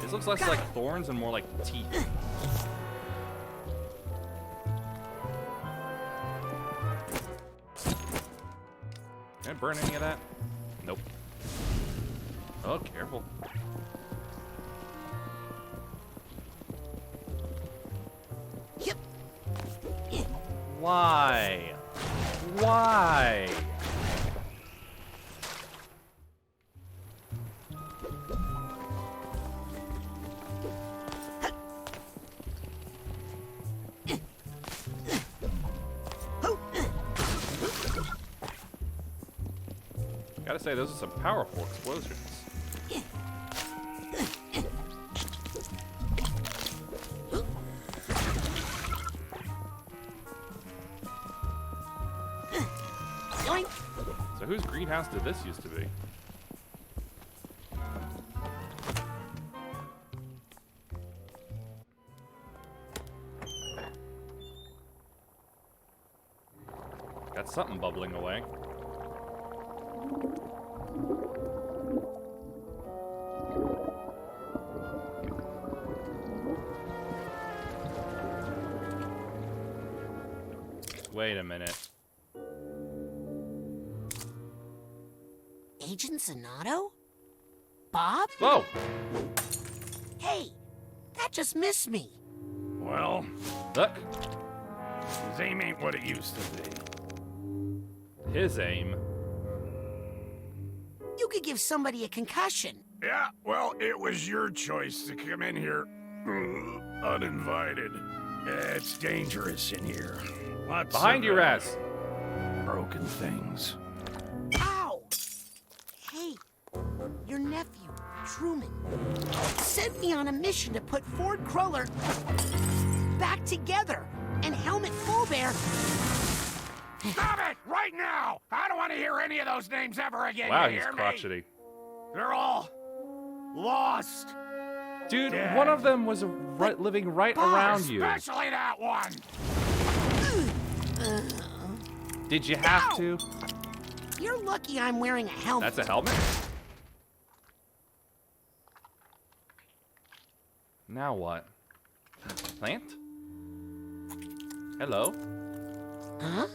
This looks less like thorns and more like teeth. Can I burn any of that? Nope. Oh, careful. Yep. Why? Why? Gotta say, those are some powerful explosions. So whose greenhouse did this used to be? Got something bubbling away. Wait a minute. Agent Zonato? Bob? Whoa! Hey, that just missed me. Well, look. His aim ain't what it used to be. His aim? You could give somebody a concussion. Yeah, well, it was your choice to come in here uninvited. It's dangerous in here. Lots Behind of, you, Raz. Broken things. Ow! Hey, your nephew, Truman, sent me on a mission to put Ford Cruller back together, and Helmet Fullbear... Stop it! Right now! I don't want to hear any of those names ever again. Wow, you he's hear crotchety. me? They're all lost. Dude, Dead. one of them was living right around you. Especially that one. Did you have to? You're lucky I'm wearing a helmet. That's a helmet? Now what? Plant? Hello? Huh?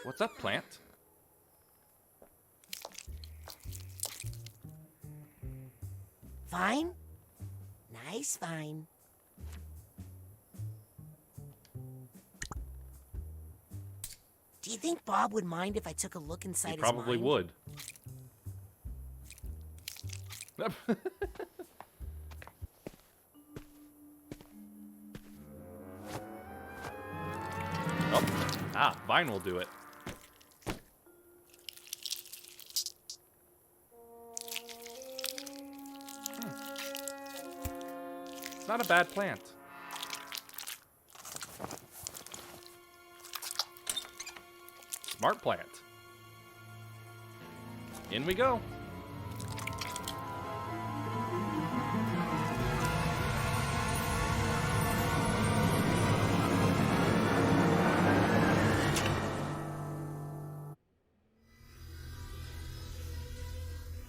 What's up, plant? Fine? Nice fine. Do you think Bob would mind if I took a look inside He his probably mind? would. Oh. Vine will do it. It's not a bad plant. Smart plant. In we go.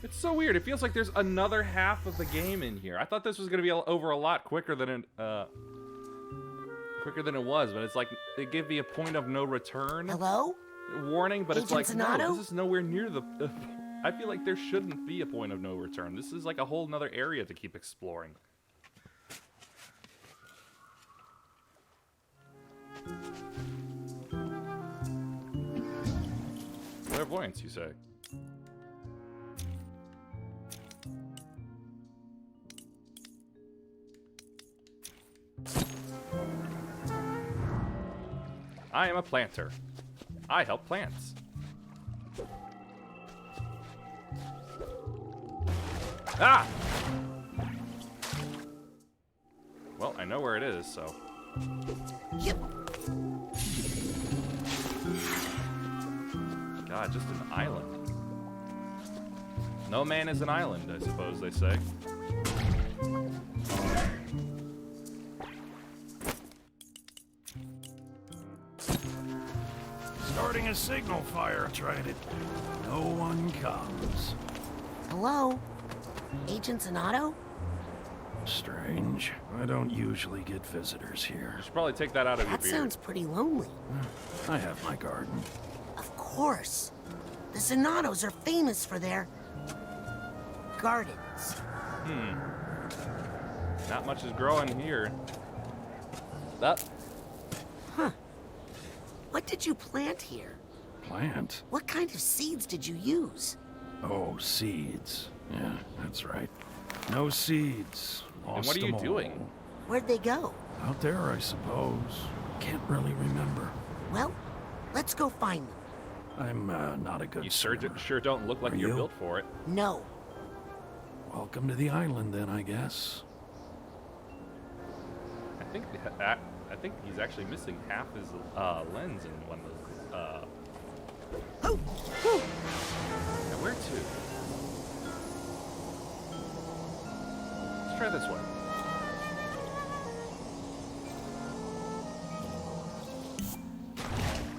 It's so weird. It feels like there's another half of the game in here. I thought this was going to be over a lot quicker than it was, but it's like they give me a point of no return. Hello? Warning, but Agent it's like, no, Zonato? this is nowhere near the... I feel like there shouldn't be a point of no return. This is like a whole nother area to keep exploring. Clairvoyance, you say? I am a planter. I help plants. Ah! Well, I know where it is, so... Yep. God, just an island. No man is an island, I suppose they say. Starting a signal fire, tried it. No one comes. Hello? Agent Zonato? Strange. I don't usually get visitors here. You should probably take that out of your That beard. sounds pretty lonely. I have my garden. Of course. The Zonatos are famous for their... gardens. Not much is growing here. Up. Huh. What did you plant here? Plant? What kind of seeds did you use? Oh, seeds. Yeah, that's right. No seeds. And Lost what are you them all. doing? Where'd they go? Out there, I suppose. Can't really remember. Well, let's go find them. I'm not a good You sure don't look like Are you're you? built for it. No. Welcome to the island, then, I guess. I think he's actually missing half his lens in one of those. Oh! Now where to? Let's try this way.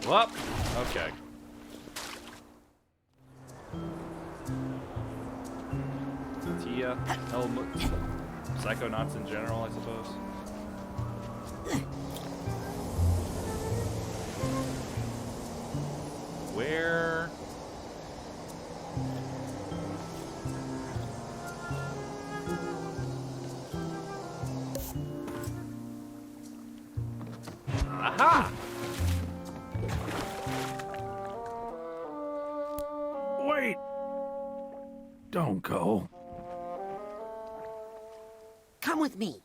Well, okay. Tia, Psychonauts in general, I suppose. Where? Aha! Wait! Don't go. Come with me.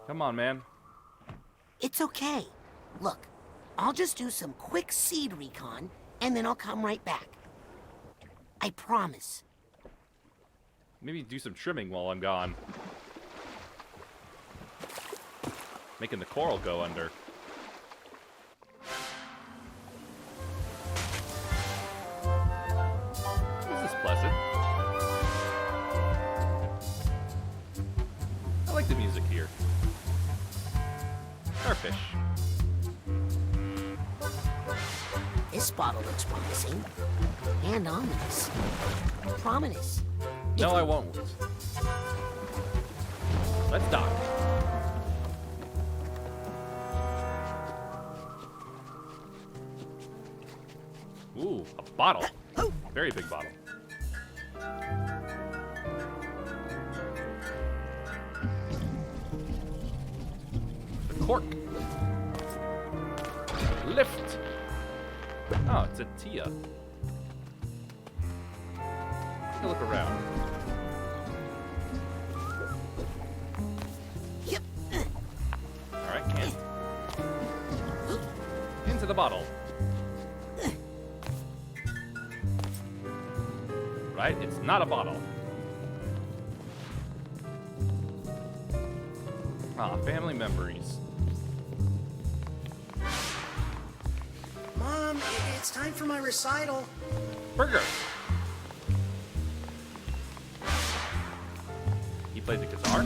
Come on, man. It's okay. Look, I'll just do some quick seed recon, and then I'll come right back. I promise. Maybe do some trimming while I'm gone. Making the coral go under. This is pleasant. I like the music here. Starfish. This bottle looks promising. And ominous. Prominous. No, I won't. Let's dock. Ooh, a bottle. Very big bottle. The cork. Lift. Oh, it's a Tia. Take a look around. Yep. Alright, can. Into the bottle. Right? It's not a bottle. Ah, family memories. Mom, it's time for my recital. Burger. He played the guitar.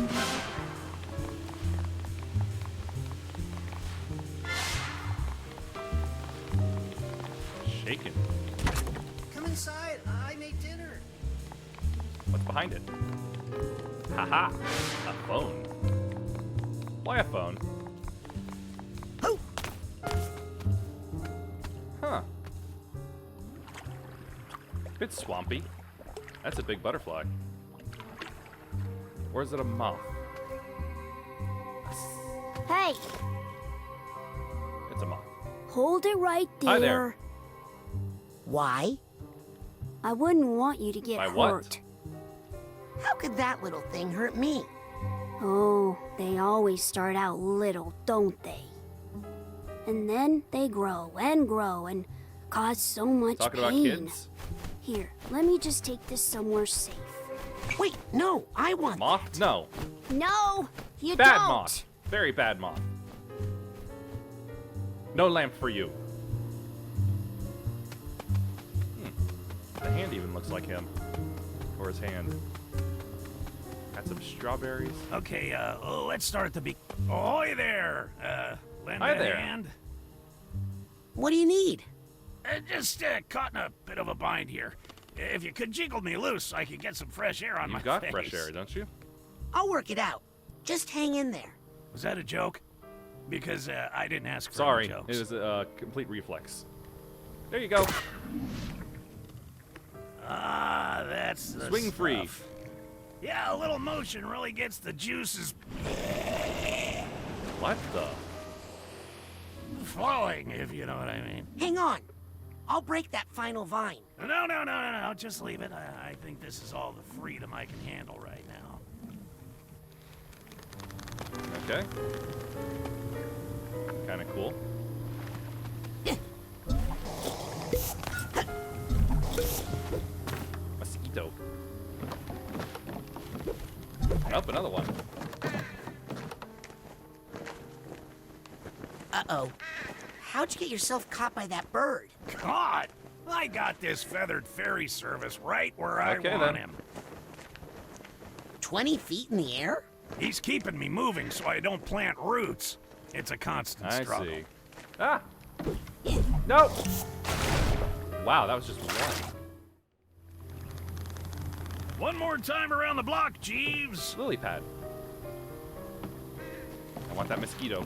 Shaking. Come inside. I made dinner. What's behind it? Haha, a phone. Why a phone? Huh. Bit swampy. That's a big butterfly. Or is it a moth? Hey, It's a moth. hold it right there. Hi there. Why? I wouldn't want you to get By hurt. what? How could that little thing hurt me? Oh, they always start out little, don't they? And then they grow and cause so much Talking pain. about kids? Here, let me just take this somewhere safe. Wait, no, I want Moth? No. No, you Bad don't. moth. Very bad moth. No lamp for you. The hand even looks like him. Or his hand. Got some strawberries. Okay, let's start at the beginning. Ahoy there! Lend Hi a there. hand? What do you need? Just caught in a bit of a bind here. If you could jiggle me loose, I could get some fresh air on my You got face. fresh air, don't you? I'll work it out. Just hang in there. Was that a joke? Because I didn't ask for Sorry, any it jokes. was a complete reflex. There you go. Ah, that's the Swing free. stuff. Yeah, a little motion really gets the juices What the? flowing, if you know what I mean. Hang on. I'll break that final vine. No, just leave it. I think this is all the freedom I can handle right now. Okay. Kind of cool. Mosquito. Oh, another one. Uh-oh. How'd you get yourself caught by that bird? God! I got this feathered ferry service right where I Okay, want then. him. 20 feet in the air? He's keeping me moving so I don't plant roots. It's a constant I struggle. see. Ah! No! Wow, that was just one. One more time around the block, Jeeves. Lily pad. I want that mosquito.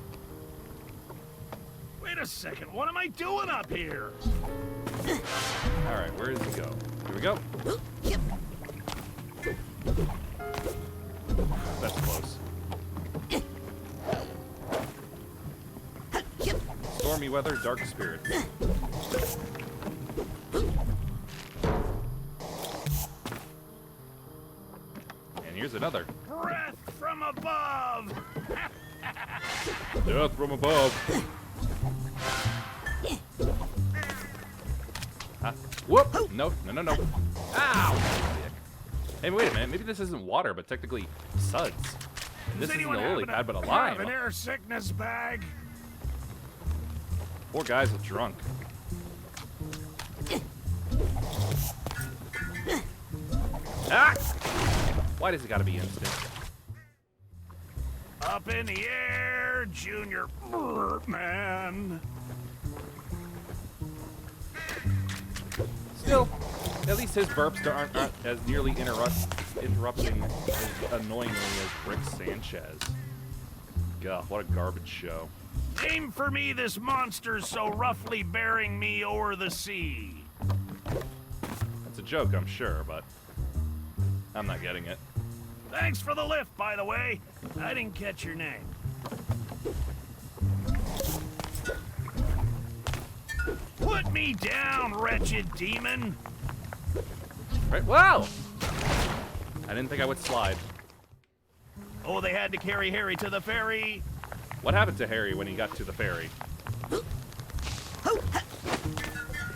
Wait a second, what am I doing up here? Alright, where does he go? Here we go. That's close. Stormy weather, dark spirits. And here's another. Breath from above! Death from above. Huh? Whoop! No, no, no, no. Ow! Hey, wait a minute. Maybe this isn't water, but technically suds. And this isn't a lily pad, but a lime. Have an air sickness bag? Poor guys are drunk. Ah! Why does it gotta be instant? Up in the air, Junior Man. Still, at least his burps aren't as nearly interrupting as annoyingly as Rick Sanchez. God, what a garbage show. Aim for me, this monster's so roughly bearing me o'er the sea. That's a joke, I'm sure, but I'm not getting it. Thanks for the lift, by the way. I didn't catch your name. Put me down, wretched demon. Right? Wow! I didn't think I would slide. Oh, they had to carry Harry to the ferry. What happened to Harry when he got to the ferry?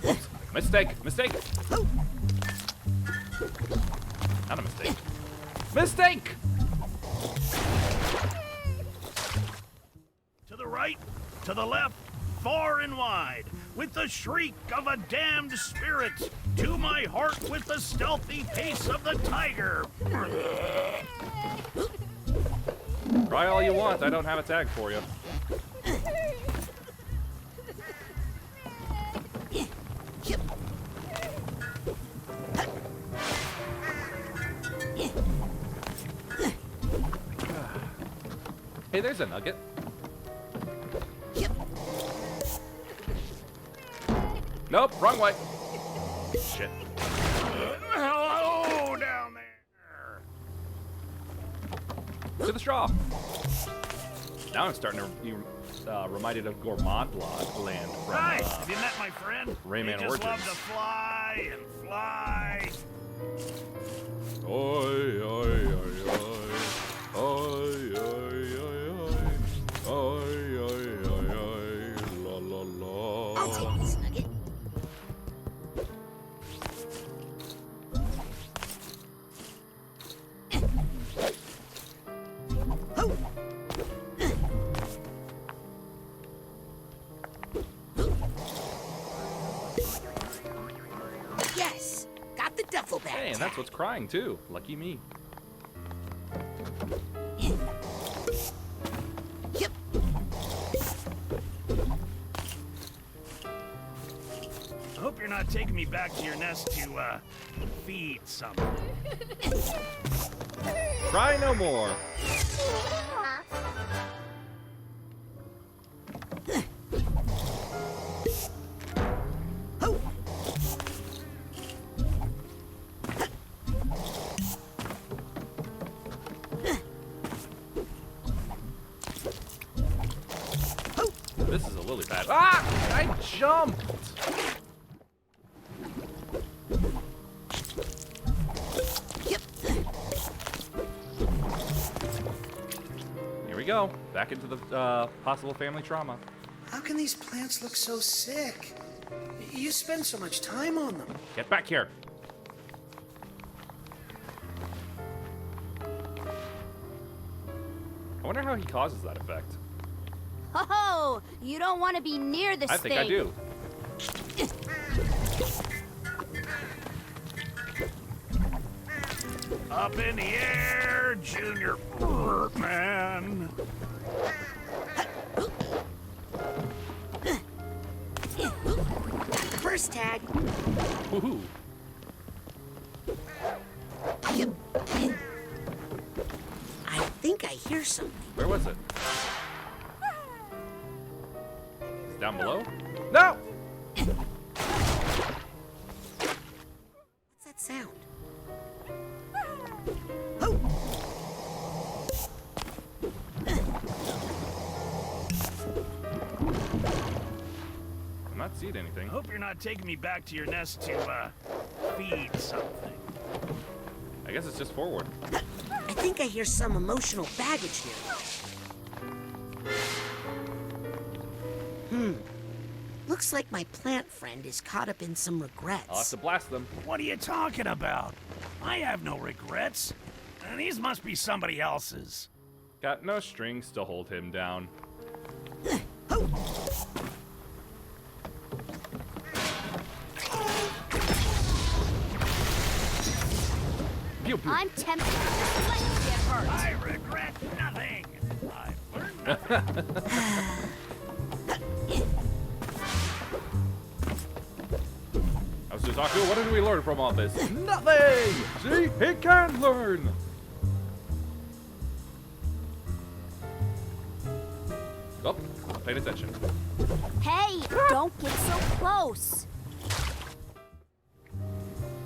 Whoops. Mistake! Mistake! Not a mistake. Mistake! To the right, to the left, far and wide, with the shriek of a damned spirit, to my heart with the stealthy pace of the tiger. Try all you want, I don't have a tag for you. Hey, there's a nugget. Nope, wrong way. Shit. Hello down there. To the straw. Now I'm starting to be reminded of Gourmand Land from Hi, have you met my friend? Rayman They just love Origins. to fly and fly. Oi, oi, oi, oi. Oi, oi, oi, oi. Oi, oi, oi, oi. La, la, la. I'll take this nugget. Yes! Got the duffel bag. Hey, and that's what's crying too. Lucky me. Yep. I hope you're not taking me back to your nest to, feed something. Cry no more. This is a lily pad. Ah! I jumped! Here we we go. Back into the possible family trauma. How can these plants look so sick? You spend so much time on them. Get back here. I wonder how he causes that effect. Ho-ho! You don't want to be near the I think I do. Up in the air, Junior Man. First tag. Woohoo. I think I hear something. Where was it? It's down below? No! What's that sound? I'm not seeing anything. Hope you're not taking me back to your nest to, feed something. I guess it's just forward. I think I hear some emotional baggage here. Looks like my plant friend is caught up in some regrets. I'll have to blast them. What are you talking about? I have no regrets. These must be somebody else's. Got no strings to hold him down. Pew, pew. I'm tempted to just let you get hurt. I regret nothing. I've learned nothing. I was just talking, what did we learn from all this? Nothing! See? He can learn! Oh, not paying attention. Hey, don't get so close.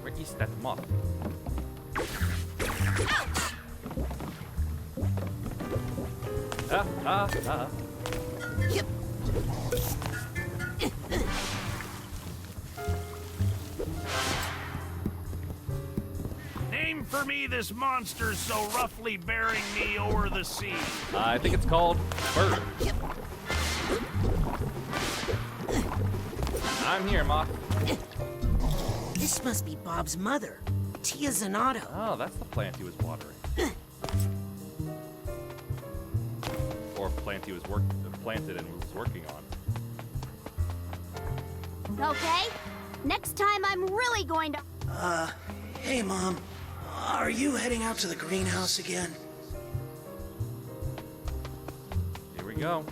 Where is that moth? Ah. Yep. Name for me this monster so roughly bearing me over the sea. I think it's called Bird. Yep. I'm here, Moth. This must be Bob's mother, Tia Zanato. Oh, that's the plant he was watering. Or plant he was planted and was working on. Okay? Next time I'm really going to... Hey, Mom. Are you heading out to the greenhouse again? Here we go.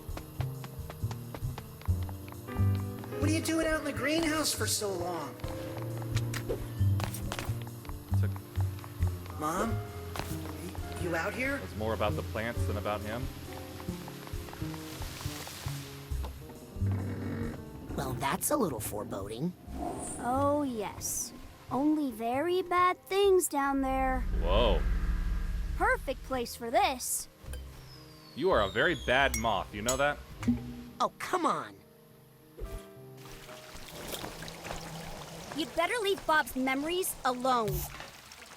What are you doing out in the greenhouse for so long? Mom? You out here? It's more about the plants than about him. Well, that's a little foreboding. Oh, yes. Only very bad things down there. Whoa. Perfect place for this. You are a very bad moth, you know that? Oh, come on. You'd better leave Bob's memories alone.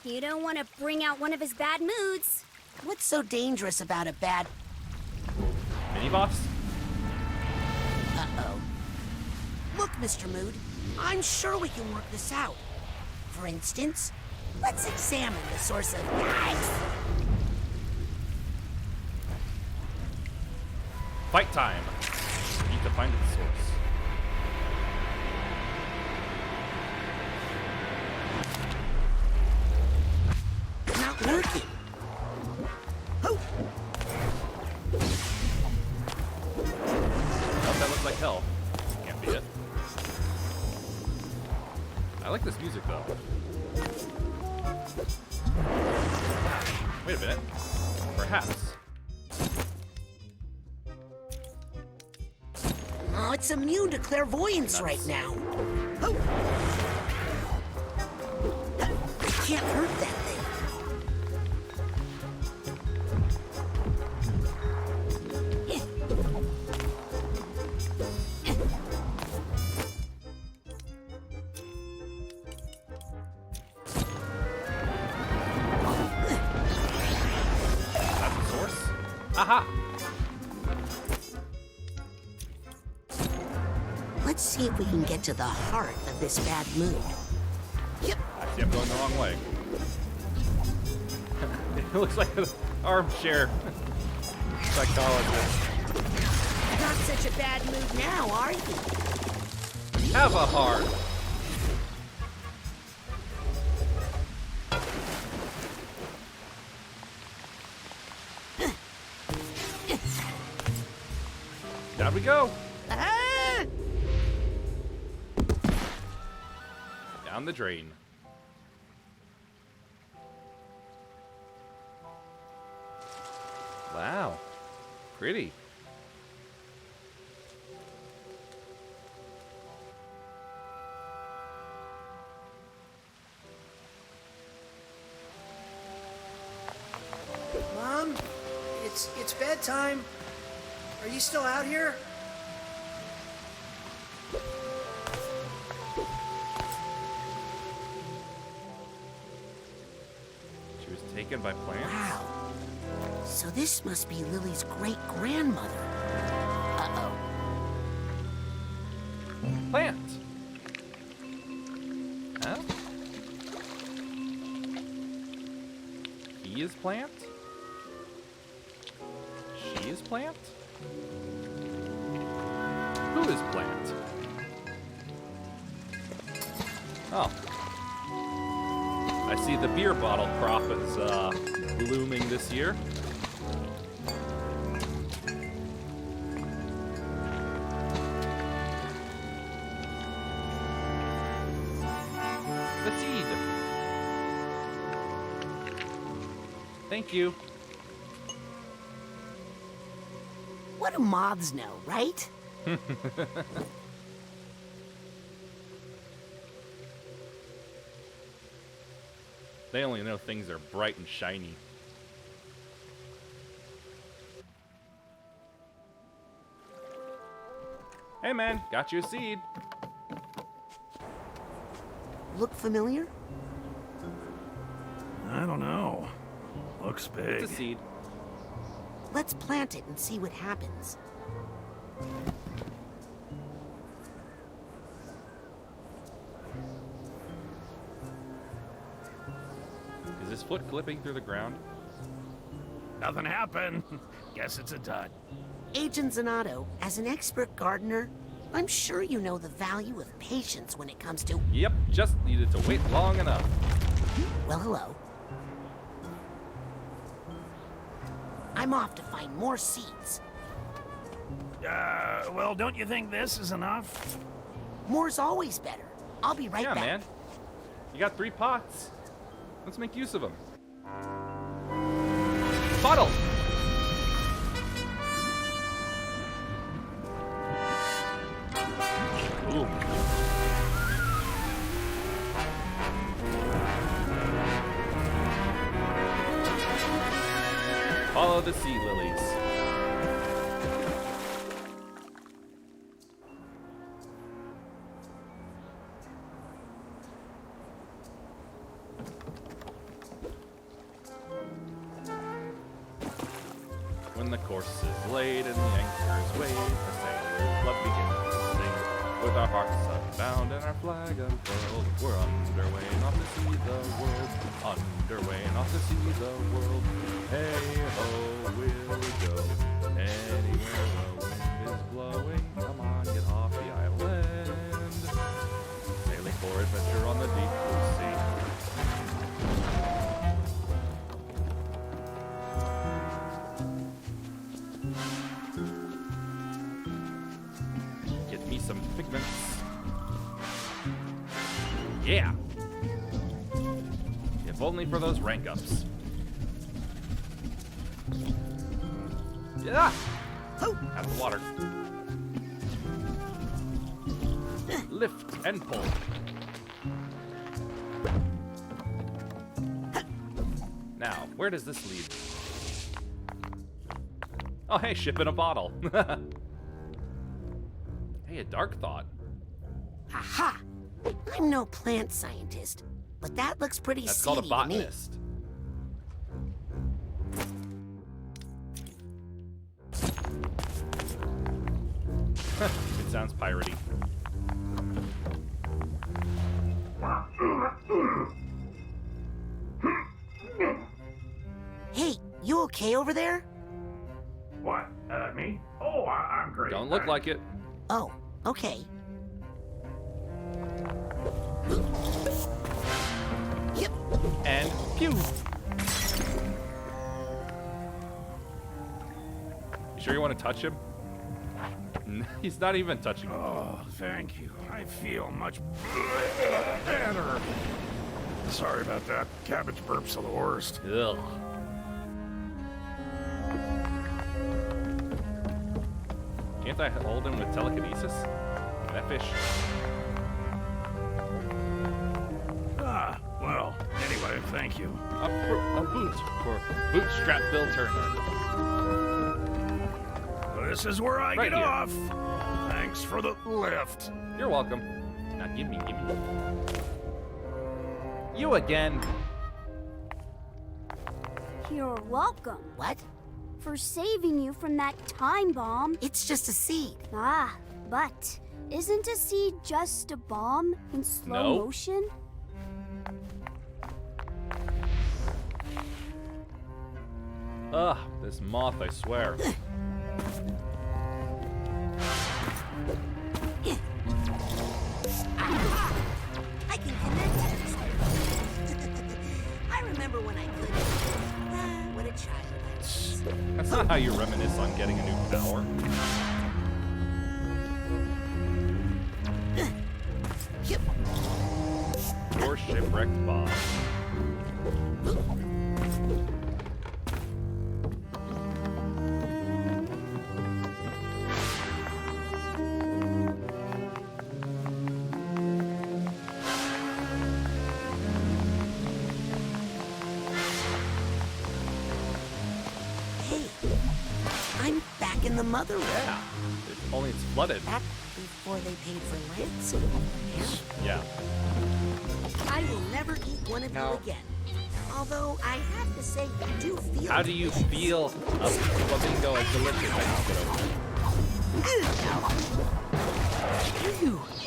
You don't want to bring out one of his bad moods. What's so dangerous about a bad... Mini-boss? Uh-oh. Look, Mr. Mood, I'm sure we can work this out. For instance, let's examine the source of... Fight time. Need to find the source. Not working. Oh. Oh, that looks like hell. Can't be it. I like this music though. Wait a minute. Perhaps. Oh, it's immune to clairvoyance right now. Oh. I can't hurt that thing. Aha! see if we can get to the heart of this bad mood. Yep. I see I'm going the wrong way. It looks like an armchair psychologist. Not such a bad mood now, are you? Have a heart. Down we go. Ah! Down the drain. Wow. Pretty. Mom, it's bedtime. Are you still out here? She was taken by plants? Wow. So this must be Lily's great-grandmother. Uh-oh. Plant. Huh? He is plant? She is plant? Who is plant? Oh. I see the beer bottle crop is blooming this year. The seed. Thank you. What do moths know, right? They only know things are bright and shiny. Hey man, got you a seed. Look familiar? I don't know. Looks big. It's a seed. Let's plant it and see what happens. Is his foot clipping through the ground? Nothing happened. Guess it's a dud. Agent Zanotto, as an expert gardener, I'm sure you know the value of patience when it comes to... Yep, just needed to wait long enough. Well, hello. I'm off to find more seeds. Well, don't you think this is enough? More's always better. I'll be right Yeah, back. man. You got 3 pots. Let's make use of them. Bottle! Ooh. Follow the sea lilies. When the course is laid and the anchors weighed, the sailor's blood begins to sing. With our hearts unbound and our flag unfurled, we're underway not to see the world. Underway not to see the world. Hey ho, we'll go anywhere the wind is blowing. Come on, get off the island. Sailing for adventure on the deep blue sea. Get me some pigments. Yeah. If only for those rank ups. Yeah. Out of the water. Lift and pull. Now, where does this lead? Oh, hey, ship in a bottle. Hey, a dark thought. Aha! I'm no plant scientist, but that looks pretty That's seedy called a botanist. It sounds piratey. okay over there? What? Me? Oh, I'm great. Don't look like it. Oh, okay. Yep. And pew. You sure you want to touch him? He's not even touching you. Oh, thank you. I feel much better. Sorry about that. Cabbage burps are the worst. Ugh. Can't I hold him with telekinesis? That fish. Well, anyway, thank you. A boot for Bootstrap Bill Turner. This is where I Right get here. off. Thanks for the lift. You're welcome. Now give me. You again. You're welcome. What? For saving you from that time bomb. It's just a seed. Ah, but isn't a seed just a bomb in slow No. motion? Ugh, this moth, I swear. I can connect it. I remember when I couldn't. What a child I was. That's not how you reminisce on getting a new power. Poor shipwrecked Bob. Hey, I'm back in the mother room. Yeah. Only it's flooded. Back before they paid for ransom. Yeah. I will never eat one of you again. Although I have to say, you do feel. How do you feel a flamingo as delicious? I can get over it.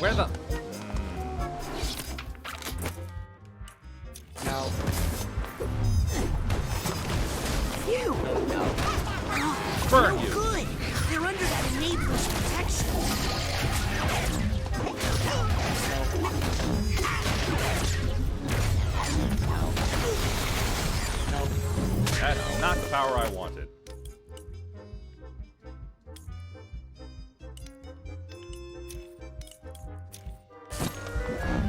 Where the? No. Phew. Burn no you. Good. They're under that enabler's protection. That's not the power I wanted.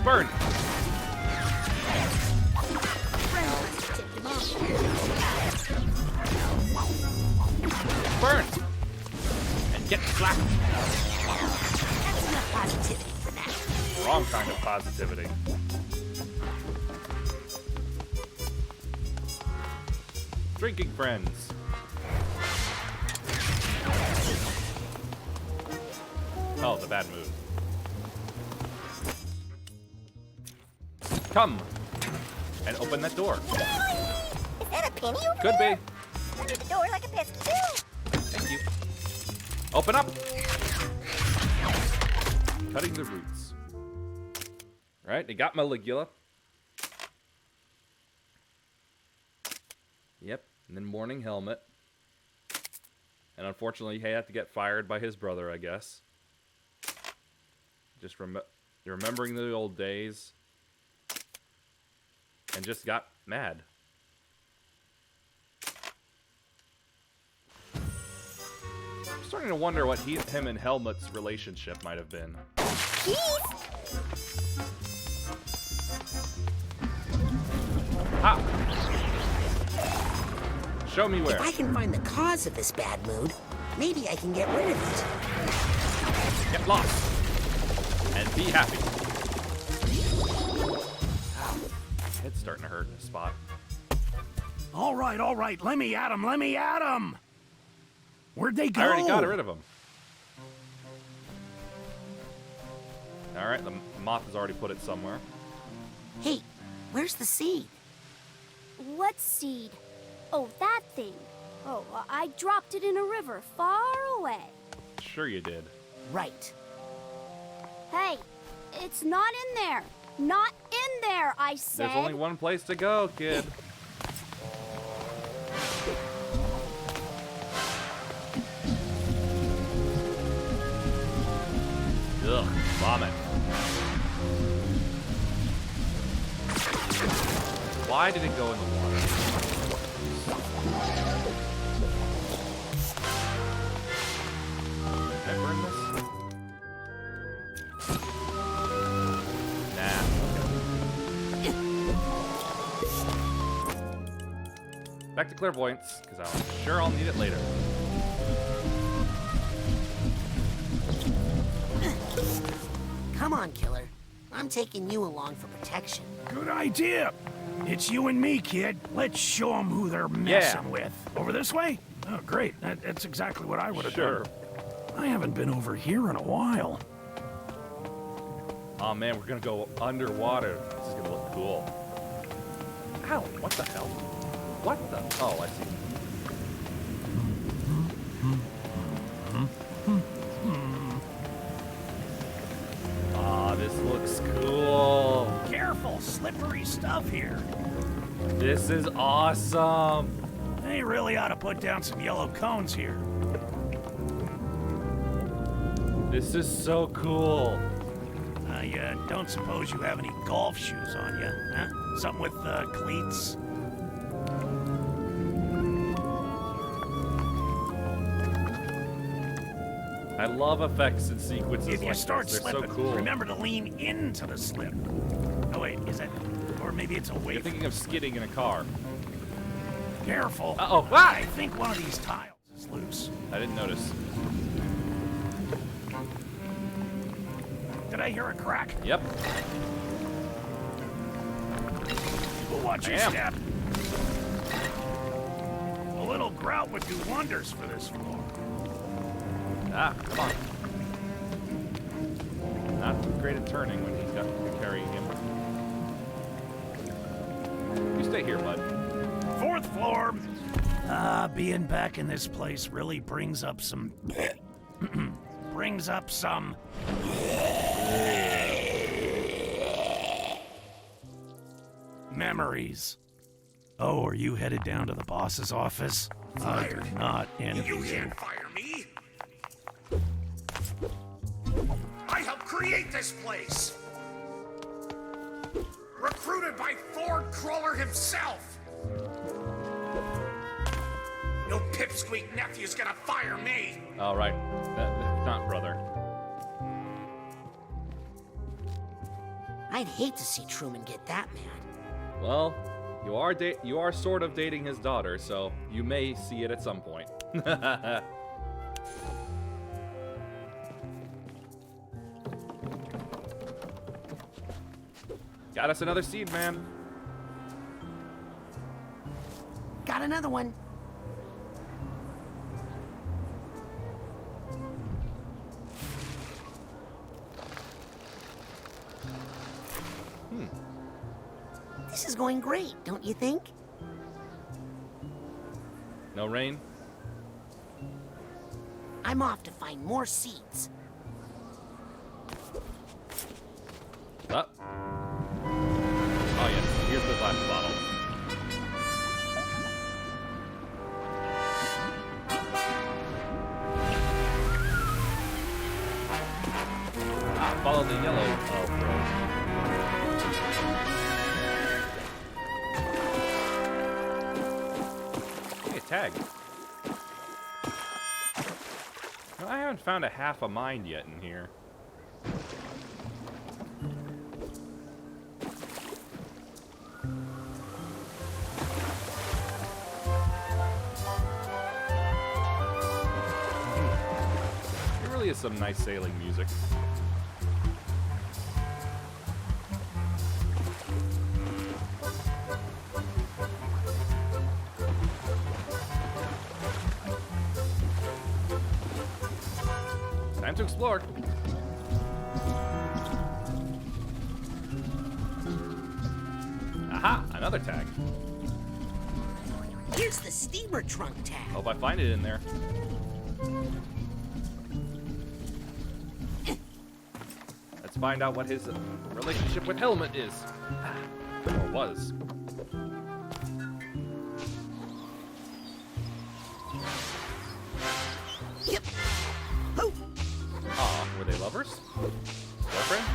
Burn! Burn! And get slapped. That's enough positivity for now. Wrong kind of positivity. Drinking friends. Oh, the bad mood. Come and open that door. Is that a penny over Could there? be. Under the door like a pesky too. Thank you. Open up. Cutting the roots. Right, they got Maligula. Yep, and then Morning Helmet. And unfortunately, he had to get fired by his brother, I guess. Just remembering the old days. And just got mad. I'm starting to wonder what him and Helmut's relationship might have been. Ha! Show me where. If I can find the cause of this bad mood, maybe I can get rid of it. Get lost. And be happy. Ow. Head's starting to hurt in a spot. All right. Let me at him. Where'd they go? I already got rid of him. Alright, the moth has already put it somewhere. Hey, where's the seed? What seed? Oh, that thing. Oh, I dropped it in a river far away. Sure you did. Right. Hey, it's not in there. Not in there, I said. There's only one place to go, kid. Vomit. Why did it go in the water? Can I burn this? Nah. Back to clairvoyance, because I'm sure I'll need it later. Come on, killer. I'm taking you along for protection. Good idea. It's you and me, kid. Let's show them who they're messing with. Over this way? Oh, great. That's exactly what I would have done. I haven't been over here in a while. Oh man, we're gonna go underwater. This is gonna look cool. Ow, what the hell? What the? Oh, I see. Aw, this looks cool. Careful, slippery stuff here. This is awesome. They really ought to put down some yellow cones here. This is so cool. I don't suppose you have any golf shoes on you, huh? Something with cleats? I love effects and sequences If you like start this. They're slipping, so cool. remember to lean into the slip. Oh wait, is it? Or maybe it's away. You're thinking of skidding in a car. Careful. Uh-oh. Ah! I think one of these tiles is loose. I didn't notice. Did I hear a crack? Yep. Watch your step. A little grout would do wonders for this floor. Ah, come on. Not great at turning when he's got you carrying him. You stay here, bud. 4th floor. Being back in this place really brings up some... memories. Oh, are you headed down to the boss's office? I do not envy You can't fire me. I helped create this place. Recruited by Ford Crawler himself. No pipsqueak nephew's gonna fire me. All right, not brother. I'd hate to see Truman get that mad. Well, you are sort of dating his daughter, so you may see it at some point. Got us another seed, man. Got another one. This is going great, don't you think? No rain? I'm off to find more seeds. Oh yes, here's the last bottle. Follow the yellow road. Hey, a tag. No, I haven't found a half a mind yet in here. There really is some nice sailing music. Time to explore. Aha! Another tag. Here's the steamer trunk tag. Hope I find it in there. Let's find out what his relationship with Helmet is. Or was. Yep. Aw, were they lovers? boyfriend?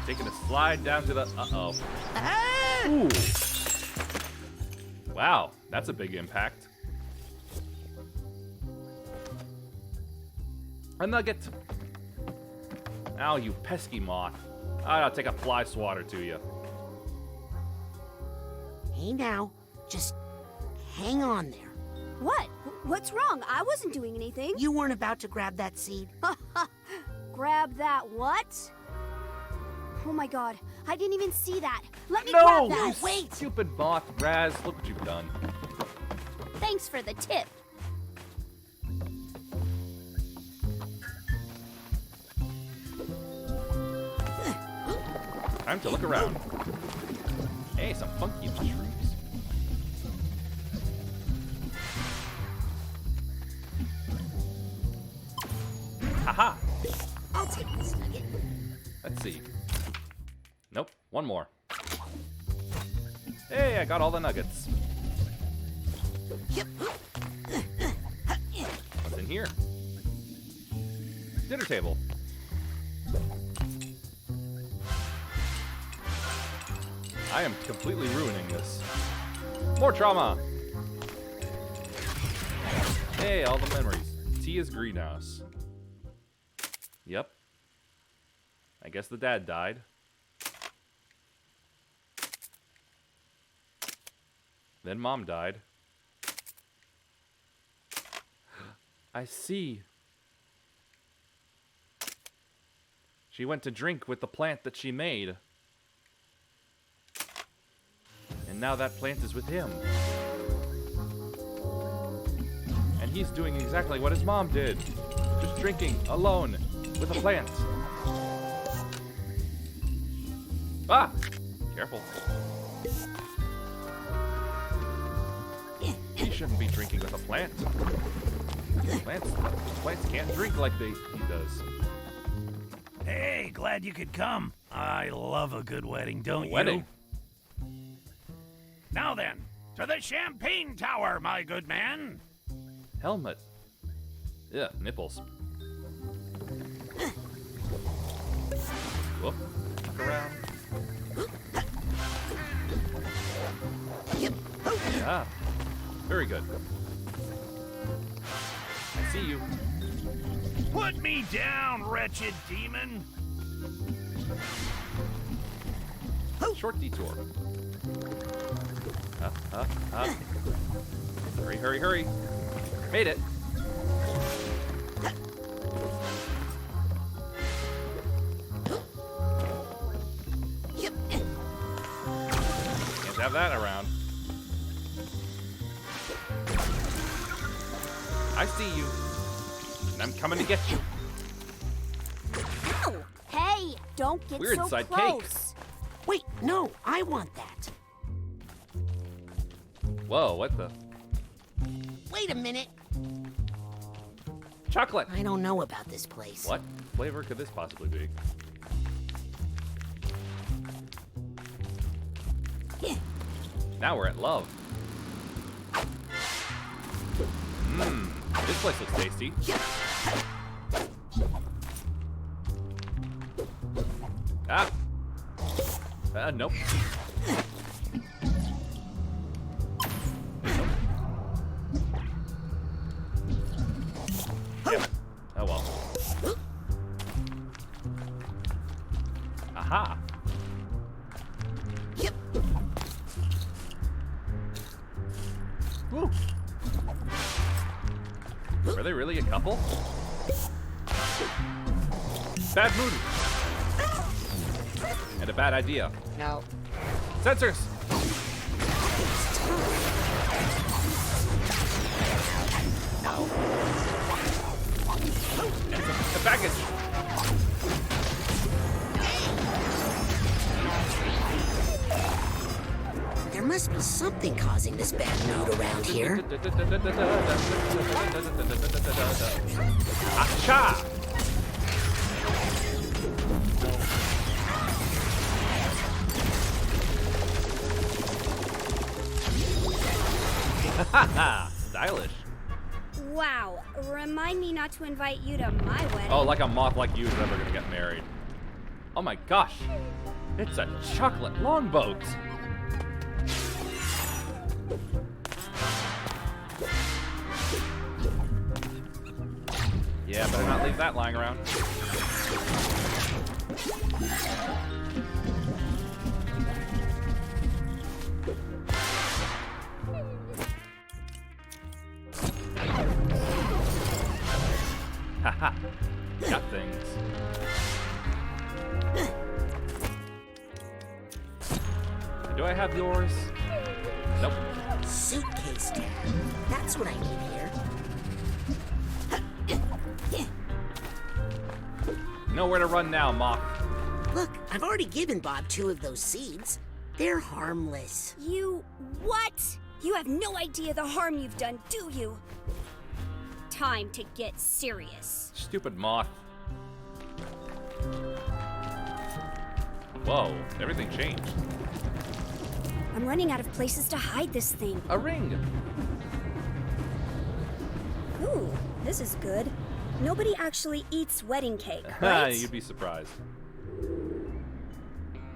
Taking a slide down to the... Uh-oh. Ooh. Wow, that's a big impact. A nugget. Ow, you pesky moth. I'll take a fly swatter to you. Hey now, just hang on there. What? What's wrong? I wasn't doing anything. You weren't about to grab that seed. Grab that what? Oh my god, I didn't even see that. Let me No, grab you that. Wait. stupid moth, Raz. Look what you've done. Thanks for the tip. Time to look around. Hey, some funky mushrooms. Haha. I'll take this nugget. Let's see. Nope, one more. Hey, I got all the nuggets. What's in here? Dinner table. I am completely ruining this. More trauma! Hey, all the memories. Tia's greenhouse. Yep. I guess the dad died. Then mom died. I see. She went to drink with the plant that she made. And now that plant is with him. And he's doing exactly what his mom did. Just drinking, alone, with a plant. Ah! Careful. He shouldn't be drinking with a plant. Plants can't drink like he does. Hey, glad you could come. I love a good wedding, don't you? Wedding? Now then, to the Champagne Tower, my good man. Helmet. Yeah, nipples. Whoop. Look around. Yeah. Very good. I see you. Put me down, wretched demon. Short detour. Hurry, hurry, hurry. Made it. Can't have that around. I see you. And I'm coming to get you. Ow! Hey, don't get We're so inside close. cake. Wait, no, I want that. Whoa, what the? Wait a minute. Chocolate. I don't know about this place. What flavor could this possibly be? Now we're at love. Mmm, this place looks tasty. Ah. Nope. Yep. Oh well. Aha. Yep. Woo. Were they really a couple? Bad mood. And a bad idea. No. Sensors! No. And the baggage. There must be something causing this bad mood around here. Acha! Haha! Stylish. Wow, remind me not to invite you to my wedding. Oh, like a moth like you is ever gonna get married. Oh my gosh. It's a chocolate longboat. Yeah, better not leave that lying around. Haha. Got things. Do I have yours? Nope. Suitcase tab. That's what I need here. Nowhere to run now, Moth. Look, I've already given Bob 2 of those seeds. They're harmless. You what? You have no idea the harm you've done, do you? Time to get serious. Stupid Moth. Whoa, everything changed. I'm running out of places to hide this thing. A ring. Ooh, this is good. Nobody actually eats wedding cake, right? You'd be surprised.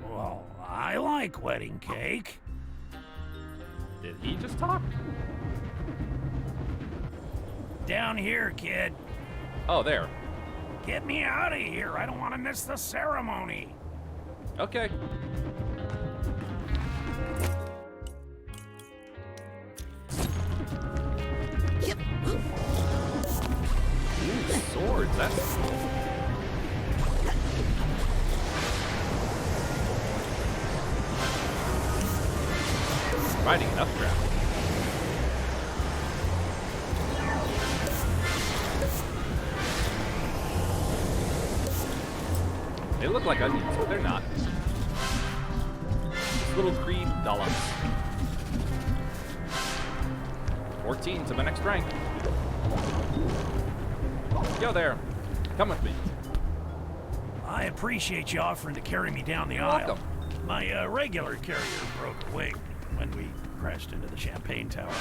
Well, I like wedding cake. Did he just talk? Down here, kid. Oh, there. Get me out of here. I don't want to miss the ceremony. Okay. Yep. Ooh, swords. That's cool. Riding enough ground. They look like onions, but they're not. Just little cream dollops. 14 to my next rank. Go there. Come with me. I appreciate you offering to carry me down the aisle. Welcome. My regular carrier broke a wing when we crashed into the champagne tower.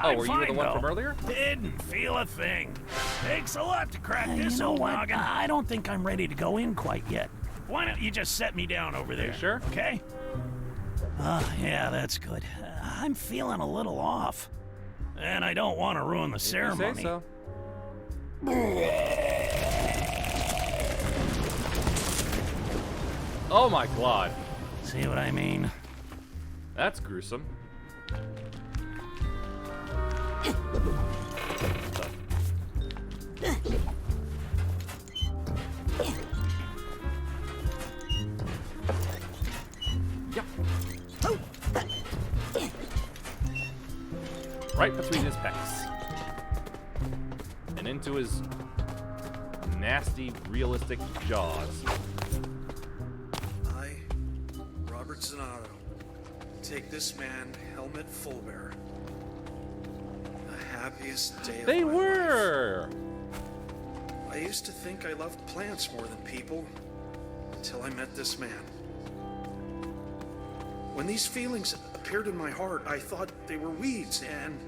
Oh, were you the one from earlier? Didn't feel a thing. Takes a lot to crack this old noggin. I don't think I'm ready to go in quite yet. Why don't you just set me down over there? You sure? Okay? Yeah, that's good. I'm feeling a little off. And I don't want to ruin the ceremony. You say so. Oh my god. See what I mean? That's gruesome. Yep. Right between his pecs. And into his nasty, realistic jaws. I, Robert Zanotto, take this man, Helmut Fullbear. The happiest day of They my were! life. I used to think I loved plants more than people, until I met this man. When these feelings appeared in my heart, I thought they were weeds, and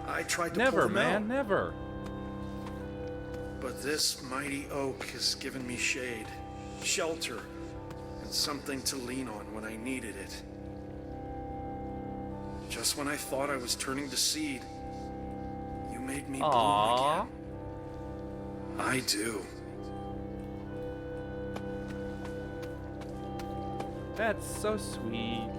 I tried to pull them out. Never. But this mighty oak has given me shade, shelter, and something to lean on when I needed it. Just when I thought I was turning to seed, you made me bloom again. I do. That's so sweet.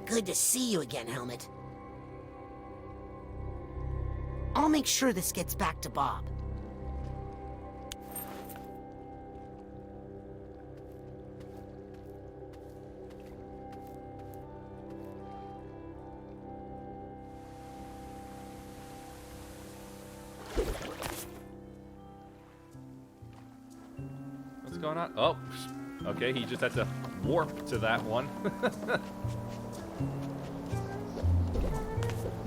Good to see you again, Helmut. I'll make sure this gets back to Bob. What's going on? Oh, okay, he just had to warp to that one.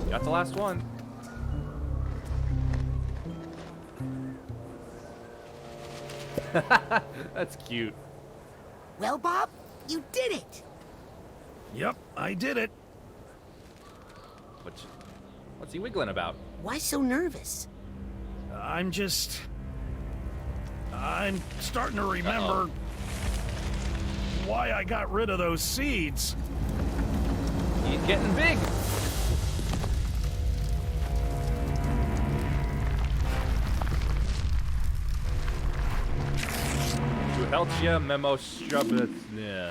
Got the last one. That's cute. Well, Bob, you did it! Yep, I did it. What's he wiggling about? Why so nervous? I'm starting to remember why I got rid of those seeds. He's getting big.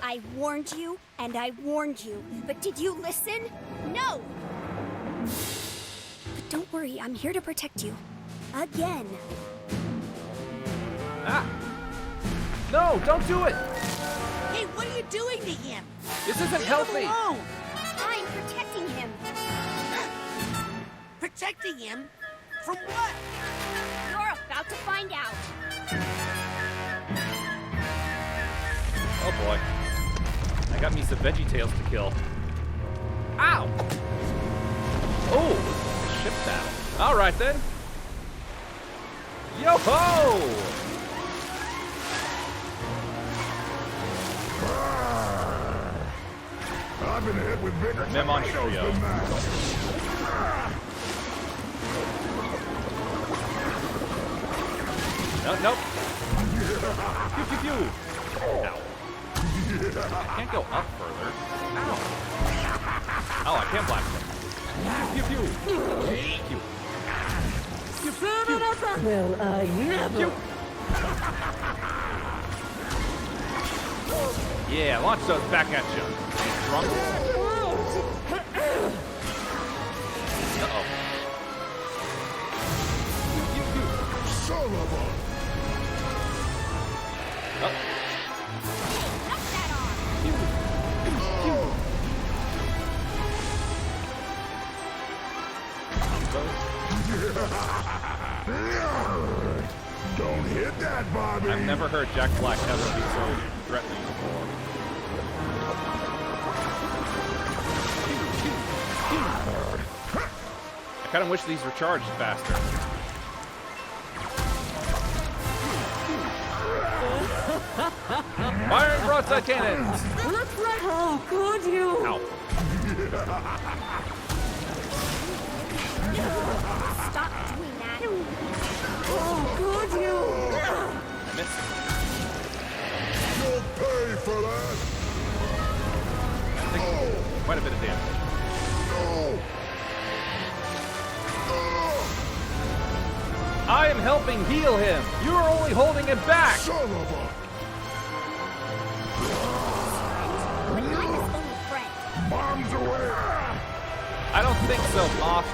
I warned you, and I warned you, but did you listen? No! But don't worry, I'm here to protect you. Again. Ah! No, don't do it! Hey, what are you doing to him? This isn't healthy! Alone. I'm protecting him. Protecting him? From what? You're about to find out. Oh boy. I got me some VeggieTales to kill. Ow! Oh! Ship battle. Alright then. Yo-ho! I've been hit with bigger tornadoes than that. Nope. Pew, pew, pew. Ow. I can't go up further. Ow. Oh, I can't blast him. Pew, pew. Pew. Pew, pew. Well, never. Pew. Yeah, launch those back at you. Drunk. Uh-oh. Son of a... Oh. Don't hit that, Bobby. I've never heard Jack Black ever be so threatening before. I kind of wish these were charged faster. Fire broadside cannons! Looks like how could you? Ow. Stop doing that. Oh, could you? I missed. You'll pay for that. Quite a bit of damage. No. I am helping heal him. You are only holding him back. Son of a... But I'm his only friend. Bombs away. I don't think so, Moth.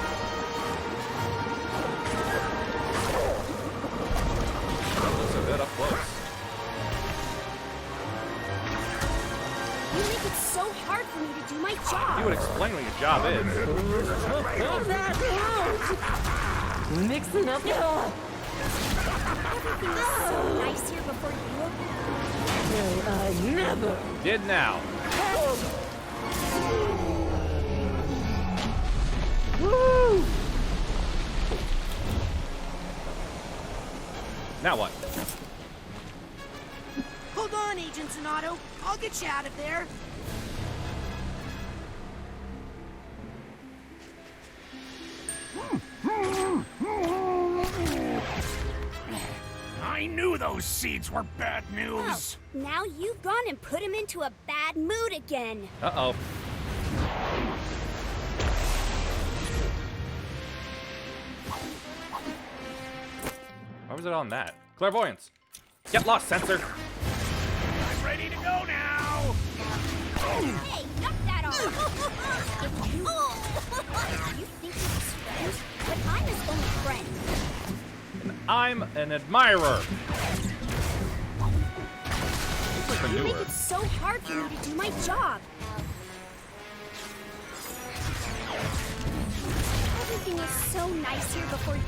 That looks a bit up close. You make it so hard for me to do my job. You would explain what your job is. That hurt. Mixing up. Everything was so nice here before you. Well, never. Did now. Woo! Now what? Hold on, Agent Sonato. I'll get you out of there. I knew those seeds were bad news. Oh, now you've gone and put him into a bad mood again. Uh-oh. Why was it on that? Clairvoyance. Get lost, sensor. I'm ready to go now. Hey, knock that off. You think he's his friend? But I'm his only friend. And I'm an admirer. You make it so hard for me to do my job. Everything was so nice here before you.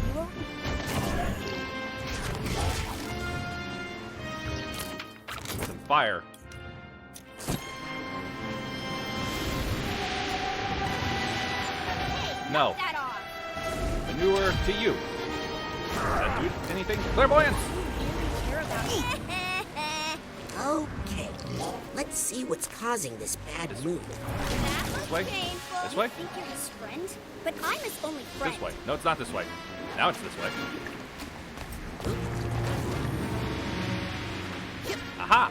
Some fire. No. Manure to you. Does that do anything? Clairvoyance! Okay, Let's see what's causing this bad mood. This way? This way? I think you're his friend, but I'm his only friend. This way. No, it's not this way. Now it's this way. Aha!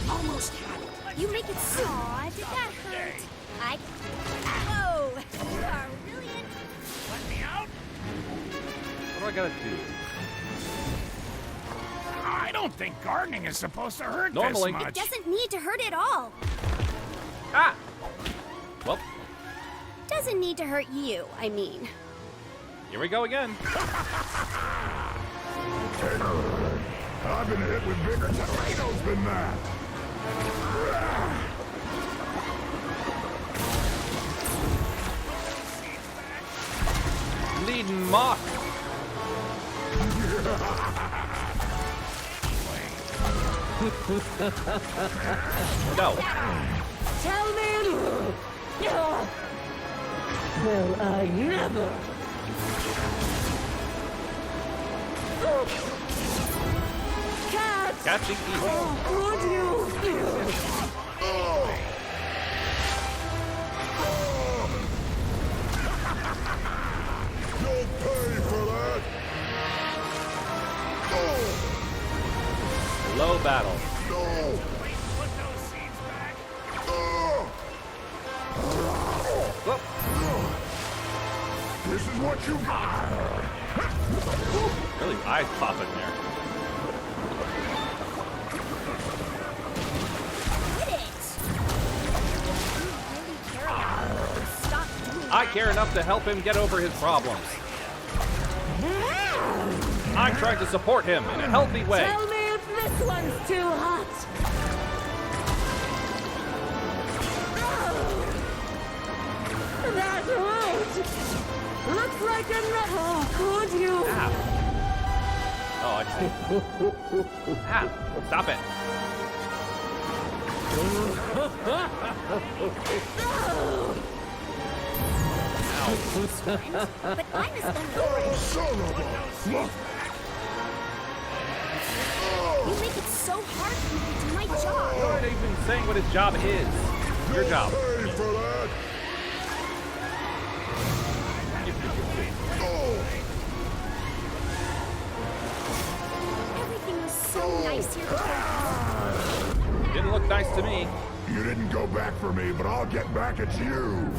Almost had it. You make it so. Aw, did that hurt? Whoa! You are really in. Let me out? What do I gotta do? I don't think gardening is supposed to hurt Normally. this It much. doesn't need to hurt at all. Ah! Well, Doesn't need to hurt you, I mean. here we go again. I've been hit with bigger tornadoes than that. Leading moth. No. Tell me. Well, I never. Cat. Catching easy. Would you? You'll pay for that. Low battle. No. This is what you got. Really, eyes popping there. I care enough to help him get over his problems. I'm trying to support him in a healthy way. Tell me if this one's too hot. That hurt. Looks like a nut. Could you? Ow. Oh, I see. Ah, stop it. But I'm his only friend. Son of a... You make it so hard for me to do my job. You're not even saying what his job is. Your job. Pay for that. Everything was so nice here before. Didn't look nice to me. You didn't go back for me, but I'll get back at you.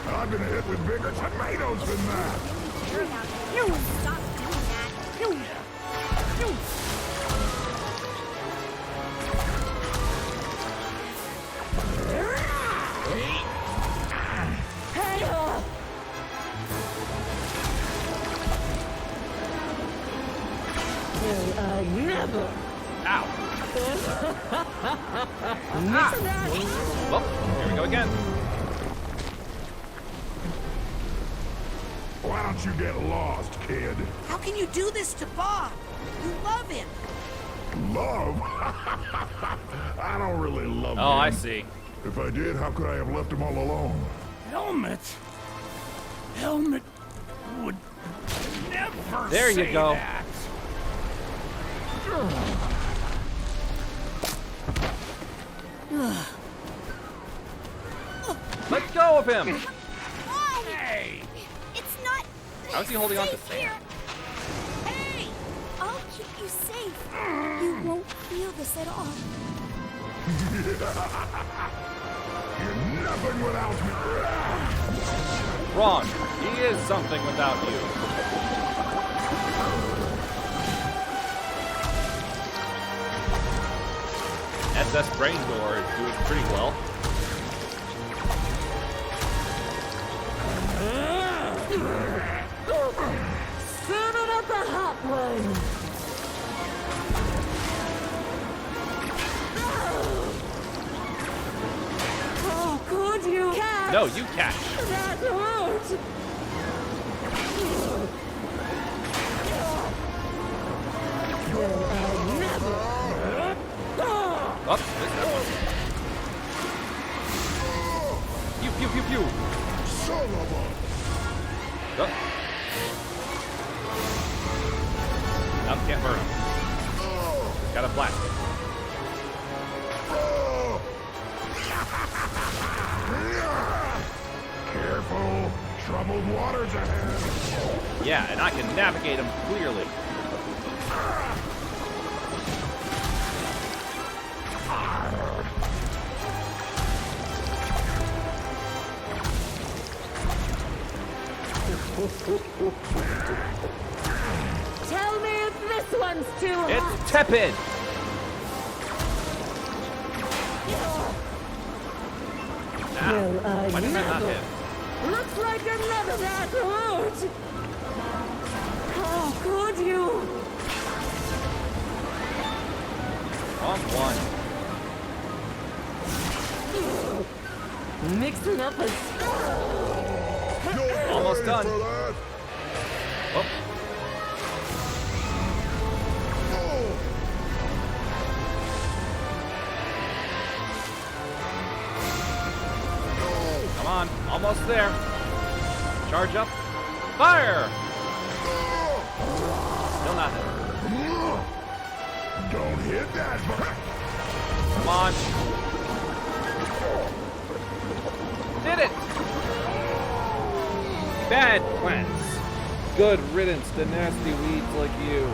I've been hit with bigger tomatoes than that. You stop doing that. Never. Ow. Well, here we go again. Why don't you get lost, kid? How can you do this to Bob? You love him. Love? I don't really love him. Oh, I see. If I did, how could I have left him all alone? Helmet would never There you say go. that. Let go of him. Hey! It's not. How is he holding on to safe Sane? here. Hey! I'll keep you safe. You won't feel this at all. You're nothing without me. Wrong. He is something without you. SS Brain Door is doing pretty well. Serve it up the hot one. Oh, could you catch? No, you catch. That hurt. Well, I never. Oh, this one. Pew, pew, pew, pew. Son of a... Oh. Nope, can't burn him. Got a blast. Careful. Troubled waters ahead. Yeah, and I can navigate him clearly. Tell me if this one's too hot. It's tepid. Well, Why did that not hit? Looks like you're never that hurt. How could you? Wrong one. Mixing up a... Almost done. Oh. Come on, almost there. Charge up. Fire! Still not hit. Don't hit that. Come on. Did it! Bad plants. Good riddance to nasty weeds like you.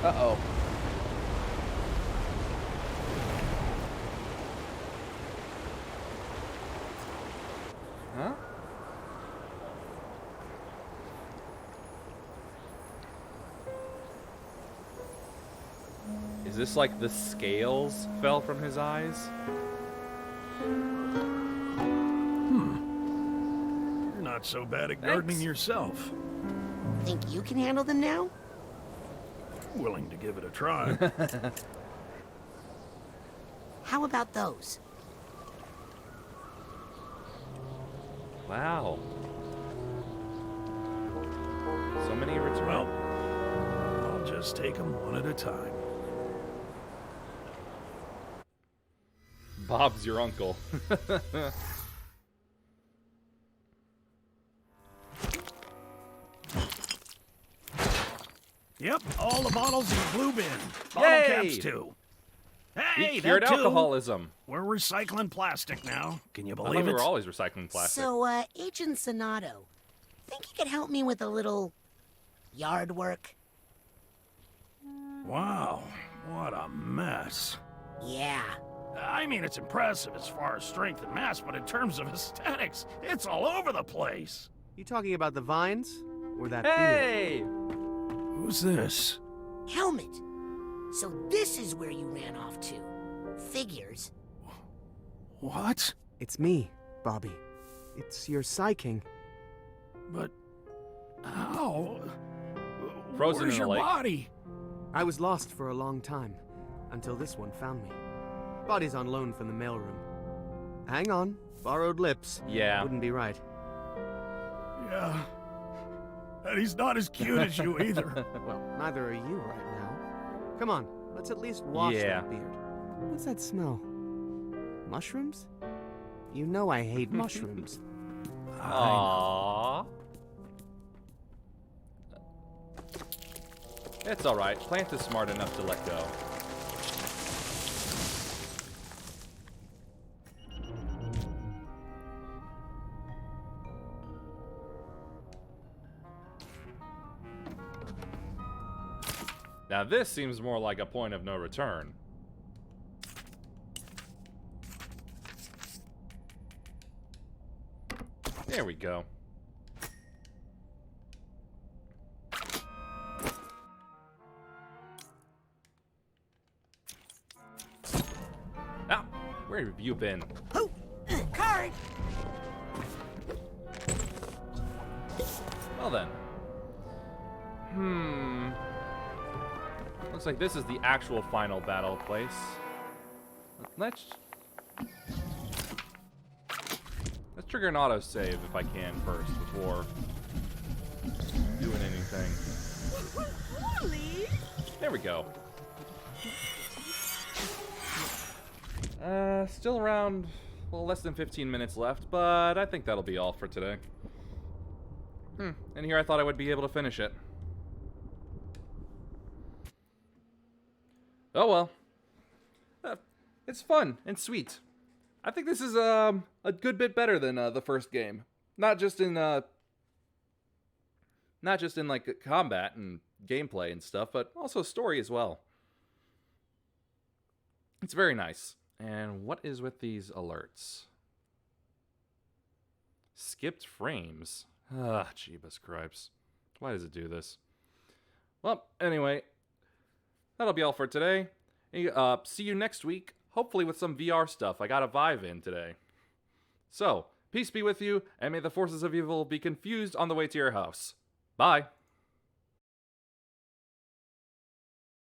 Uh-oh. Huh? Is this like the scales fell from his eyes? You're not so bad at gardening yourself. Think you can handle them now? Willing to give it a try. How about those? Wow. So many return. Well, I'll just take them one at a time. Bob's your uncle. Yep, all the bottles in the blue bin. Bottle Yay! caps too. Hey, We cured that too. alcoholism. We're recycling plastic now. Can you I thought believe we it? were always recycling plastic. So, Agent Sonato, think you could help me with a little yard work? Wow, what a mess. Yeah. I mean, it's impressive as far as strength and mass, but in terms of aesthetics, it's all over the place. You talking about the vines? Or that Hey! field? Who's this? Helmet. So this is where you ran off to. Figures. What? It's me, Bobby. It's your Psy King. But how? Frozen Where's in a your lake. body? I was lost for a long time, until this one found me. Body's on loan from the mailroom. Hang on, borrowed lips. Yeah. Wouldn't be right. Yeah. And he's not as cute as you either. Well, neither are you right now. Come on, let's at least wash Yeah. that beard. What's that smell? Mushrooms? You know I hate mushrooms. Aww. It's alright. Plant is smart enough to let go. Now this seems more like a point of no return. There we go. Ah, where have you been? Card! Well then. Looks like this is the actual final battle place. Let's trigger an autosave if I can first before doing anything. There we go. Still around, well, less than 15 minutes left, but I think that'll be all for today. And here I thought I would be able to finish it. Oh well. It's fun and sweet. I think this is a good bit better than the first game. Not just in like combat and gameplay and stuff, but also story as well. It's very nice. And what is with these alerts? Skipped frames. Ah, Jeebus Cripes. Why does it do this? Well, anyway, that'll be all for today. See you next week, hopefully with some VR stuff. I got a Vive in today. So, peace be with you, and may the forces of evil be confused on the way to your house. Bye.